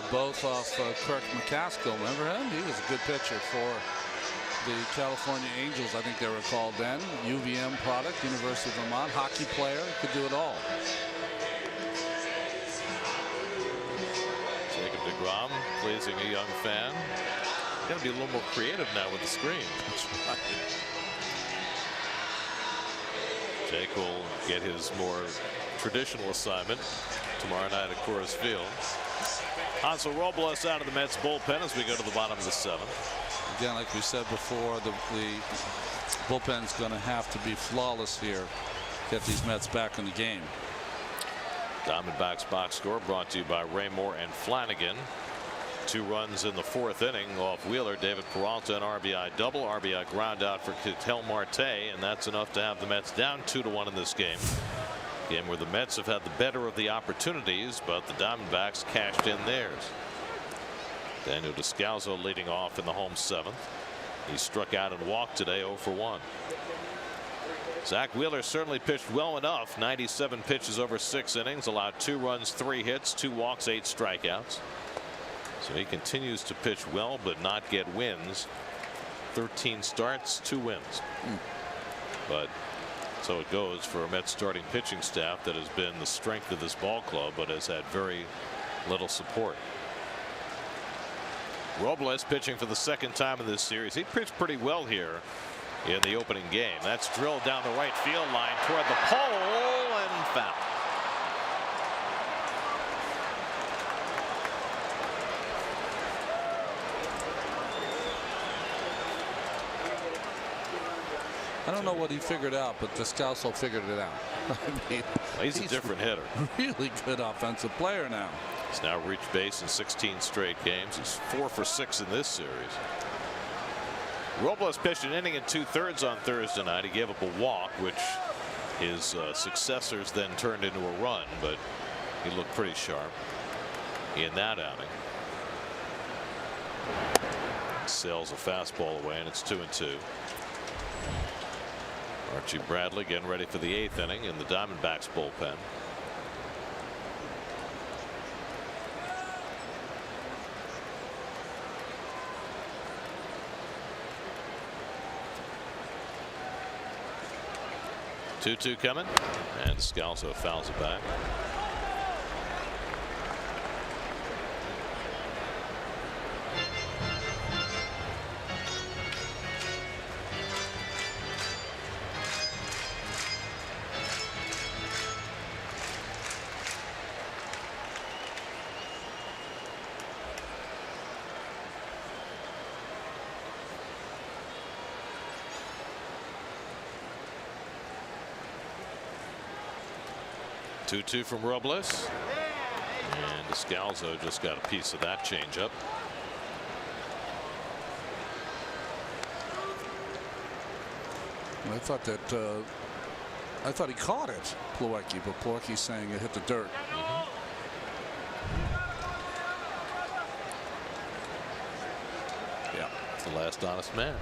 Both off Kirk McCaskill. Remember him? He was a good pitcher for the California Angels. I think they were called then. UVM product, University of Vermont. Hockey player. Could do it all. Jacob deGrom pleasing a young fan. Got to be a little more creative now with the screen. That's right. Jake will get his more traditional assignment tomorrow night at Coors Field. Hansel Robles out of the Mets bullpen as we go to the bottom of the 7th. Again, like we said before, the bullpen's going to have to be flawless here. Get these Mets back in the game. Diamondbacks box score brought to you by Raymore and Flanagan. 2 runs in the 4th inning off Wheeler. David Peralta, an RBI double, RBI ground out for Ketel Marte, and that's enough to have the Mets down 2-1 in this game. Game where the Mets have had the better of the opportunities, but the Diamondbacks cashed in theirs. Daniel Descalso leading off in the home 7th. He struck out and walked today 0 for 1. Zach Wheeler certainly pitched well enough. 97 pitches over 6 innings, allowed 2 runs, 3 hits, 2 walks, 8 strikeouts. So he continues to pitch well but not get wins. 13 starts, 2 wins. But so it goes for a Mets starting pitching staff that has been the strength of this ball club but has had very little support. Robles pitching for the 2nd time in this series. He pitched pretty well here in the opening game. That's drilled down the right field line toward the pole and foul. I don't know what he figured out, but Descalso figured it out. I mean, he's a different hitter. Really good offensive player now. He's now reached base in 16 straight games. He's 4 for 6 in this series. Robles pitched an inning and 2/3 on Thursday night. He gave up a walk, which his successors then turned into a run, but he looked pretty sharp in that outing. Sails a fastball away, and it's 2-2. Archie Bradley getting ready for the 8th inning in the Diamondbacks bullpen. Two coming, and Descalso fouls it back. Two from Robles, and Descalso just got a piece of that changeup. I thought he caught it, Plawecki, but Plawecki's saying it hit the dirt. Yeah, it's the last honest man.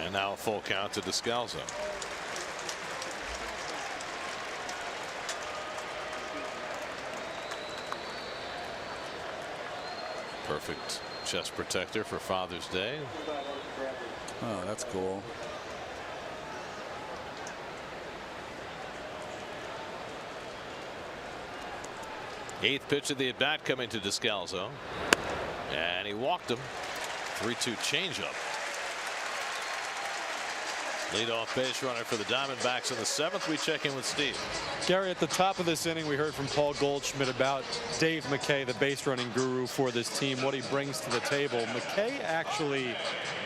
And now a full count to Descalso. Perfect chest protector for Father's Day. Oh, that's cool. Eighth pitch of the at bat coming to Descalso, and he walked him. 3-2 changeup. Leadoff base runner for the Diamondbacks in the 7th. We check in with Steve. Gary, at the top of this inning, we heard from Paul Goldschmidt about Dave McKay, the base running guru for this team, what he brings to the table. McKay actually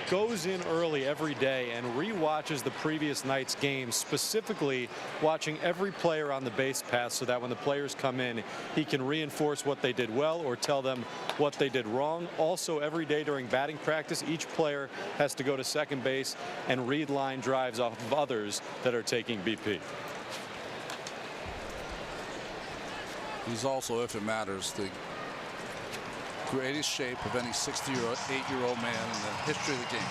goes in early every day and re-watches the previous night's games, specifically watching every player on the base path so that when the players come in, he can reinforce what they did well or tell them what they did wrong. Also, every day during batting practice, each player has to go to second base and read line drives off of others that are taking BP. He's also, if it matters, the greatest shape of any 68-year-old man in the history of the game.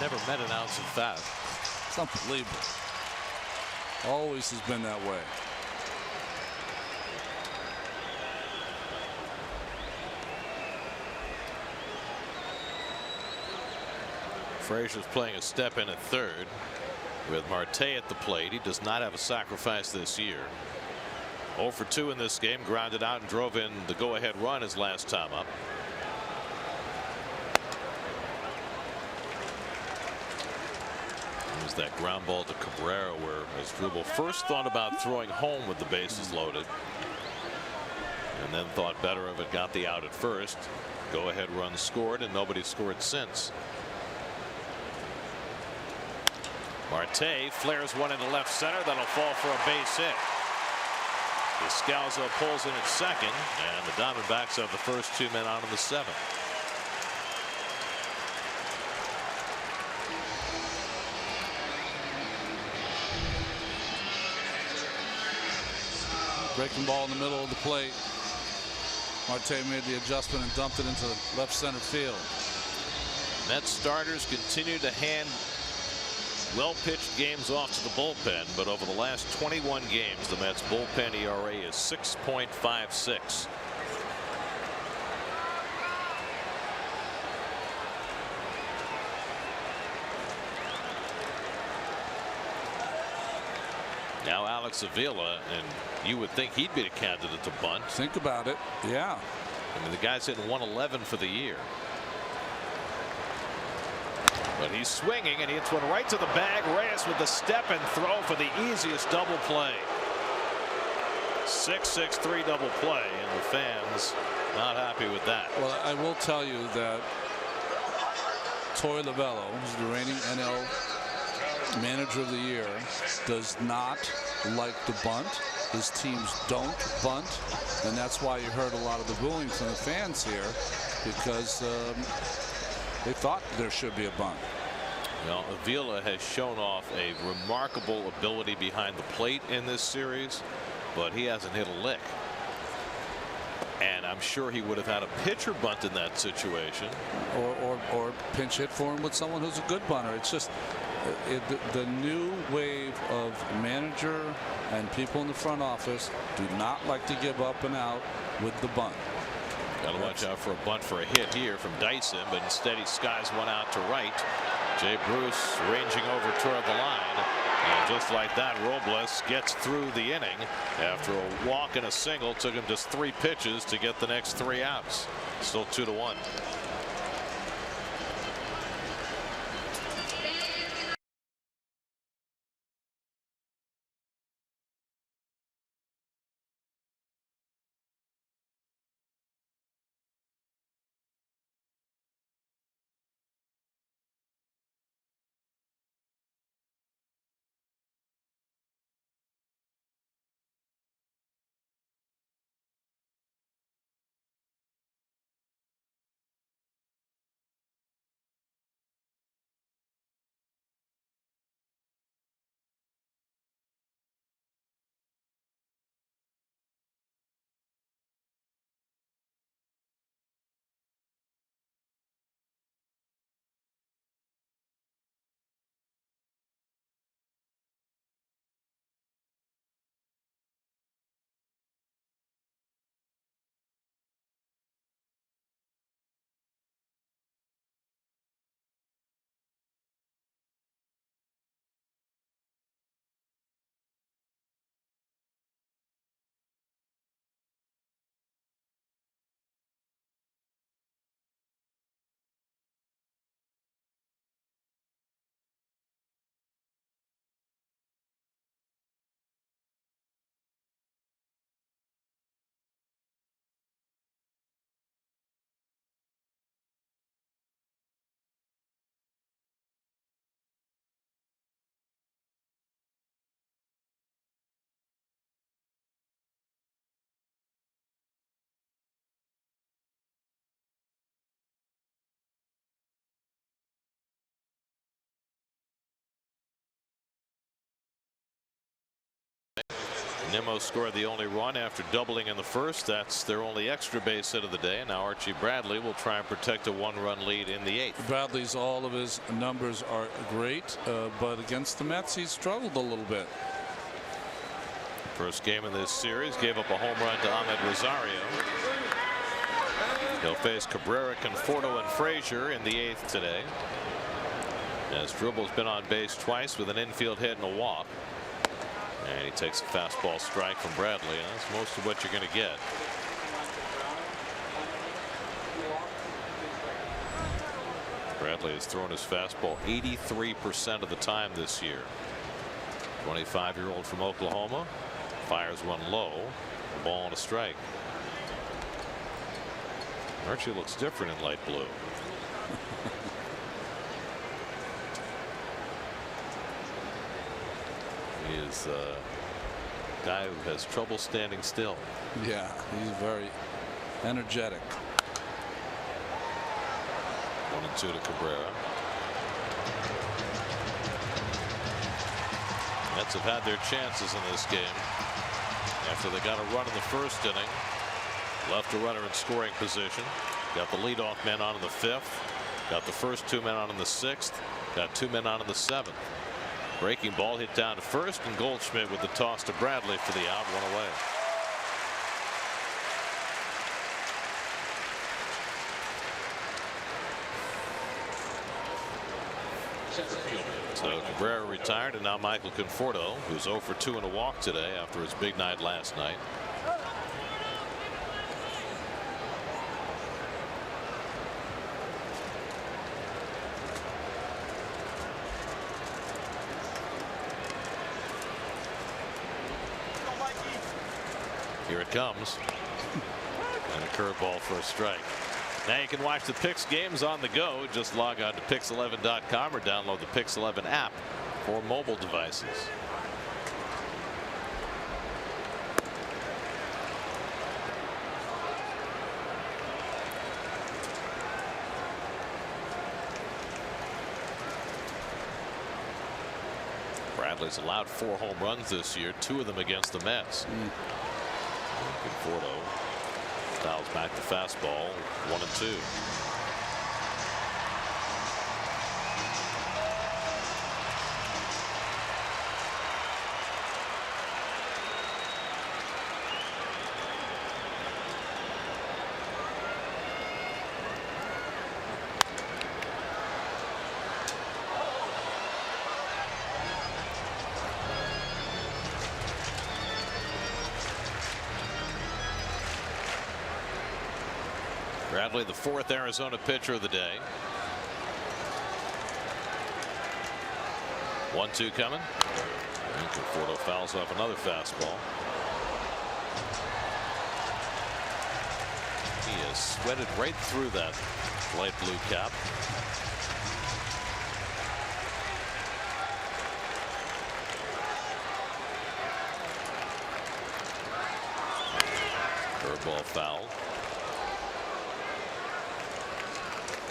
Never met an ounce of fat. It's unbelievable. Always has been that way. Frazier's playing a step in at third with Marte at the plate. He does not have a sacrifice this year. 0 for 2 in this game, grounded out and drove in the go-ahead run his last time up. There's that ground ball to Cabrera where Asdrubal first thought about throwing home with the bases loaded and then thought better of it, got the out at first. Go-ahead run scored and nobody scored since. Marte flares one into left center. That'll fall for a base hit. Descalzo pulls in at second, and the Diamondbacks have the first 2 men out of the 7th. Breaking ball in the middle of the plate. Marte made the adjustment and dumped it into left center field. Mets starters continue to hand well-pitched games off to the bullpen, but over the last 21 games, the Mets bullpen ERA is 6.56. Now Alex Avila, and you would think he'd be a candidate to bunt. Think about it. Yeah. I mean, the guy's hitting 111 for the year. But he's swinging and he hits one right to the bag. Reyes with the step and throw for the easiest double play. 6-6-3 double play, and the fans not happy with that. Well, I will tell you that Torey Lovullo, who's the reigning NL Manager of the Year, does not like the bunt. His teams don't bunt, and that's why you heard a lot of the booing from the fans here, because they thought there should be a bunt. Well, Avila has shown off a remarkable ability behind the plate in this series, but he hasn't hit a lick. And I'm sure he would have had a pitcher bunt in that situation. Or pinch hit for him with someone who's a good bunter. It's just the new wave of manager and people in the front office do not like to give up and out with the bunt. Got to watch out for a bunt for a hit here from Dyson, but instead he skies one out to right. Jay Bruce ranging over toward the line, and just like that, Robles gets through the inning after a walk and a single. Took him just 3 pitches to get the next 3 outs. Still 2-1. Nimmo scored the only run after doubling in the first. That's their only extra base hit of the day. And now Archie Bradley will try and protect a 1-run lead in the 8th. Bradley's all of his numbers are great, but against the Mets he's struggled a little bit. First game in this series, gave up a home run to Ahmed Rosario. He'll face Cabrera, Conforto, and Frazier in the 8th today. As Dribble's been on base twice with an infield hit and a walk. And he takes a fastball strike from Bradley. And that's most of what you're going to get. Bradley has thrown his fastball 83% of the time this year. 25-year-old from Oklahoma fires one low, a ball and a strike. Archie looks different in light blue. He is a guy who has trouble standing still. Yeah, he's very energetic. 1-2 to Cabrera. Mets have had their chances in this game after they got a run in the first inning. Left a runner in scoring position. Got the leadoff man on in the 5th. Got the first 2 men on in the 6th. Got 2 men on in the 7th. Breaking ball hit down to first, and Goldschmidt with the toss to Bradley for the out, 1 away. So Cabrera retired, and now Michael Conforto, who's 0 for 2 and a walk today after his big night last night. Here it comes. And a curveball for a strike. Now you can watch the Pix games on the go. Just log on to Pix11.com or download the Pix11 app for mobile devices. Bradley's allowed 4 home runs this year, 2 of them against the Mets. Conforto fouls back the fastball, 1-2. Bradley, the 4th Arizona pitcher of the day. 1-2 coming. And Conforto fouls off another fastball. He has sweated right through that light blue cap. Curveball foul.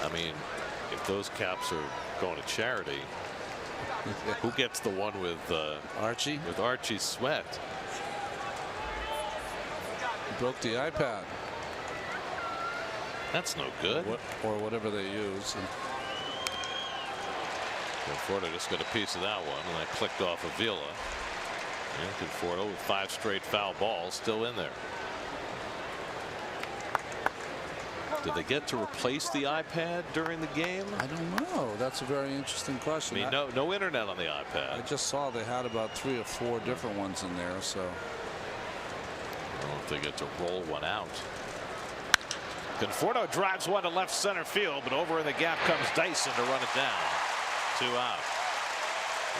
I mean, if those caps are going to charity, who gets the one with Archie? With Archie's sweat. He broke the iPad. That's no good. Or whatever they use. Conforto just got a piece of that one, and that clicked off Avila. And Conforto with 5 straight foul balls still in there. Did they get to replace the iPad during the game? I don't know. That's a very interesting question. I mean, no internet on the iPad. I just saw they had about 3 or 4 different ones in there. So I don't know if they get to roll one out. Conforto drives one to left center field, but over in the gap comes Dyson to run it down. 2 out.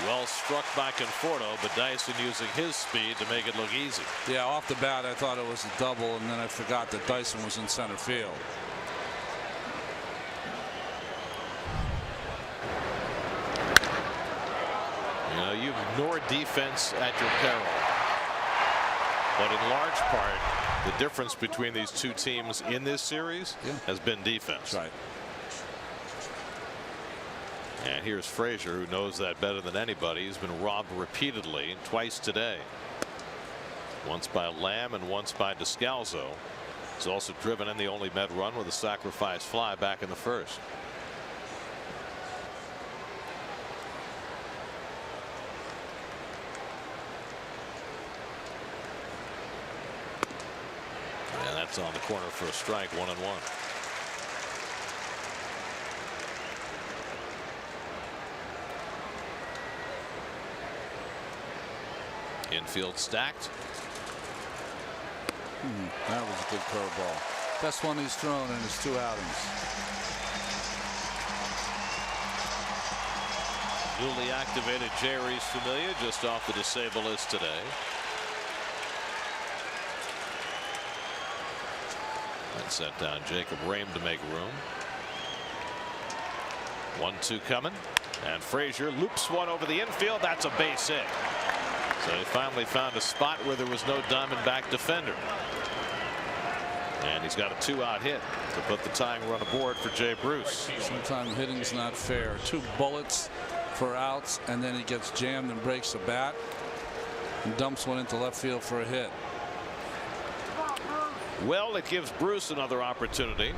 Well struck by Conforto, but Dyson using his speed to make it look easy. Yeah, off the bat I thought it was a double, and then I forgot that Dyson was in center field. You know, you ignore defense at your peril. But in large part, the difference between these 2 teams in this series has been defense. Right. And here's Frazier, who knows that better than anybody. He's been robbed repeatedly, twice today. Once by Lamb and once by Descalzo. He's also driven in the only Met run with a sacrifice fly back in the first. And that's on the corner for a strike, 1-1. Infield stacked. That was a good curveball. Best one he's thrown in his 2 outings. Newly activated Jerry's Familia just off the disabled list today. And set down Jacob Rame to make room. 1-2 coming. And Frazier loops one over the infield. That's a base hit. So he finally found a spot where there was no Diamondback defender. And he's got a 2-out hit to put the tying run aboard for Jay Bruce. Sometimes hitting's not fair. 2 bullets for outs, and then he gets jammed and breaks the bat and dumps one into left field for a hit. Well, it gives Bruce another opportunity.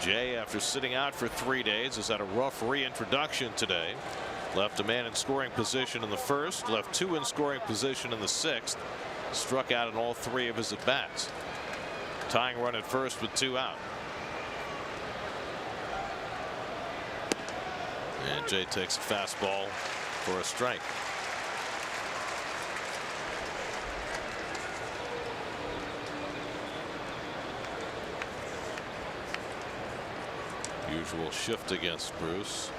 Jay, after sitting out for 3 days, has had a rough reintroduction today. Left a man in scoring position in the first, left 2 in scoring position in the 6th, struck out in all 3 of his at bats. Tying run at first with 2 out. And Jay takes a fastball for a strike. Usual shift against Bruce,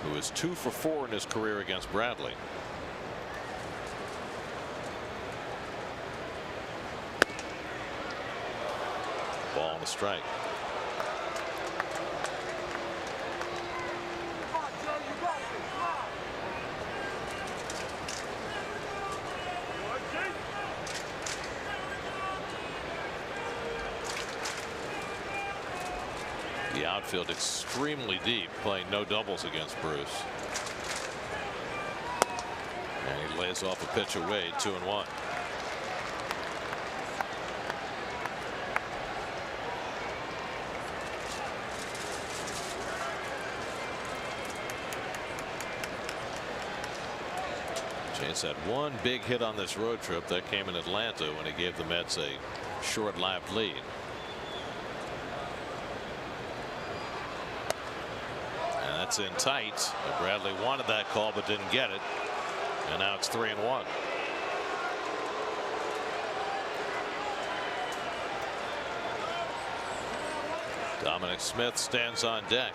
who is 2 for 4 in his career against Bradley. Ball and a strike. The outfield extremely deep, playing no doubles against Bruce. And he lays off a pitch away, 2-1. Jay's had 1 big hit on this road trip. That came in Atlanta when he gave the Mets a short-lived lead. That's in tight. Bradley wanted that call but didn't get it. And now it's 3-1. Dominic Smith stands on deck.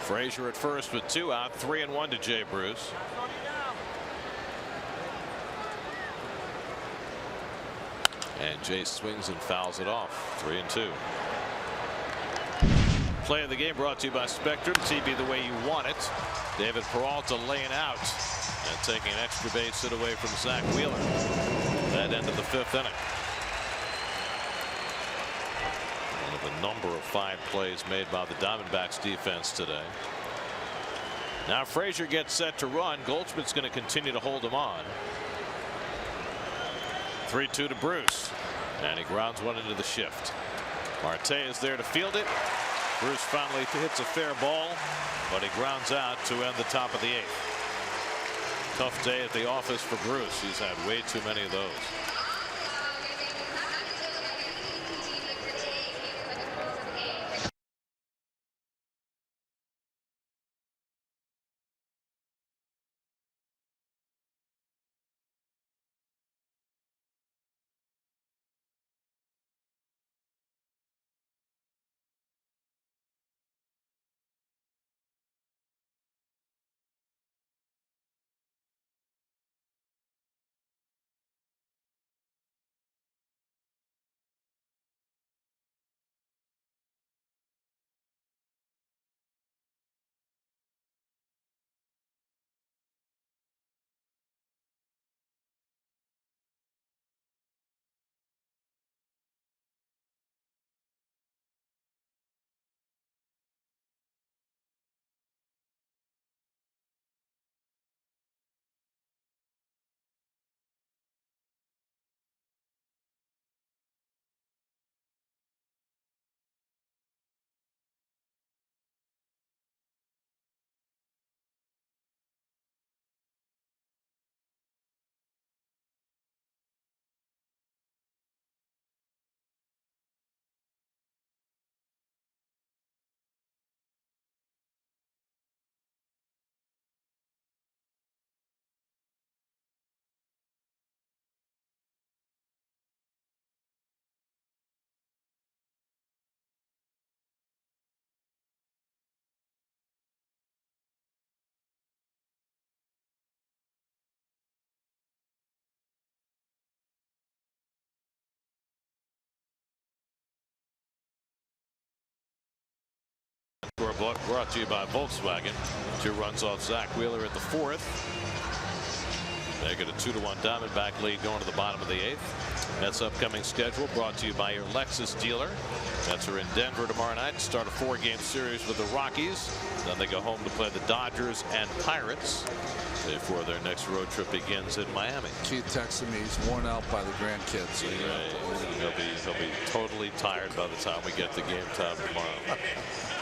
Frazier at first with 2 out. 3-1 to Jay Bruce. And Jay swings and fouls it off. 3-2. Play of the game brought to you by Spectrum. TV the way you want it. David Peralta laying out and taking an extra base hit away from Zach Wheeler. That ended the 5th inning. One of a number of fine plays made by the Diamondbacks defense today. Now Frazier gets set to run. Goldschmidt's going to continue to hold him on. 3-2 to Bruce. And he grounds one into the shift. Marte is there to field it. Bruce finally hits a fair ball, but he grounds out to end the top of the 8th. Tough day at the office for Bruce. He's had way too many of those. brought to you by Volkswagen. 2 runs off Zach Wheeler in the 4th. Make it a 2-1 Diamondback lead going to the bottom of the 8th. Mets upcoming schedule brought to you by your Lexus dealer. Mets are in Denver tomorrow night to start a 4-game series with the Rockies. Then they go home to play the Dodgers and Pirates before their next road trip begins in Miami. Keith texted me he's worn out by the grandkids. So he'll be totally tired by the time we get to game time tomorrow.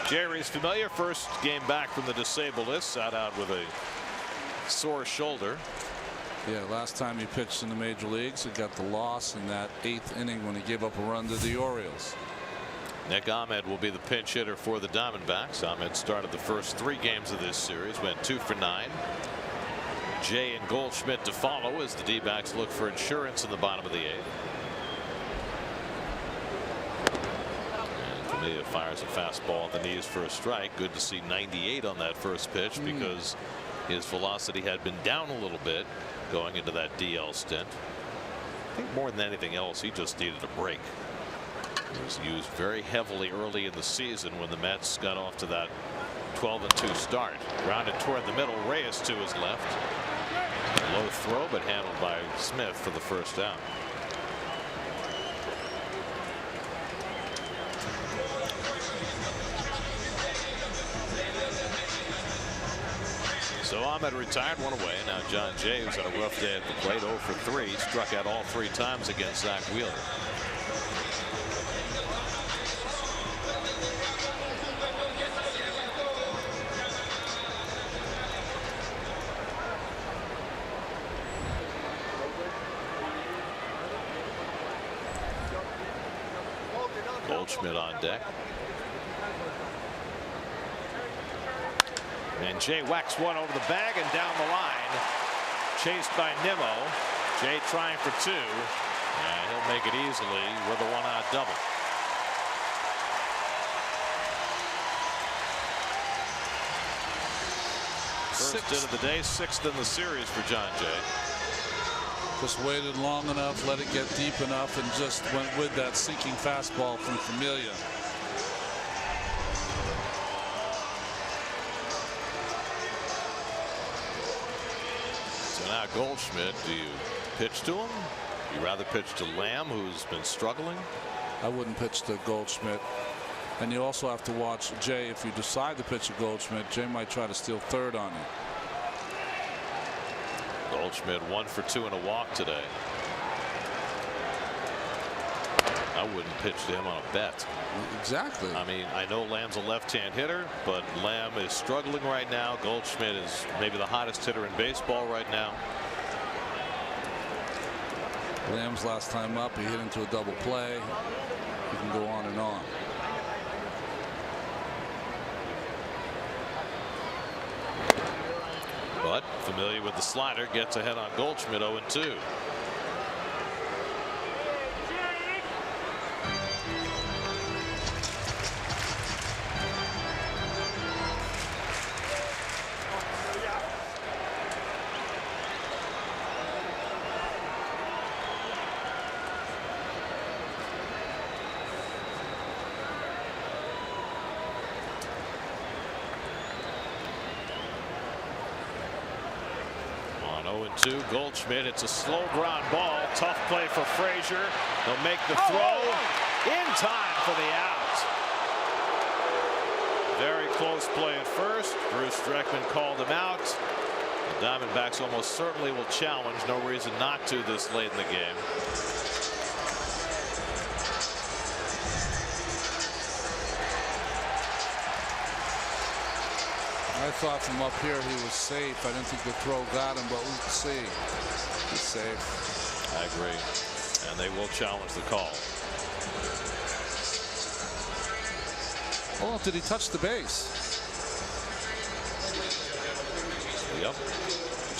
Jerry's familiar. First game back from the disabled list. Sat out with a sore shoulder. Yeah, last time he pitched in the major leagues, he got the loss in that 8th inning when he gave up a run to the Orioles. Nick Ahmed will be the pinch hitter for the Diamondbacks. Ahmed started the first 3 games of this series, went 2 for 9. Jay and Goldschmidt to follow as the D-backs look for insurance in the bottom of the 8th. And Familia fires a fastball at the knees for a strike. Good to see 98 on that first pitch because his velocity had been down a little bit going into that DL stint. I think more than anything else, he just needed a break. He was used very heavily early in the season when the Mets got off to that 12-2 start. Grounded toward the middle. Reyes to his left. Low throw, but handled by Smith for the first out. So Ahmed retired, 1 away. Now John Jay, who's had a rough day at the plate, 0 for 3, struck out all 3 times against Zach Wheeler. Goldschmidt on deck. And Jay whacks one over the bag and down the line. Chased by Nimmo. Jay trying for 2. And he'll make it easily with a 1-out double. First hit of the day, 6th in the series for John Jay. Just waited long enough, let it get deep enough, and just went with that sinking fastball from Familia. So now Goldschmidt, do you pitch to him? You rather pitch to Lamb, who's been struggling? I wouldn't pitch to Goldschmidt. And you also have to watch Jay. If you decide to pitch to Goldschmidt, Jay might try to steal 3rd on you. Goldschmidt 1 for 2 and a walk today. I wouldn't pitch to him on a bet. Exactly. I mean, I know Lamb's a left-hand hitter, but Lamb is struggling right now. Goldschmidt is maybe the hottest hitter in baseball right now. Lamb's last time up, he hit into a double play. You can go on and on. But Familia with the slider, gets ahead on Goldschmidt, 0-2. Goldschmidt, it's a slow ground ball. Tough play for Frazier. They'll make the throw in time for the out. Very close play at first. Bruce Dreckman called him out. The Diamondbacks almost certainly will challenge. No reason not to this late in the game. I thought from up here he was safe. I didn't think the throw got him, but we'll see. He's safe. I agree. And they will challenge the call. Oh, did he touch the base? Yep.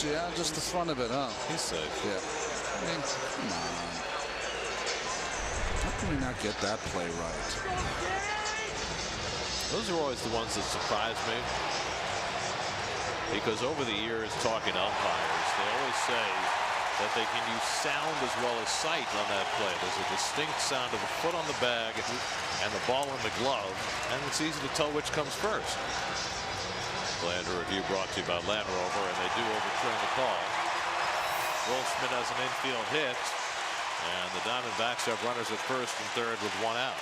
Yeah, just the front of it, huh? He's safe. Yeah. I mean, come on. How can we not get that play right? Those are always the ones that surprise me. Because over the years, talking to umpires, they always say that they can use sound as well as sight on that play. There's a distinct sound of the foot on the bag and the ball in the glove, and it's easy to tell which comes first. Play under review brought to you by Land Rover, and they do overturn the call. Goldschmidt has an infield hit, and the Diamondbacks have runners at first and third with one out.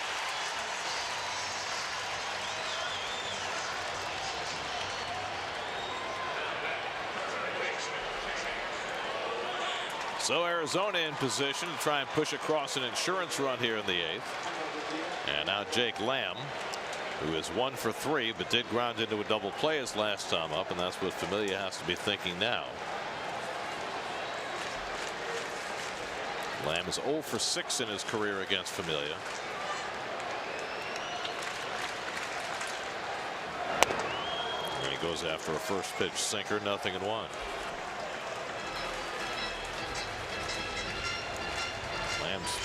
So Arizona in position to try and push across an insurance run here in the 8th. And now Jake Lamb, who is 1 for 3, but did ground into a double play his last time up, and that's what Familia has to be thinking now. Lamb is 0 for 6 in his career against Familia. And he goes after a first pitch sinker, 0-1. Lamb's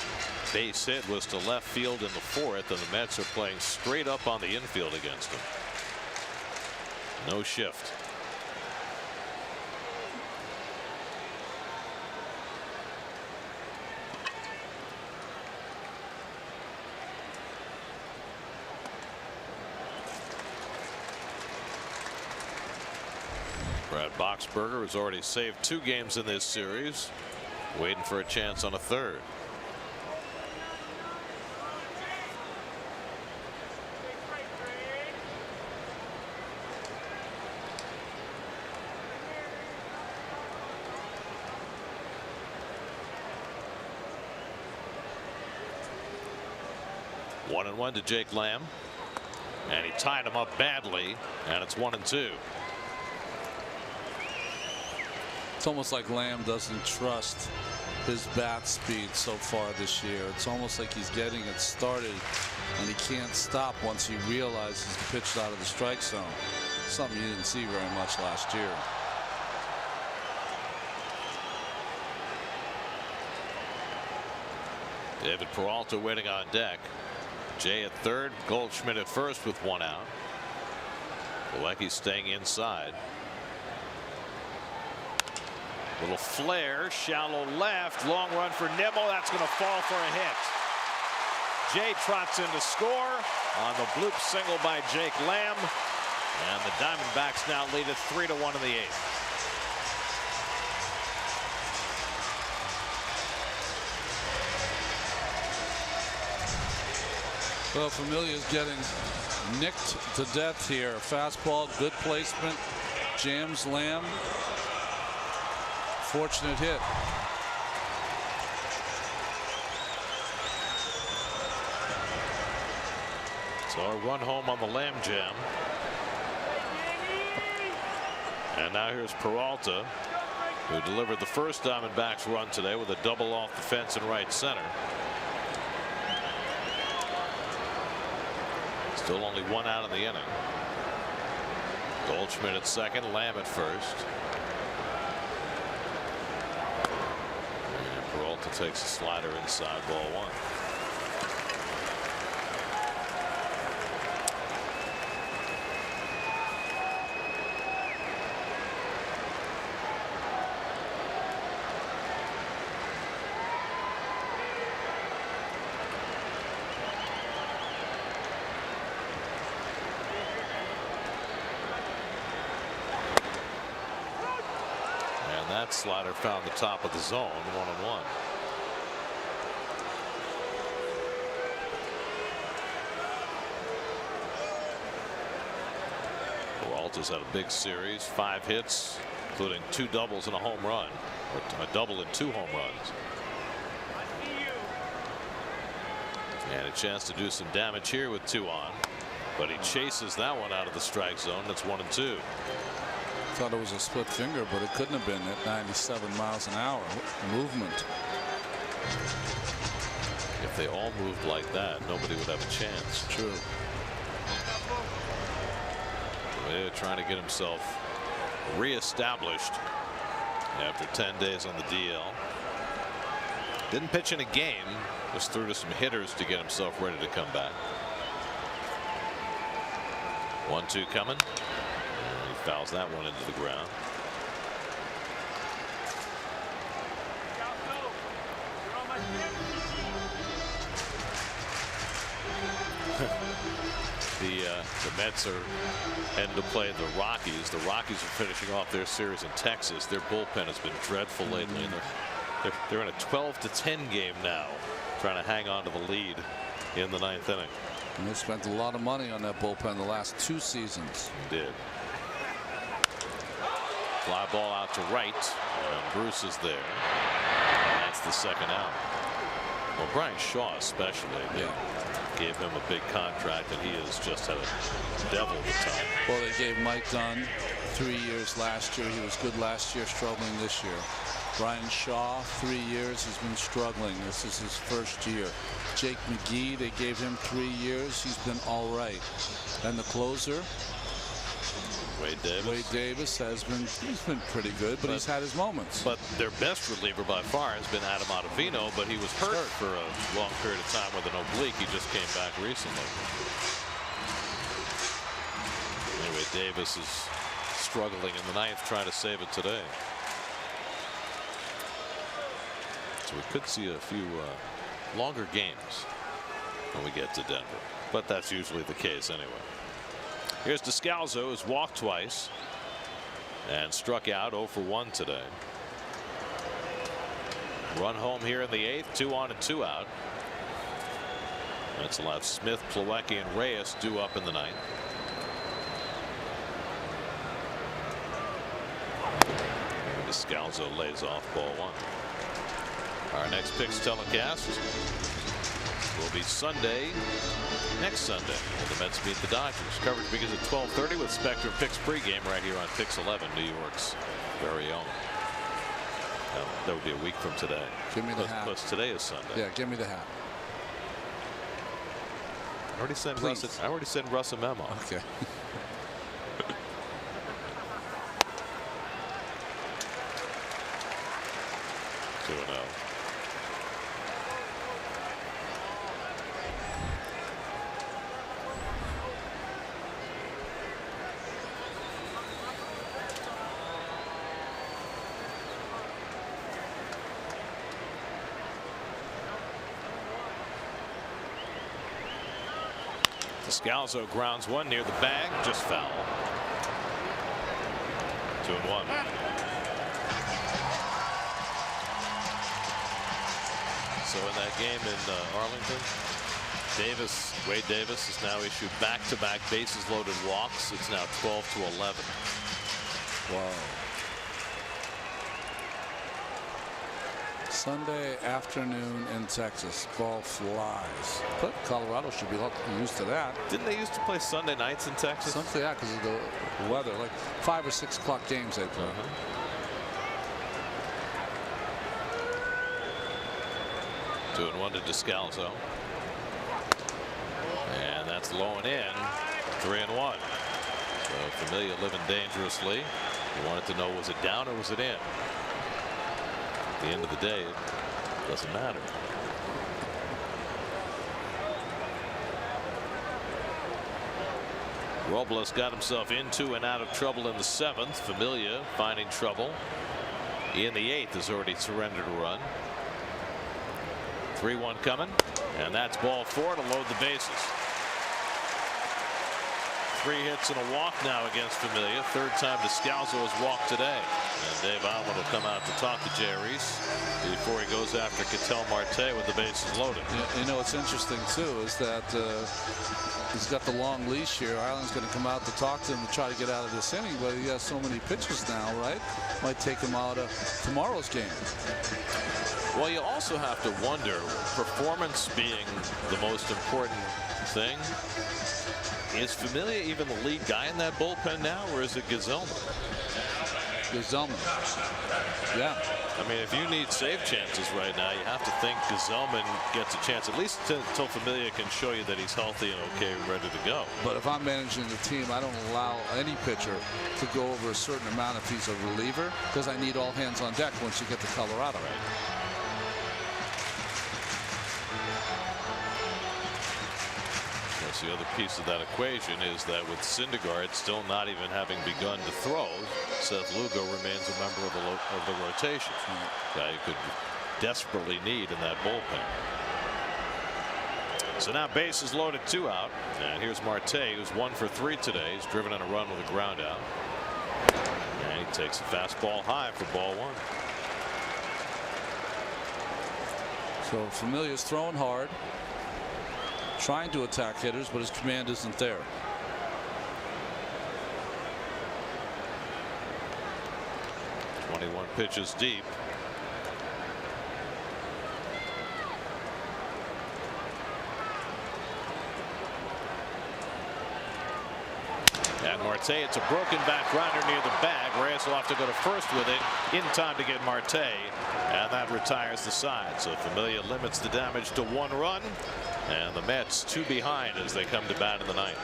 base hit was to left field in the 4th, and the Mets are playing straight up on the infield against him. No shift. Brad Boxberger has already saved 2 games in this series, waiting for a chance on a third. One and one to Jake Lamb, and he tied him up badly, and it's 1-2. It's almost like Lamb doesn't trust his bat speed so far this year. It's almost like he's getting it started and he can't stop once he realizes the pitch out of the strike zone. Something you didn't see very much last year. David Peralta waiting on deck. Jay at third, Goldschmidt at first with one out. Galecki staying inside. Little flare, shallow left, long run for Nimmo. That's going to fall for a hit. Jay trots in to score on the bloop single by Jake Lamb, and the Diamondbacks now lead it 3-1 in the 8th. Well, Familia's getting nicked to death here. Fastball, good placement, jams Lamb. Fortunate hit. So a run home on the Lamb jam. And now here's Peralta, who delivered the first Diamondbacks run today with a double off the fence in right center. Still only one out in the inning. Goldschmidt at second, Lamb at first. And Peralta takes a slider inside, ball 1. That slider found the top of the zone, 1-1. Peralta's had a big series, 5 hits, including 2 doubles and a home run, or a double and 2 home runs. And a chance to do some damage here with 2 on, but he chases that one out of the strike zone. That's 1-2. Thought it was a split finger, but it couldn't have been at 97 miles an hour. Movement. If they all moved like that, nobody would have a chance. True. They're trying to get himself reestablished after 10 days on the DL. Didn't pitch in a game, just threw to some hitters to get himself ready to come back. 1-2 coming. Fouls that one into the ground. The Mets are heading to play the Rockies. The Rockies are finishing off their series in Texas. Their bullpen has been dreadful lately, and they're in a 12-10 game now, trying to hang on to the lead in the 9th inning. And they spent a lot of money on that bullpen the last 2 seasons. They did. Fly ball out to right, and Bruce is there. And that's the second out. Well, Brian Shaw especially. Gave him a big contract, and he has just had a devil of a time. Well, they gave Mike Dunn 3 years last year. He was good last year, struggling this year. Brian Shaw, 3 years, has been struggling. This is his first year. Jake McGee, they gave him 3 years. He's been all right. And the closer, Wade Davis he's been pretty good, but he's had his moments. But their best reliever by far has been Adam Ottavino, but he was hurt for a long period of time with an oblique. He just came back recently. Anyway, Davis is struggling in the 9th, trying to save it today. So we could see a few longer games when we get to Denver, but that's usually the case anyway. Here's Descalzo, who's walked twice and struck out 0 for 1 today. Run home here in the 8th, 2 on and 2 out. That's allowed Smith, Plawecki, and Reyes due up in the 9th. Descalzo lays off ball 1. Our next picks telecast will be Sunday, next Sunday, when the Mets meet the Dodgers. Coverage begins at 12:30 with Spectrum Picks pregame right here on Pix 11, New York's very own. That would be a week from today. Give me the hat. Plus today is Sunday. Yeah, give me the hat. I already sent Russ a memo. Okay. Descalzo grounds one near the bag, just foul. 2-1. So in that game in Arlington, Wade Davis has now issued back-to-back bases loaded walks. It's now 12-11. Wow. Sunday afternoon in Texas, ball flies. But Colorado should be used to that. Didn't they used to play Sunday nights in Texas? Something, yeah, because of the weather. Like 5 or 6 o'clock games they play. 2-1 to Descalzo. And that's low and in. 3-1. So Familia living dangerously. You wanted to know, was it down or was it in? At the end of the day, it doesn't matter. Robles got himself into and out of trouble in the 7th. Familia finding trouble in the 8th, has already surrendered a run. 3-1 coming, and that's ball 4 to load the bases. 3 hits and a walk now against Familia. 3rd time Descalzo has walked today. And Dave Allen will come out to talk to Jay Reese before he goes after Ketel Marte with the bases loaded. You know, what's interesting too is that he's got the long leash here. Allen's going to come out to talk to him to try to get out of this inning, but he has so many pitches now, right? Might take him out of tomorrow's game. Well, you also have to wonder, performance being the most important thing, is Familia even the lead guy in that bullpen now, or is it Gazelman? Gazelman. Yeah. I mean, if you need save chances right now, you have to think Gazelman gets a chance, at least until Familia can show you that he's healthy and okay, ready to go. But if I'm managing the team, I don't allow any pitcher to go over a certain amount if he's a reliever, because I need all hands on deck once you get to Colorado. Right. The other piece of that equation is that with Syndergaard still not even having begun to throw, Seth Lugo remains a member of the rotation. Guy who could desperately need in that bullpen. So now bases loaded, 2 out, and here's Marte, who's 1 for 3 today. He's driven in a run with a ground out, and he takes a fastball high for ball 1. So Familia's throwing hard, trying to attack hitters, but his command isn't there. Pitches deep. And Marte, it's a broken back grounder near the bag. Reyes will have to go to first with it in time to get Marte, and that retires the side. So Familia limits the damage to 1 run, and the Mets 2 behind as they come to bat in the 9th.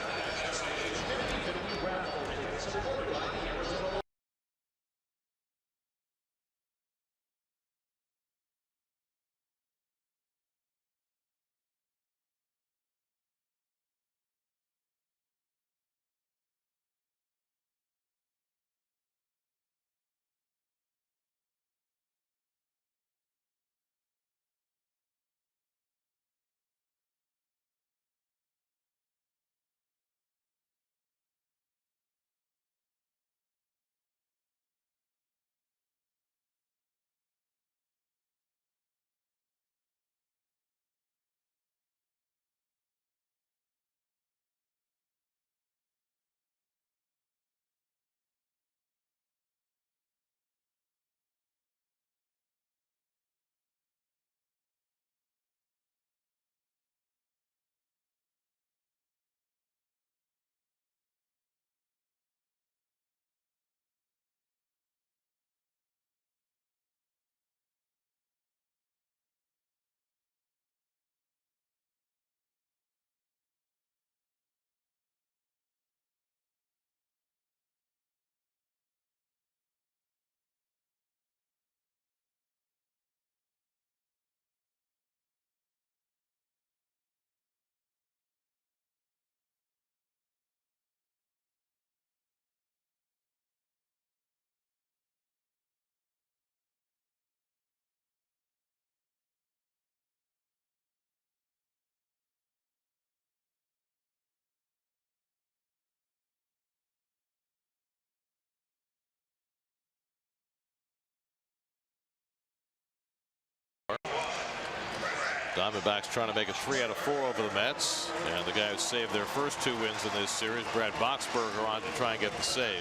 Diamondbacks trying to make it 3 out of 4 over the Mets, and the guy who saved their first 2 wins in this series, Brad Boxberger, on to try and get the save.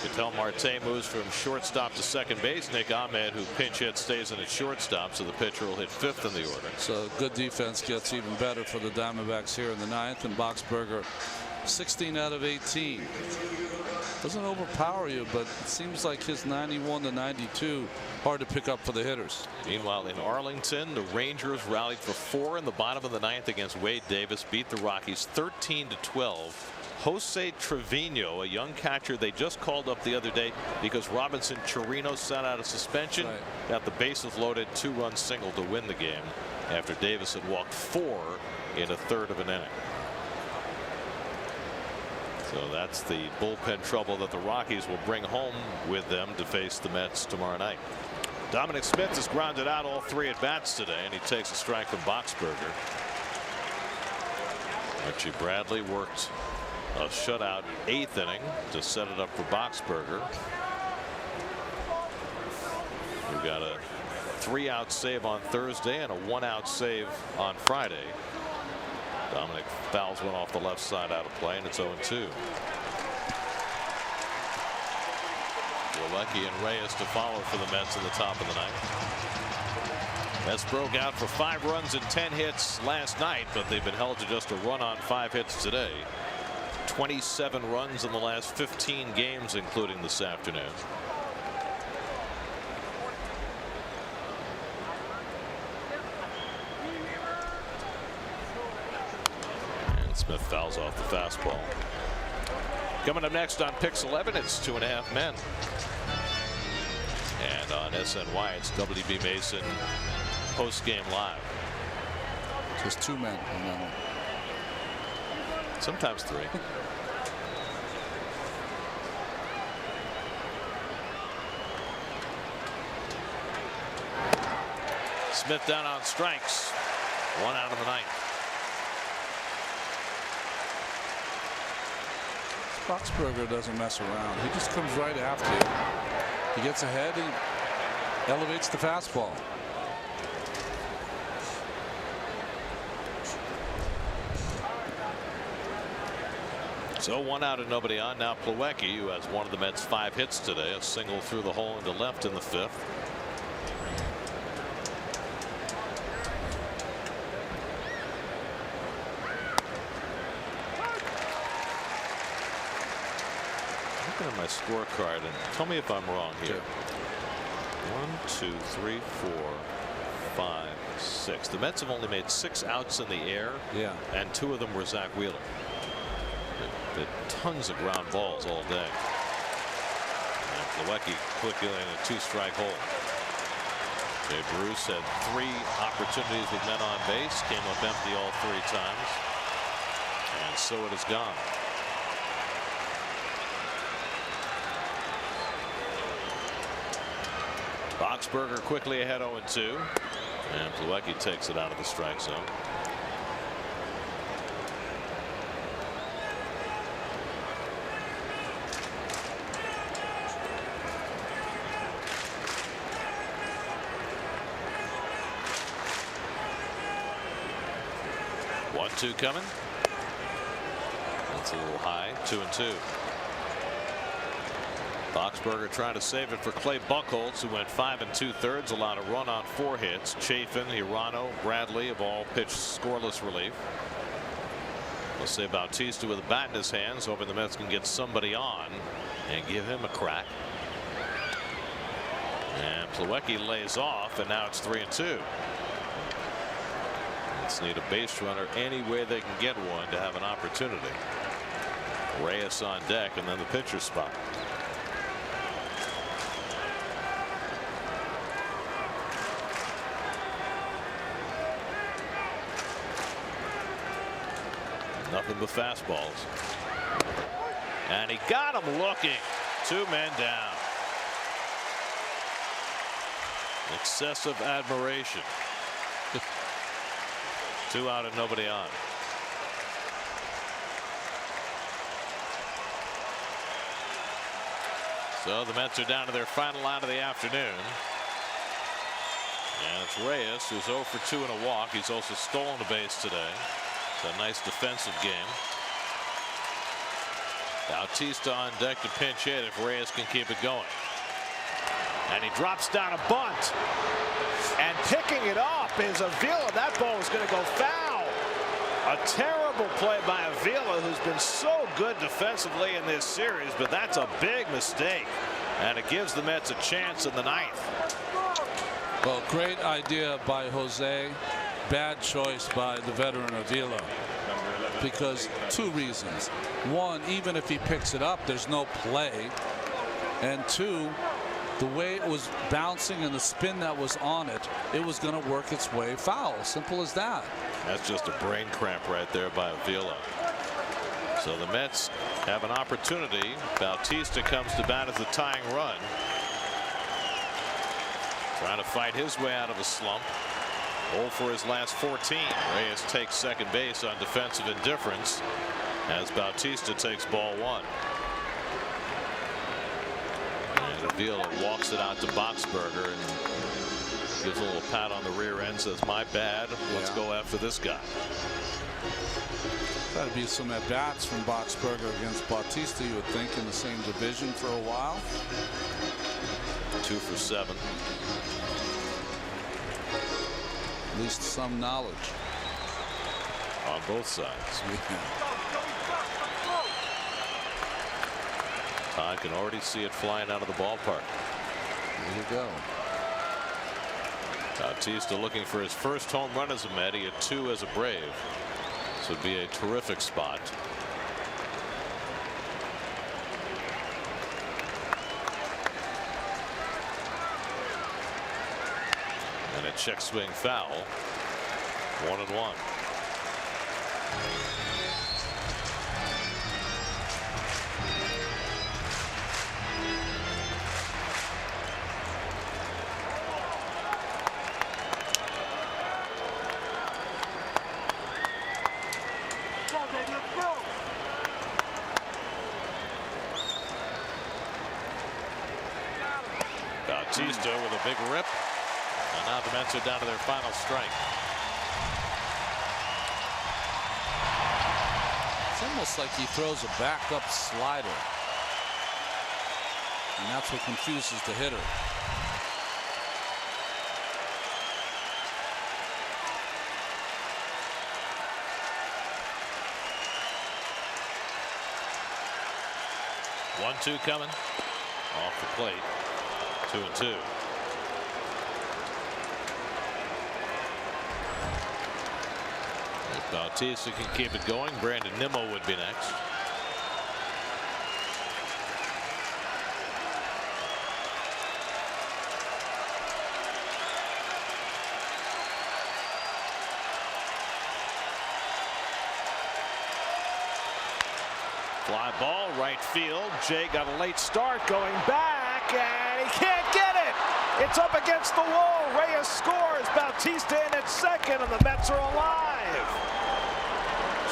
Ketel Marte moves from shortstop to second base. Nick Ahmed, who pinch hit, stays in at shortstop, so the pitcher will hit 5th in the order. So good defense gets even better for the Diamondbacks here in the 9th, and Boxberger 16 out of 18. Doesn't overpower you, but it seems like his 91 to 92 hard to pick up for the hitters. Meanwhile, in Arlington, the Rangers rallied for 4 in the bottom of the 9th against Wade Davis, beat the Rockies 13-12. Jose Trevino, a young catcher they just called up the other day because Robinson Chirino sat out of suspension, got the bases loaded 2-run single to win the game after Davis had walked 4 in a third of an inning. So that's the bullpen trouble that the Rockies will bring home with them to face the Mets tomorrow night. Dominic Smith has grounded out all 3 at bats today, and he takes a strike from Boxberger. Archie Bradley worked a shutout 8th inning to set it up for Boxberger, who got a 3-out save on Thursday and a 1-out save on Friday. Dominic fouls one off the left side out of play, and it's 0-2. Welecki and Reyes to follow for the Mets in the top of the 9th. Mets broke out for 5 runs and 10 hits last night, but they've been held to just a run on 5 hits today. 27 runs in the last 15 games, including this afternoon. Smith fouls off the fastball. Coming up next on Pix 11, it's 2.5 Men. And on SNY, it's WB Mason post-game live. Just 2 men on that one. Sometimes 3. Smith down on strikes. 1 out of the 9th. Boxberger doesn't mess around. He just comes right after you. He gets ahead and elevates the fastball. So 1 out and nobody on. Now Plawecki, who has one of the Mets' 5 hits today, a single through the hole into left in the 5th. Looking at my scorecard and tell me if I'm wrong here. 1, 2, 3, 4, 5, 6. The Mets have only made 6 outs in the air. Yeah. And 2 of them were Zach Wheeler. Tons of ground balls all day. And Plawecki quickly in a 2-strike hole. Jay Bruce had 3 opportunities with men on base, came up empty all 3 times, and so it has gone. Boxberger quickly ahead 0-2, and Plawecki takes it out of the strike zone. Two coming. That's a little high. 2-2. Boxberger trying to save it for Clay Buchholz, who went 5 2/3, allowed a run on 4 hits. Chafin, Hirano, Bradley have all pitched scoreless relief. We'll say Bautista with a bat in his hands, hoping the Mets can get somebody on and give him a crack. And Plawecki lays off, and now it's 3-2. Need a base runner any way they can get one to have an opportunity. Reyes on deck, and then the pitcher's spot. Nothing but fastballs. And he got him looking. 2 men down. Excessive admiration. 2 out and nobody on. So the Mets are down to their final out of the afternoon. And it's Reyes, who's 0 for 2 in a walk. He's also stolen a base today. It's a nice defensive game. Bautista on deck to pinch hit if Reyes can keep it going. And he drops down a bunt. And picking it up is Avila. That ball is going to go foul. A terrible play by Avila, who's been so good defensively in this series, but that's a big mistake. And it gives the Mets a chance in the 9th. Well, great idea by Jose. Bad choice by the veteran Avila. Because 2 reasons. 1, even if he picks it up, there's no play. And 2, the way it was bouncing and the spin that was on it, it was going to work its way foul. Simple as that. That's just a brain cramp right there by Avila. So the Mets have an opportunity. Bautista comes to bat as the tying run. Trying to fight his way out of a slump. 0 for his last 14. Reyes takes second base on defensive indifference as Bautista takes ball 1. And Avila walks it out to Boxberger and gives a little pat on the rear end, says, my bad, let's go after this guy. Got to be some at bats from Boxberger against Bautista, you would think, in the same division for a while. 2 for 7. At least some knowledge on both sides. I can already see it flying out of the ballpark. There you go. Bautista looking for his first home run as a Met. He had 2 as a Brave. This would be a terrific spot. And a check swing foul. 1-1. Bautista with a big rip. And now the Mets are down to their final strike. It's almost like he throws a backup slider. And that's what confuses the hitter. One-two coming off the plate. 2-2. If Bautista can keep it going, Brandon Nimmo would be next. Fly ball, right field. Jay got a late start going back, and he can't get it. It's up against the wall. Reyes scores. Bautista in at second, and the Mets are alive.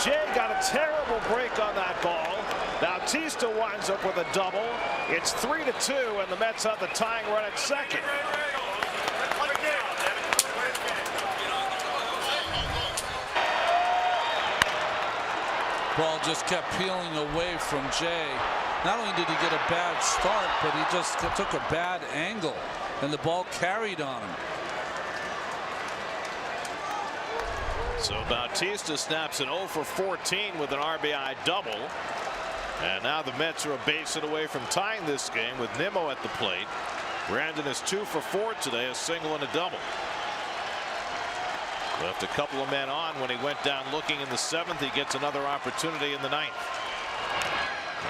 Jay got a terrible break on that ball. Bautista winds up with a double. It's 3-2, and the Mets have the tying run at second. Ball just kept peeling away from Jay. Not only did he get a bad start, but he just took a bad angle, and the ball carried on him. So Bautista snaps an 0 for 14 with an RBI double. And now the Mets are a base hit away from tying this game with Nimmo at the plate. Brandon is 2 for 4 today, a single and a double. Left a couple of men on when he went down looking in the 7th. He gets another opportunity in the 9th.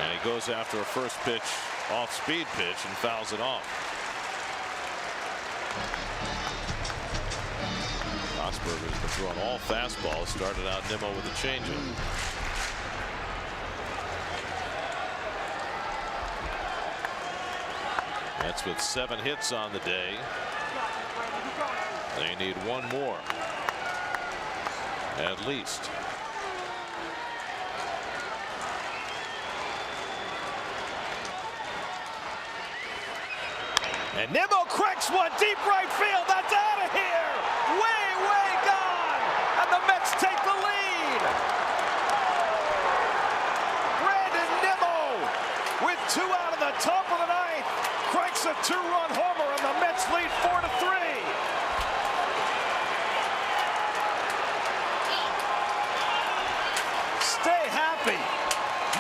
And he goes after a first pitch off-speed pitch and fouls it off. Roxburgh has been throwing all fastballs. Started out Nimmo with a changeup. That's with 7 hits on the day. They need one more. At least. And Nimmo cracks one deep right field. That's out of here. Way gone. And the Mets take the lead. Brandon Nimmo with 2 out of the top of the 9th cracks a 2-run homer, and the Mets lead 4-3. Stay happy.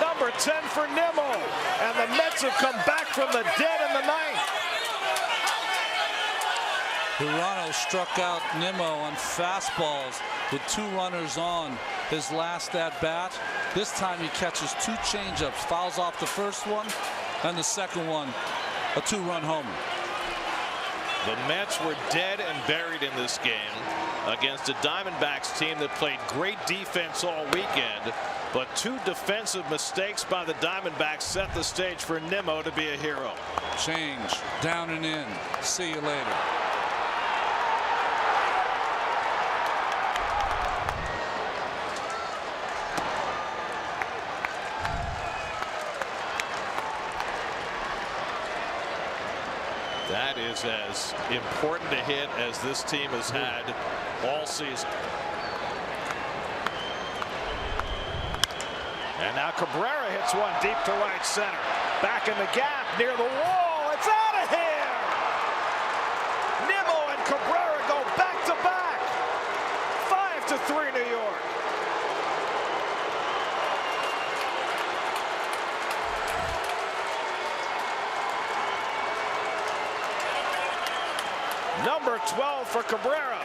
Number 10 for Nimmo. And the Mets have come back from the dead in the 9th. Hirano struck out Nimmo on fastballs with 2 runners on his last at bat. This time he catches 2 changeups, fouls off the first one, and the second one, a 2-run homer. The Mets were dead and buried in this game against a Diamondbacks team that played great defense all weekend, but 2 defensive mistakes by the Diamondbacks set the stage for Nimmo to be a hero. Change, down and in. See you later. That is as important a hit as this team has had all season. And now Cabrera hits one deep to right center. Back in the gap near the wall. It's out of here. Nimmo and Cabrera go back to back. 5-3 New York. Number 12 for Cabrera.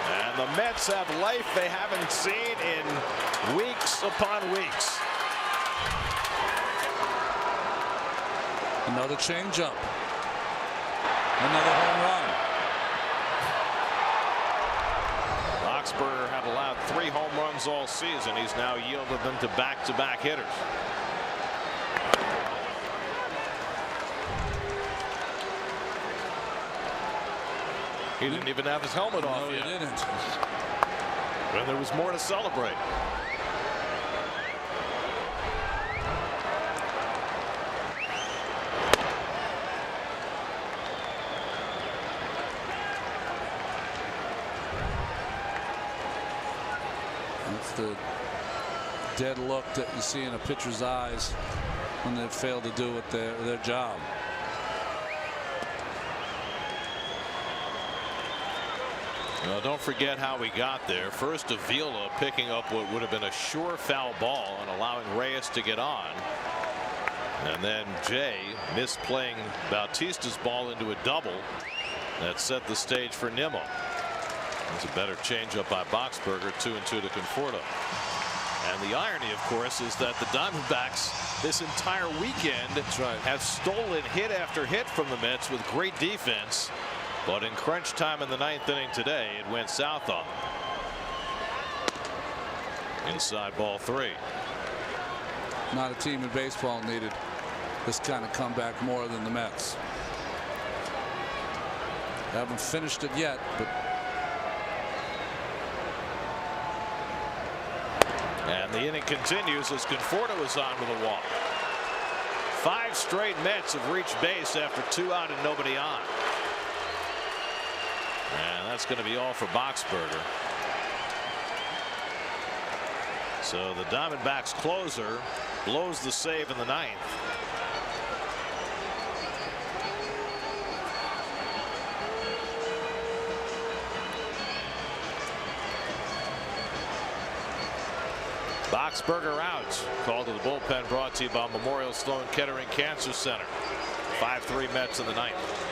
And the Mets have life they haven't seen in weeks upon weeks. Another changeup. Another home run. Roxburgh had allowed 3 home runs all season. He's now yielded them to back-to-back hitters. He didn't even have his helmet off yet. No, he didn't. When there was more to celebrate. That's the dead look that you see in a pitcher's eyes when they fail to do what their job. Well, don't forget how we got there. First, Avila picking up what would have been a sure foul ball and allowing Reyes to get on. And then Jay misplaying Bautista's ball into a double that set the stage for Nimmo. There's a better changeup by Boxberger, 2-2 to Conforto. And the irony, of course, is that the Diamondbacks this entire weekend have stolen hit after hit from the Mets with great defense. But in crunch time in the 9th inning today, it went south on them. Inside ball 3. Not a team in baseball needed this kind of comeback more than the Mets. Haven't finished it yet, but. And the inning continues as Conforto is on with a walk. 5 straight Mets have reached base after 2 out and nobody on. And that's going to be all for Boxberger. So the Diamondbacks closer blows the save in the 9th. Boxberger out. Call to the bullpen brought to you by Memorial Sloan Kettering Cancer Center. 5-3 Mets in the 9th.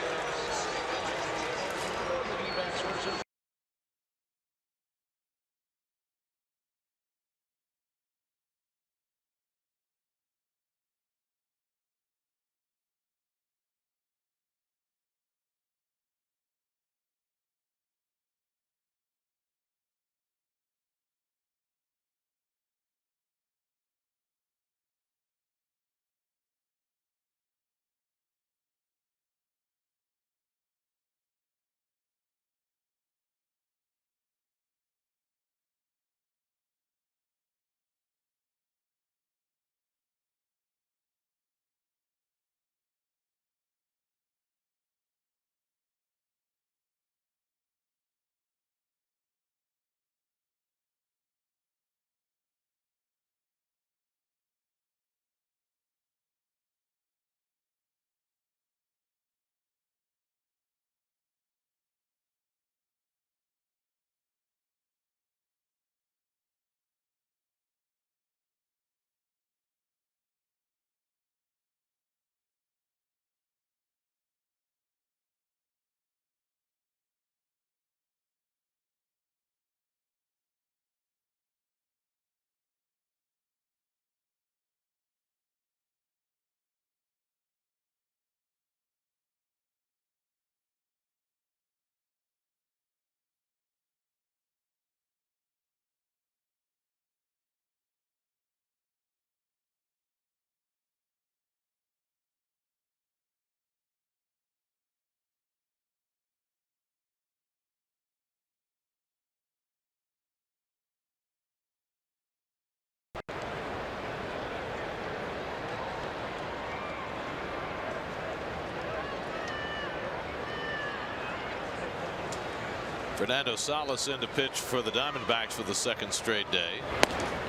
Fernando Salas in to pitch for the Diamondbacks for the 2nd straight day.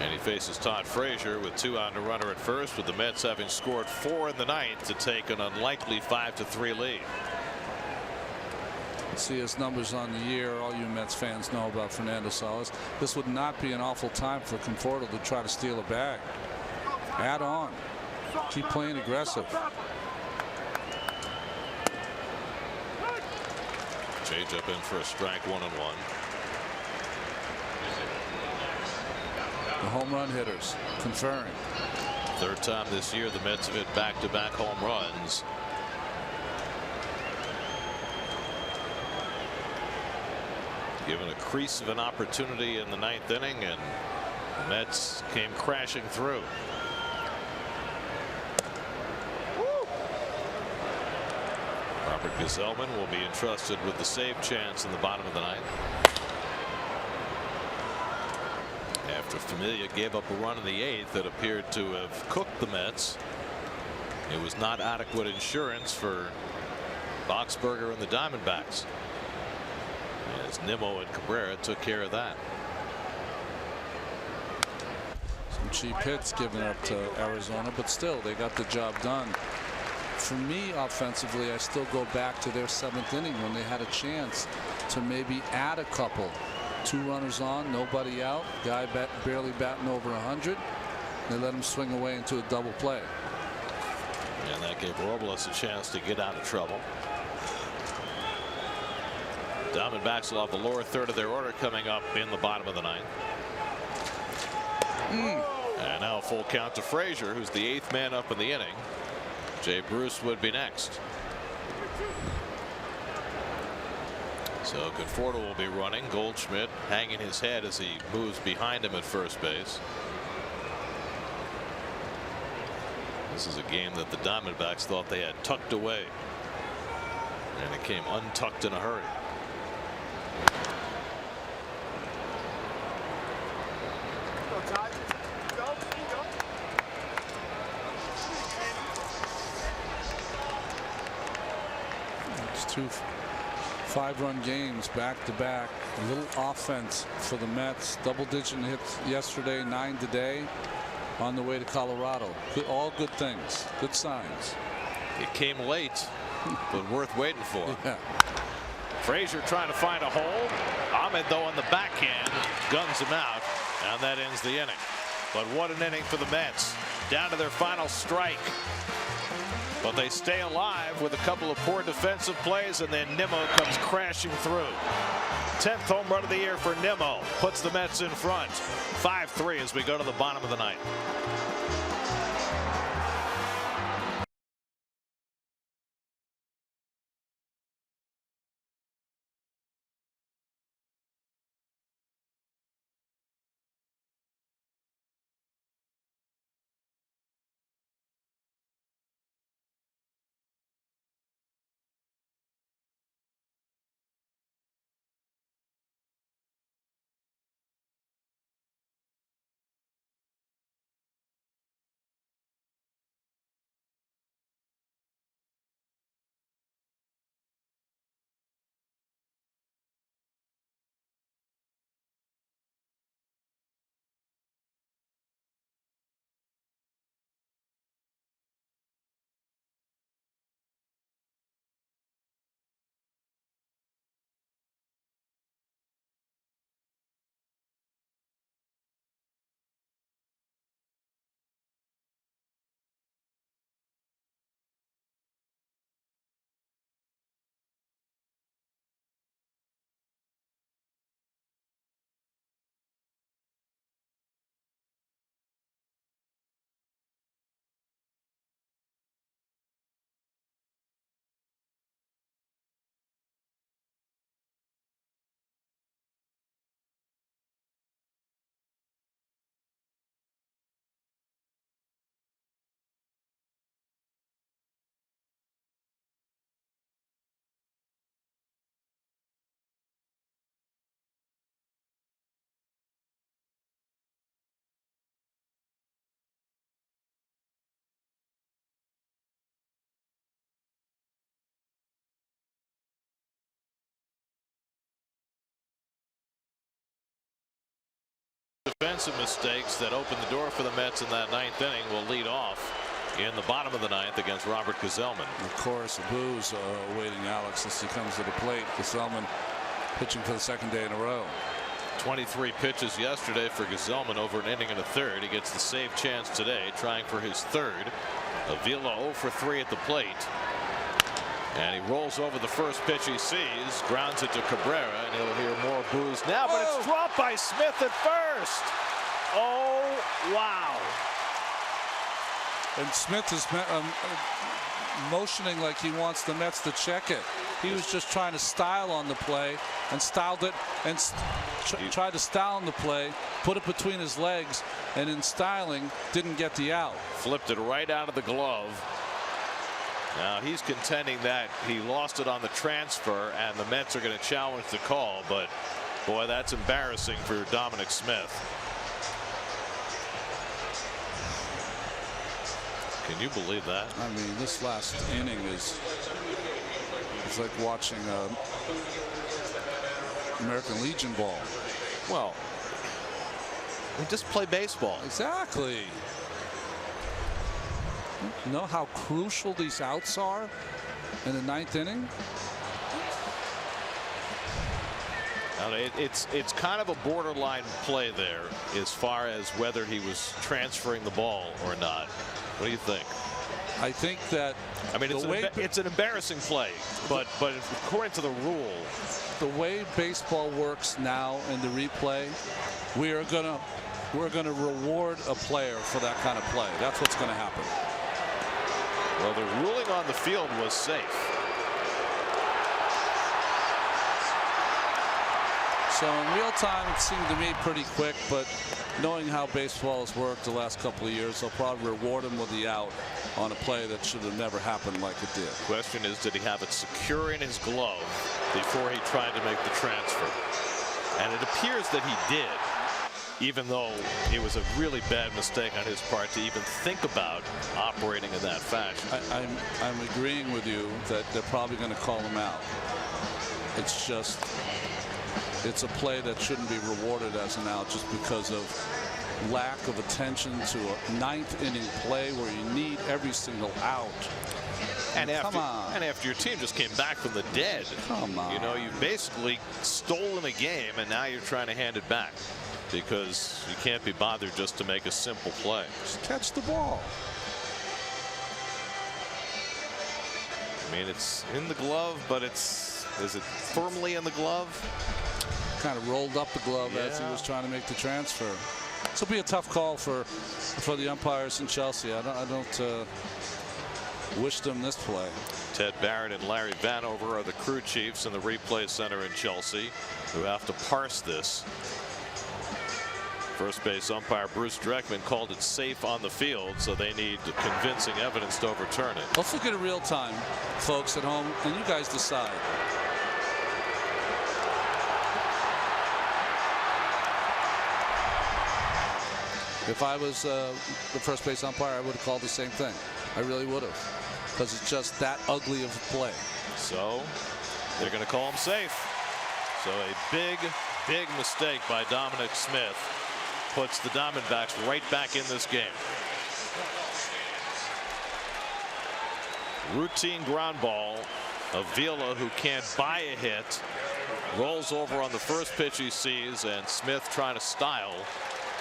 And he faces Todd Frazier with 2 on the runner at first, with the Mets having scored 4 in the 9th to take an unlikely 5-3 lead. See his numbers on the year. All you Mets fans know about Fernando Salas. This would not be an awful time for Conforto to try to steal a bag. Add on. Keep playing aggressive. Change up in for a strike, 1-1. The home run hitters conferring. 3rd time this year the Mets have hit back-to-back home runs. Given a crease of an opportunity in the 9th inning, and the Mets came crashing through. Robert Gesellman will be entrusted with the save chance in the bottom of the 9th. After Familia gave up a run in the 8th that appeared to have cooked the Mets, it was not adequate insurance for Boxberger and the Diamondbacks, as Nimmo and Cabrera took care of that. some cheap hits given up to Arizona, but still they got the job done. For me, offensively, I still go back to their 7th inning when they had a chance to maybe add a couple. 2 runners on, nobody out, guy barely batting over 100. They let him swing away into a double play. And that gave Robles a chance to get out of trouble. Diamondbacks will have the lower third of their order coming up in the bottom of the 9th. And now a full count to Frazier, who's the 8th man up in the inning. Jay Bruce would be next. So Conforto will be running. Goldschmidt hanging his head as he moves behind him at first base. This is a game that the Diamondbacks thought they had tucked away, and it came untucked in a hurry. It's 2 5-run games back to back. A little offense for the Mets. Double-digit hits yesterday, 9 today. On the way to Colorado. All good things. Good signs. It came late, but worth waiting for. Yeah. Frazier trying to find a hole. Ahmed, though, on the backhand, guns him out, and that ends the inning. But what an inning for the Mets. Down to their final strike. But they stay alive with a couple of poor defensive plays, and then Nimmo comes crashing through. 10th home run of the year for Nimmo. Puts the Mets in front. 5-3 as we go to the bottom of the 9th. Defensive mistakes that open the door for the Mets in that 9th inning will lead off in the bottom of the 9th against Robert Gsellman. Of course, the boos are awaiting Alex as he comes to the plate. Gsellman pitching for the 2nd day in a row. 23 pitches yesterday for Gsellman over an inning and a third. He gets the save chance today, trying for his 3rd. Avila 0 for 3 at the plate. And he rolls over the first pitch he sees, grounds it to Cabrera, and he'll hear more boos now, but it's dropped by Smith at first. Oh, wow. And Smith is motioning like he wants the Mets to check it. He was just trying to style on the play and styled it and tried to style on the play, put it between his legs, and in styling didn't get the out. Flipped it right out of the glove. Now he's contending that he lost it on the transfer and the Mets are going to challenge the call, but boy, that's embarrassing for Dominic Smith. Can you believe that? I mean, this last inning is it's like watching American Legion ball. Well, We just play baseball. Exactly. You know how crucial these outs are in the 9th inning? It's kind of a borderline play there as far as whether he was transferring the ball or not. What do you think? I think that, I mean, it's an embarrassing play, but according to the rule, the way baseball works now in the replay, we're gonna reward a player for that kind of play. That's what's going to happen. Well, the ruling on the field was safe. So in real time, it seemed to me pretty quick, but knowing how baseball has worked the last couple of years, they'll probably reward him with the out on a play that should have never happened like it did. Question is, did he have it secure in his glove before he tried to make the transfer? And it appears that he did, even though it was a really bad mistake on his part to even think about operating in that fashion. I'm agreeing with you that they're probably going to call him out. It's just, it's a play that shouldn't be rewarded as an out just because of lack of attention to a 9th inning play where you need every single out. And after your team just came back from the dead, come on. You know, you've basically stolen a game and now you're trying to hand it back because you can't be bothered just to make a simple play. Just catch the ball. I mean, it's in the glove, but is it firmly in the glove? Kind of rolled up the glove as he was trying to make the transfer. This will be a tough call for the umpires in Chelsea. I don't wish them this play. Ted Barrett and Larry Vanover are the crew chiefs in the replay center in Chelsea who have to parse this. First base umpire Bruce Dreckman called it safe on the field, so they need convincing evidence to overturn it. Let's look at it real time, folks at home, and you guys decide. If I was the first base umpire, I would have called the same thing. I really would have, because it's just that ugly of a play. So they're going to call him safe. So a big mistake by Dominic Smith puts the Diamondbacks right back in this game. Routine ground ball. Avila, who can't buy a hit, rolls over on the first pitch he sees, and Smith trying to style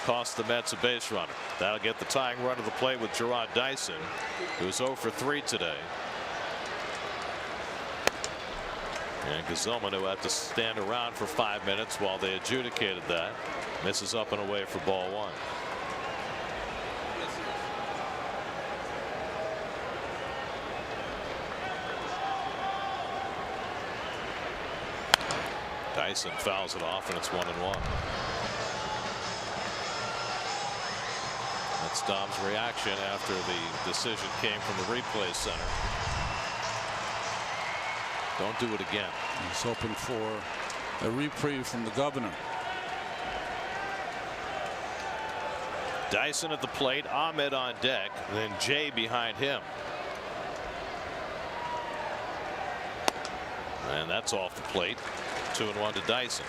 cost the Mets a base runner. That'll get the tying run to the plate with Gerard Dyson, who's 0 for 3 today. And Gazelman, who had to stand around for 5 minutes while they adjudicated that, misses up and away for ball 1. Dyson fouls it off, and it's 1-1. That's Dom's reaction after the decision came from the replay center. Don't do it again. He's hoping for a reprieve from the governor. Dyson at the plate, Ahmed on deck, then Jay behind him. And that's off the plate. 2-1 to Dyson.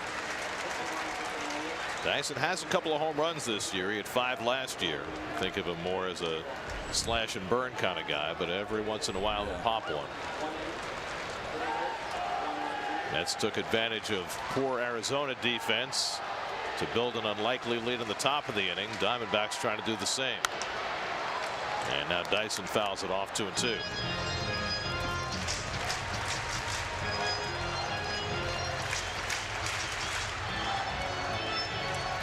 Dyson has a couple of home runs this year. He had 5 last year. Think of him more as a slash and burn kind of guy, but every once in a while he'll pop one. Mets took advantage of poor Arizona defense to build an unlikely lead in the top of the inning. Diamondbacks trying to do the same. And now Dyson fouls it off 2-2.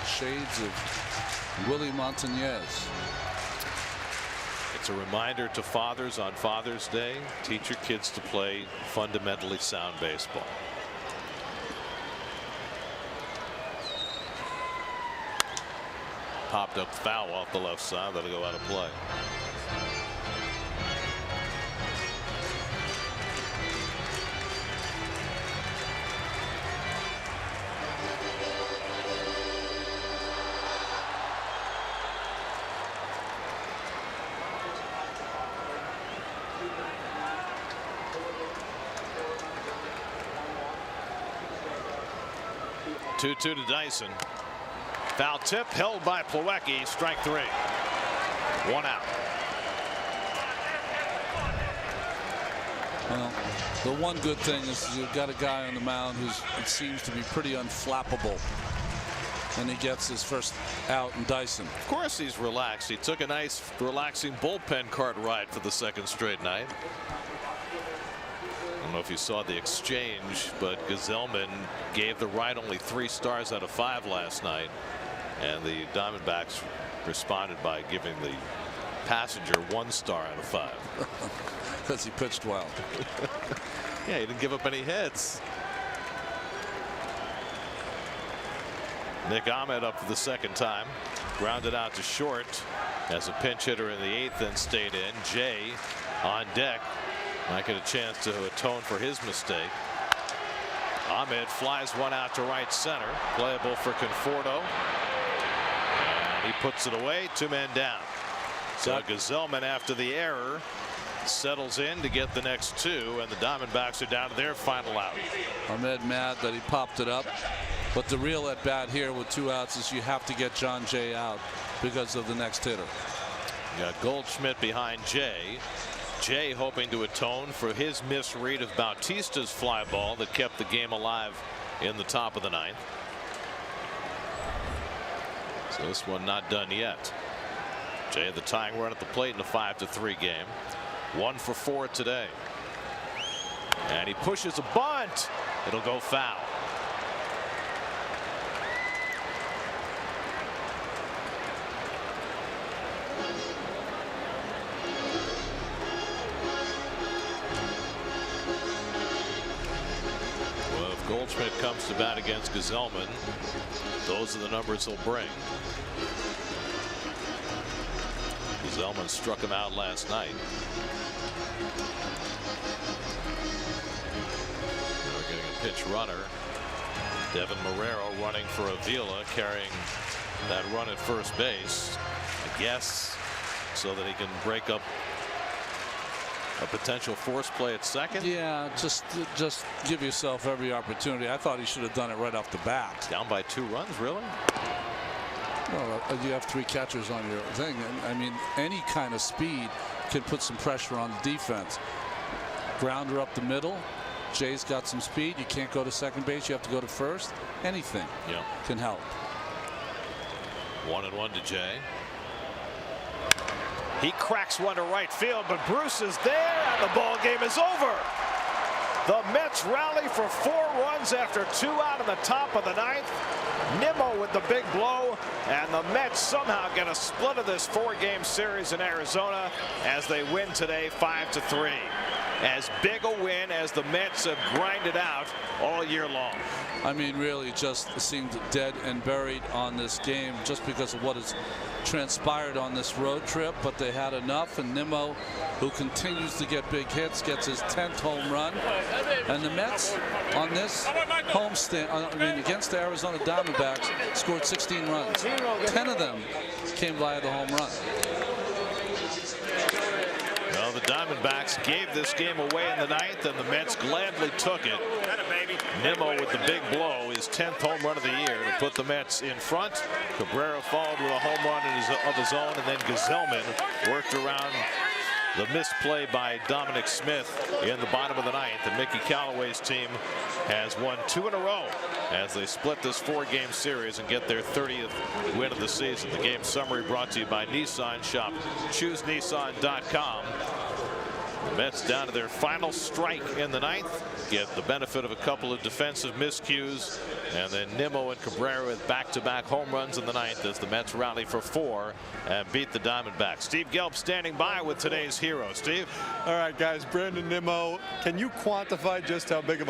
Shades of Willie Montañez. It's a reminder to fathers on Father's Day. Teach your kids to play fundamentally sound baseball. Popped up foul off the left side. That'll go out of play. Two to Dyson. Foul tip held by Plawecki. Strike 3. 1 out. Well, the one good thing is you've got a guy on the mound it seems to be pretty unflappable. And he gets his first out in Dyson. Of course he's relaxed. He took a nice relaxing bullpen cart ride for the second straight night. I don't know if you saw the exchange, but Gesellman gave the ride only 3 stars out of 5 last night. And the Diamondbacks responded by giving the passenger 1 star out of 5. Because he pitched well. Yeah, he didn't give up any hits. Nick Ahmed up for the second time. Grounded out to short as a pinch hitter in the 8th and stayed in. Jay on deck. Might get a chance to atone for his mistake. Ahmed flies one out to right center. Playable for Conforto. And he puts it away. 2 men down. So Gesellman, after the error, settles in to get the next 2, and the Diamondbacks are down to their final out. Ahmed mad that he popped it up. But the real at bat here with 2 outs is you have to get John Jay out because of the next hitter. You got Goldschmidt behind Jay. Jay hoping to atone for his misread of Bautista's fly ball that kept the game alive in the top of the 9th. So this one not done yet. Jay the tying run at the plate in a 5-3 game. 1 for 4 today. And he pushes a bunt. It'll go foul. Well, if Goldschmidt comes to bat against Gesellman, those are the numbers he'll bring. Gesellman struck him out last night. We're getting a pitch runner. Devin Marrero running for Avila, carrying that run at first base, I guess, so that he can break up a potential force play at second. Yeah, just give yourself every opportunity. I thought he should have done it right off the bat. Down by 2 runs, really? Well, you have 3 catchers on your thing, and I mean, any kind of speed can put some pressure on the defense. Grounder up the middle. Jay's got some speed. You can't go to second base. You have to go to first. Anything can help. 1-1 to Jay. He cracks one to right field, but Bruce is there, and the ball game is over. The Mets rally for 4 runs after 2 out in the top of the 9th. Nimmo with the big blow, and the Mets somehow get a split of this 4-game series in Arizona as they win today 5-3. As big a win as the Mets have grinded out all year long. I mean, really just seemed dead and buried on this game just because of what has transpired on this road trip, but they had enough, and Nimmo, who continues to get big hits, gets his 10th home run. And the Mets on this homestand, against the Arizona Diamondbacks, scored 16 runs. 10 of them came via the home run. Well, the Diamondbacks gave this game away in the 9th, and the Mets gladly took it. Nimmo with the big blow, his 10th home run of the year to put the Mets in front. Cabrera followed with a home run of his own, and then Gesellman worked around the misplay by Dominic Smith in the bottom of the 9th, and Mickey Callaway's team has won 2 in a row as they split this 4-game series and get their 30th win of the season. The game summary brought to you by Nissan. Shop ChooseNissan.com. The Mets down to their final strike in the 9th, get the benefit of a couple of defensive miscues, and then Nimmo and Cabrera with back-to-back home runs in the 9th as the Mets rally for 4 and beat the Diamondbacks. Steve Gelb standing by with today's hero. Steve. All right, guys, Brandon Nimmo, can you quantify just how big of a